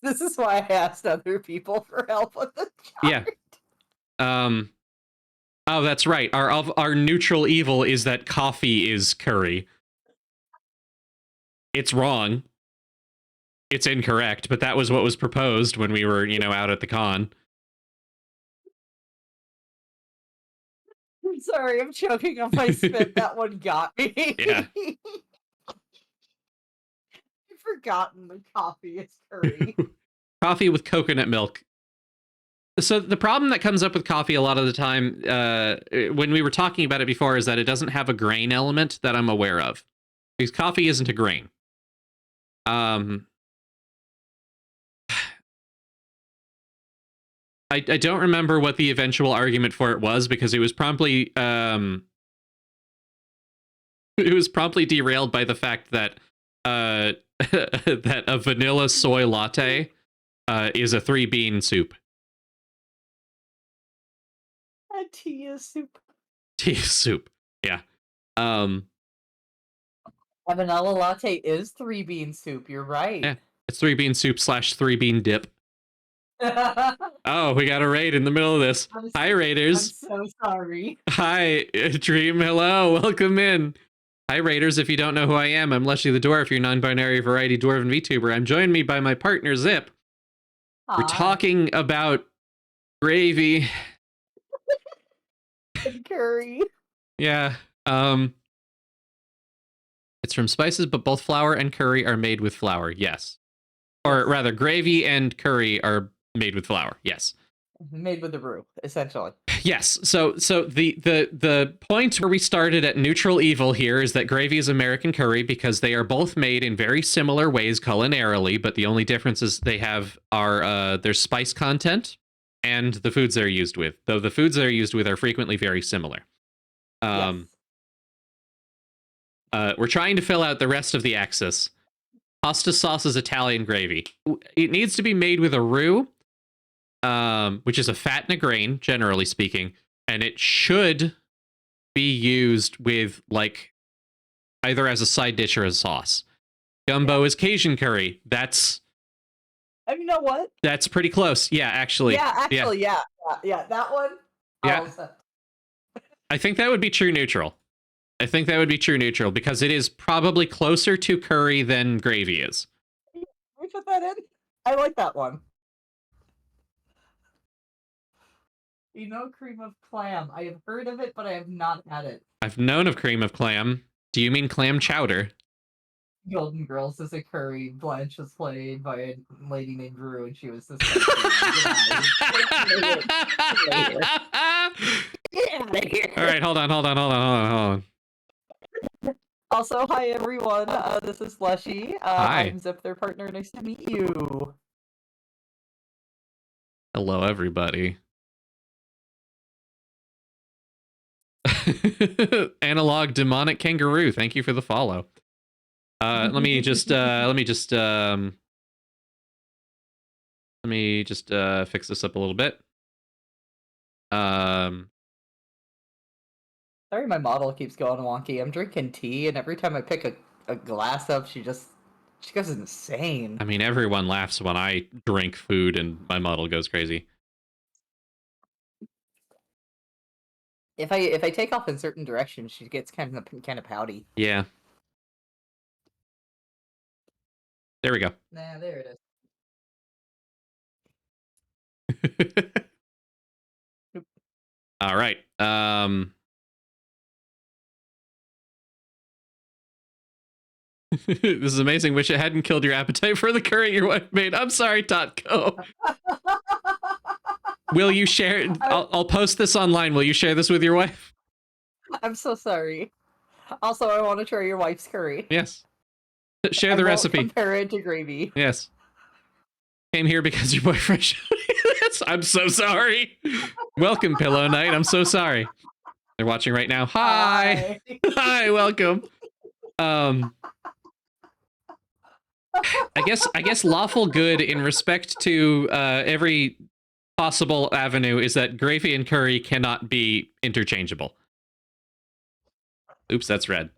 This is why I asked other people for help with the chart. Yeah. Oh, that's right. Our neutral evil is that coffee is curry. It's wrong. It's incorrect, but that was what was proposed when we were, out at the con. I'm sorry, I'm choking on my spit. That one got me. Yeah. I've forgotten the coffee is curry. Coffee with coconut milk. So the problem that comes up with coffee a lot of the time, when we were talking about it before, is that it doesn't have a grain element that I'm aware of. Because coffee isn't a grain. I don't remember what the eventual argument for it was, because it was promptly derailed by the fact that that a vanilla soy latte is a 3-bean soup. A tea is soup. Tea soup. Yeah. A vanilla latte is 3-bean soup. You're right. Yeah. It's 3-bean soup / 3-bean dip. Oh, we got a raid in the middle of this. Hi, Raiders. I'm so sorry. Hi, Dream. Hello. Welcome in. Hi, Raiders. If you don't know who I am, I'm Leshii the Dwarf, your non-binary variety dwarven VTuber. I'm joined me by my partner, Zip. We're talking about gravy. And curry. Yeah. It's from spices, but both flour and curry are made with flour. Yes. Or rather, gravy and curry are made with flour. Yes. Made with the roux, essentially. Yes. So the point where we started at neutral evil here is that gravy is American curry, because they are both made in very similar ways culinarily, but the only differences they have are their spice content and the foods they're used with. Though the foods they're used with are frequently very similar. Yes. We're trying to fill out the rest of the axis. Pasta sauce is Italian gravy. It needs to be made with a roux, which is a fat and a grain, generally speaking, and it should be used with, like, either as a side dish or a sauce. Gumbo is Cajun curry. That's... You know what? That's pretty close. Yeah, actually. Yeah, that one. Yeah. I think that would be true neutral. Because it is probably closer to curry than gravy is. We put that in. I like that one. Cream of clam. I have heard of it, but I have not had it. I've known of cream of clam. Do you mean clam chowder? Golden Girls is a curry. Blanche was played by a lady named Rue, and she was this. All right, hold on. Also, hi everyone. This is Leshii. Hi. I'm Zip, their partner. Nice to meet you. Hello, everybody. Analog demonic kangaroo. Thank you for the follow. Let me just fix this up a little bit. Sorry, my model keeps going wonky. I'm drinking tea, and every time I pick a glass up, she goes insane. I mean, everyone laughs when I drink food and my model goes crazy. If I take off in certain directions, she gets kind of pouty. Yeah. There we go. Nah, there it is. All right. This is amazing. Wish it hadn't killed your appetite for the curry your wife made. I'm sorry, .co. Will you share? I'll post this online. Will you share this with your wife? I'm so sorry. Also, I want to try your wife's curry. Yes. Share the recipe. Compare it to gravy. Yes. Came here because your boyfriend showed you this. I'm so sorry. Welcome, Pillow Knight. I'm so sorry. They're watching right now. Hi. Hi, welcome. I guess lawful good in respect to every possible avenue is that gravy and curry cannot be interchangeable. Oops, that's red.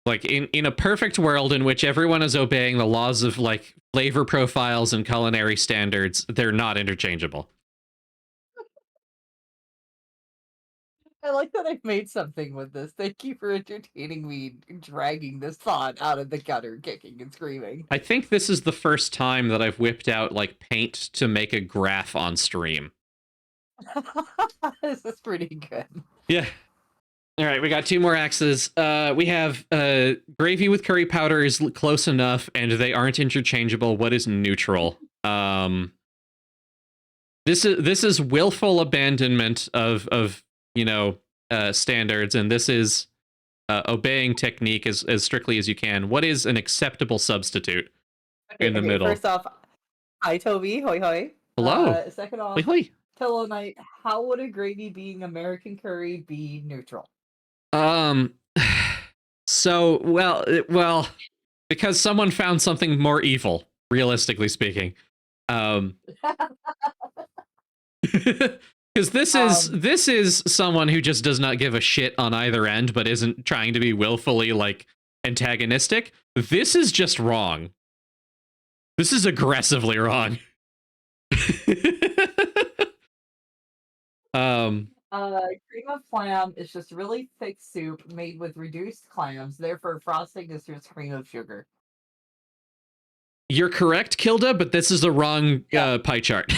Like, in a perfect world in which everyone is obeying the laws of, like, flavor profiles and culinary standards, they're not interchangeable. I like that I've made something with this. Thank you for entertaining me dragging this thought out of the gutter, kicking and screaming. I think this is the first time that I've whipped out, like, paint to make a graph on stream. This is pretty good. Yeah. All right, we got 2 more axes. We have gravy with curry powder is close enough, and they aren't interchangeable. What is neutral? This is willful abandonment of standards, and this is obeying technique as strictly as you can. What is an acceptable substitute in the middle? First off, hi Toby, hoi hoi. Hello. Second off, Lately. Pillow Knight, how would a gravy being American curry be neutral? Um. So well, because someone found something more evil, realistically speaking. Because this is someone who just does not give a shit on either end, but isn't trying to be willfully like antagonistic. This is just wrong. This is aggressively wrong. Cream of clam is just really thick soup made with reduced clams. Therefore, frosting is just cream of sugar. You're correct, Kilda, but this is the wrong pie chart.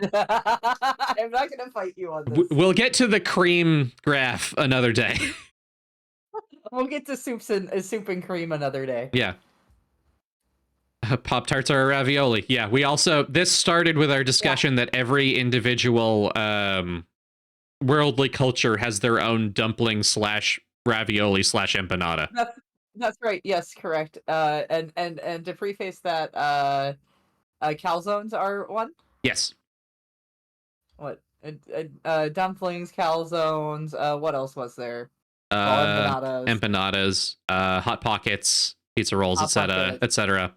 I'm not gonna fight you on this. We'll get to the cream graph another day. We'll get to soup and cream another day. Yeah. Pop-Tarts are a ravioli. Yeah, we also... This started with our discussion that every individual worldly culture has their own dumpling / ravioli / empanada. That's right. Yes, correct. And to preface that, calzones are one? Yes. What? Dumplings, calzones, what else was there? Empanadas, Hot Pockets, pizza rolls, etc., etc.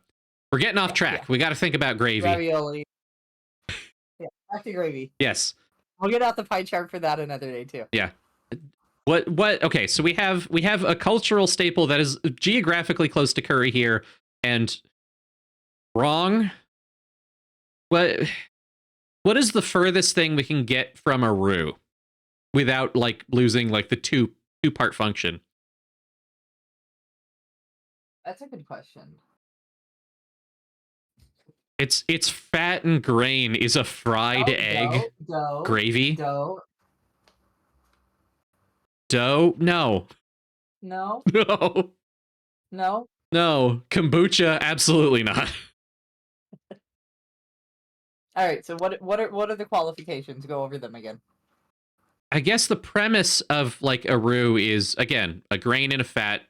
We're getting off track. Yeah. We got to think about gravy. Ravioli. Yeah, back to gravy. Yes. We'll get out the pie chart for that another day too. Yeah. What? Okay, so we have a cultural staple that is geographically close to curry here, and wrong. What is the furthest thing we can get from a roux without like losing like the two-part function? That's a good question. It's fat and grain is a fried egg. Gravy. Dough. No. No. No. No. No. Kombucha, absolutely not. All right. So what are the qualifications? Go over them again. I guess the premise of like a roux is again a grain and a fat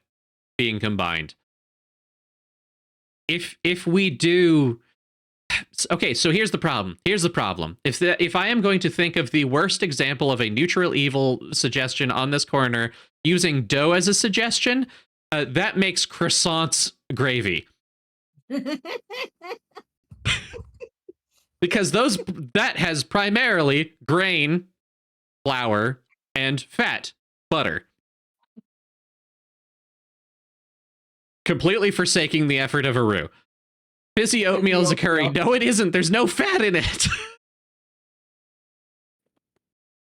being combined. If we do. Okay, so here's the problem. If I am going to think of the worst example of a neutral evil suggestion on this corner using dough as a suggestion, that makes croissants gravy. Because that has primarily grain, flour, and fat, butter. Completely forsaking the effort of a roux. Fizzy oatmeal is a curry. No, it isn't. There's no fat in it.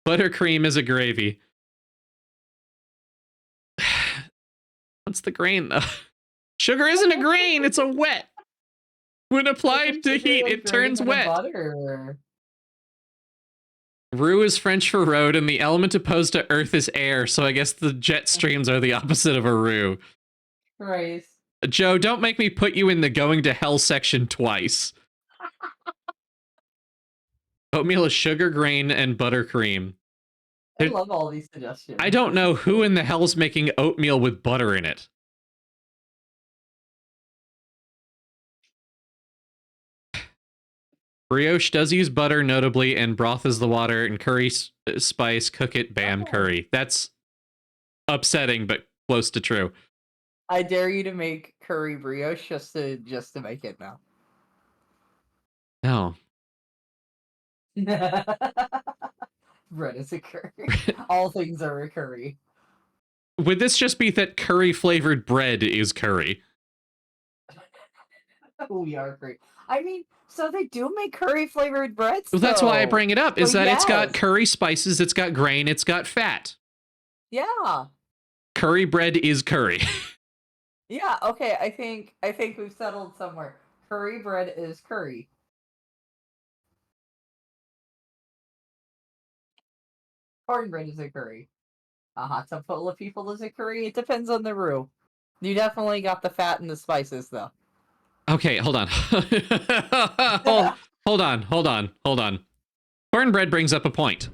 Buttercream is a gravy. What's the grain, though? Sugar isn't a grain. It's a wet. When applied to heat, it turns wet. Butter. Roux is French for road, and the element opposed to earth is air, so I guess the jet streams are the opposite of a roux. Christ. Joe, don't make me put you in the going to hell section twice. Oatmeal is sugar, grain, and buttercream. I love all these suggestions. I don't know who in the hell's making oatmeal with butter in it. Brioche does use butter, notably, and broth is the water, and curry spice, cook it, bam, curry. That's upsetting, but close to true. I dare you to make curry brioche just to make it now. No. Bread is a curry. All things are a curry. Would this just be that curry flavored bread is curry? We are curry. I mean, so they do make curry flavored breads. Well, that's why I bring it up. Is that yes. It's got curry spices, it's got grain, it's got fat. Yeah. Curry bread is curry. Yeah, okay, I think we've settled somewhere. Curry bread is curry. Cornbread is a curry. A hot tub full of people is a curry. It depends on the roux. You definitely got the fat and the spices, though. Okay, hold on. hold on. Cornbread brings up a point.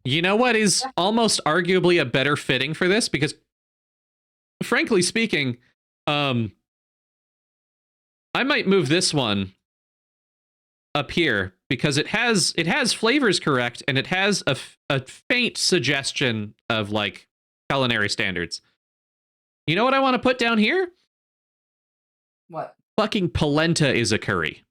You know what is almost arguably a better fitting for this? Because frankly speaking, I might move this one up here because it has flavors correct, and it has a faint suggestion of like culinary standards. You know what I want to put down here? What? Fucking polenta is a curry.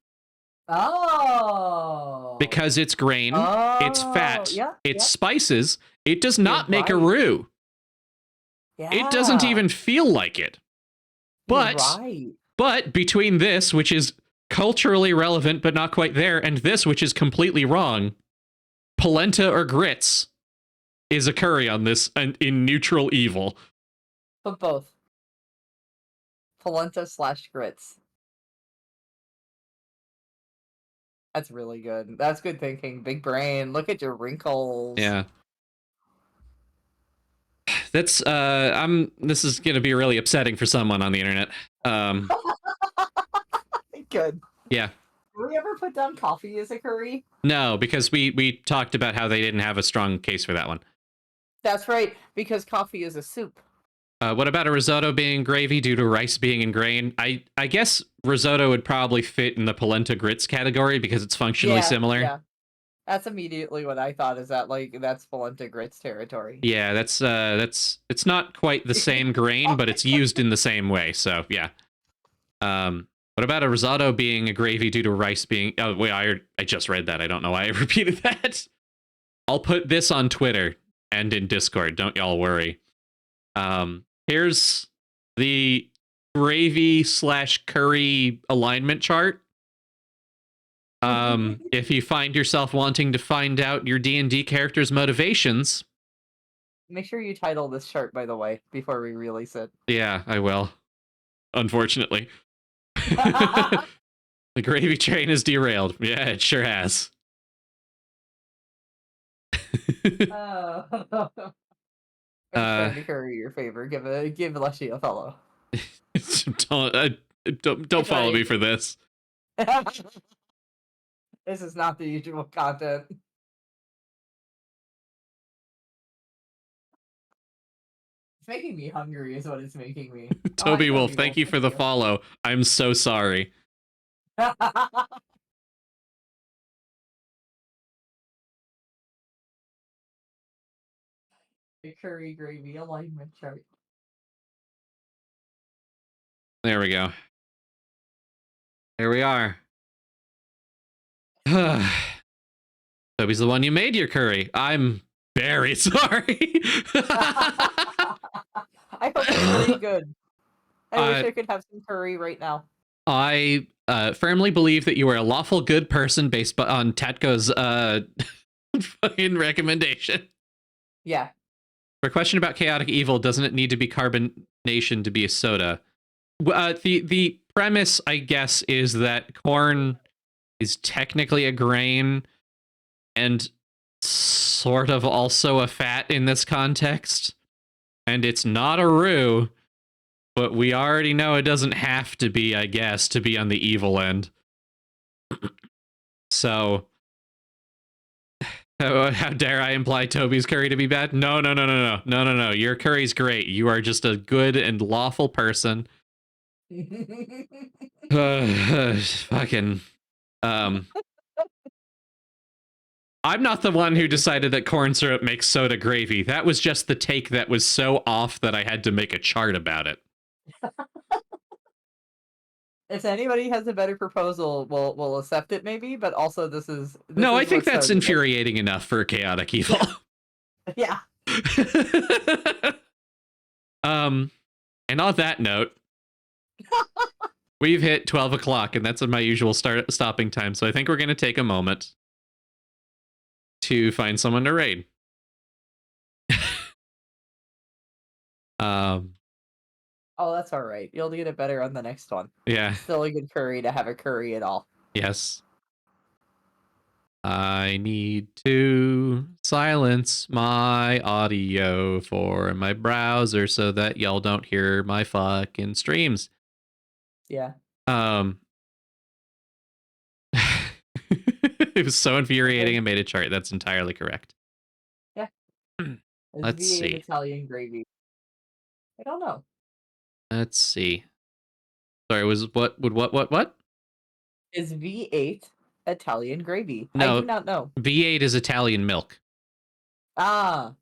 Oh. Because it's grain, it's fat, yeah, it's yeah. spices. It does not You're make a right. roux. Yeah. It doesn't even feel like it. But You're right. but between this, which is culturally relevant but not quite there, and this, which is completely wrong, polenta or grits is a curry on this in neutral evil. But both. Polenta / grits. That's really good. That's good thinking. Big brain. Look at your wrinkles. Yeah. That's this is gonna be really upsetting for someone on the internet. Good. Yeah. Did we ever put down coffee as a curry? No, because we talked about how they didn't have a strong case for that one. That's right, because coffee is a soup. What about a risotto being gravy due to rice being in grain? I guess risotto would probably fit in the polenta grits category because it's functionally similar. Yeah. That's immediately what I thought, is that like that's polenta grits territory. Yeah, that's it's not quite the same grain, but it's used in the same way. So yeah. What about a risotto being a gravy due to rice being? Oh wait, I just read that. I don't know why I repeated that. I'll put this on Twitter and in Discord. Don't y'all worry. Here's the gravy / curry alignment chart. If you find yourself wanting to find out your D&D character's motivations, Make sure you title this chart, by the way, before we release it. yeah, I will. Unfortunately. The gravy train is derailed. Yeah, it sure has. Trying to curry your favor. Give Leshii a follow. Don't follow me for this. This is not the usual content. It's making me hungry, is what it's making me. Toby Wolf, thank you for the follow. I'm so sorry. The curry gravy alignment chart. There we go. There we are. Toby's the one you made your curry. I'm very sorry. I hope it's pretty good. I wish I could have some curry right now. I firmly believe that you are a lawful good person based on Tatko's fucking recommendation. Yeah. For a question about chaotic evil, doesn't it need to be carbonation to be a soda? The premise, I guess, is that corn is technically a grain and sort of also a fat in this context. And it's not a roux, but we already know it doesn't have to be, I guess, to be on the evil end. So, how dare I imply Toby's curry to be bad? No. Your curry's great. You are just a good and lawful person. Fucking. I'm not the one who decided that corn syrup makes soda gravy. That was just the take that was so off that I had to make a chart about it. If anybody has a better proposal, we'll accept it maybe, but also this is I think that's infuriating enough for chaotic evil. Yeah. And on that note, we've hit 12 o'clock, and that's my usual stopping time, so I think we're going to take a moment to find someone to raid. Oh, that's all right. You'll get it better on the next one. Yeah. Still a good curry to have a curry at all. Yes. I need to silence my audio for my browser so that y'all don't hear my fucking streams. Yeah. It was so infuriating. I made a chart. That's entirely correct. Yeah. Let's see. Italian gravy. I don't know. Let's see. Sorry, was what? Is V8 Italian gravy? I No. do not know. V8 is Italian milk. Ah,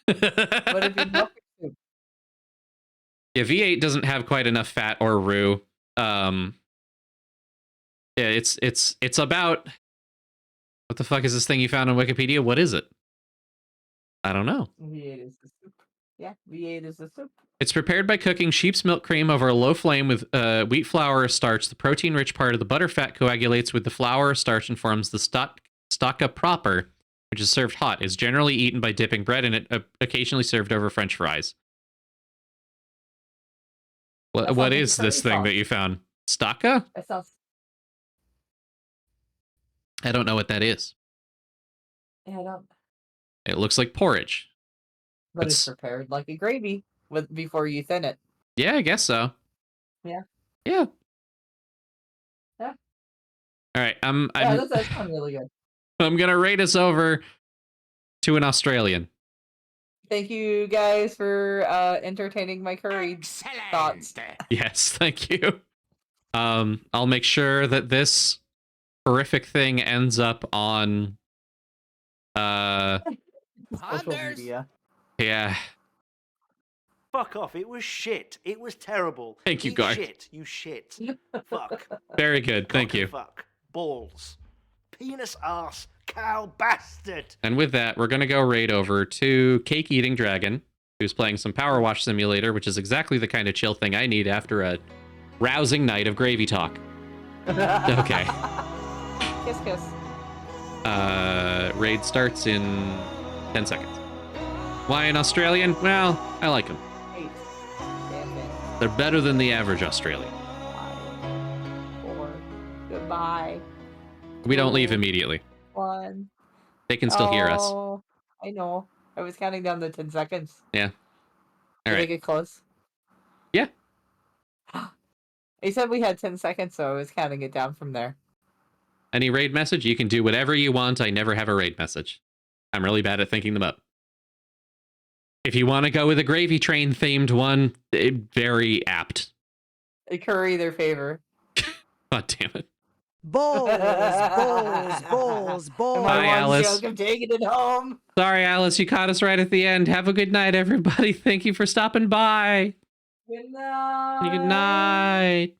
but if you milk your soup, Yeah, V8 doesn't have quite enough fat or roux. Yeah, it's about what the fuck is this thing you found on Wikipedia? What is it? I don't know. V8 is the soup. Yeah, V8 is the soup. It's prepared by cooking sheep's milk cream over a low flame with wheat flour or starch. The protein-rich part of the butterfat coagulates with the flour or starch and forms the stocca proper, which is served hot. It's generally eaten by dipping bread in it, occasionally served over French fries. That What sounds like is this curry thing sauce. that you found? Stocca? That sounds. I don't know what that is. Yeah, I don't. It looks like porridge. But it's It's- prepared like a gravy before you thin it. Yeah, I guess so. Yeah. Yeah. Yeah. All right, Yeah, that does sound really good. I'm gonna rate us over to an Australian. Thank you guys for entertaining my curry thoughts. Yes, thank you. I'll make sure that this horrific thing ends up on Social media. yeah. Fuck off. It was shit. It was terrible. Thank you, Eat Garth. shit. You shit. Fuck. Very good, thank Cock and you. Fuck. Balls. Penis ass. Cow bastard. And with that, we're gonna go raid over to Cake Eating Dragon, who's playing some Power Wash Simulator, which is exactly the kind of chill thing I need after a rousing night of gravy talk. Okay. Kiss, kiss. Raid starts in 10 seconds. Why an Australian? Well, I like them. 8, 7, They're better than the average Australian. 5, 4. Goodbye. We don't leave immediately. 1. They can still hear us. Oh, I know. I was counting down the 10 seconds. Yeah. Did All I right. get close? Yeah. He said we had 10 seconds, so I was counting it down from there. Any raid message? You can do whatever you want. I never have a raid message. I'm really bad at thinking them up. If you want to go with a gravy train themed one, very apt. They curry their favor. God damn it. Balls, balls, balls, And balls. my Bye, one Alice. joke of taking it home. Sorry, Alice, you caught us right at the end. Have a good night, everybody. Thank you for stopping by. Good night. Good night.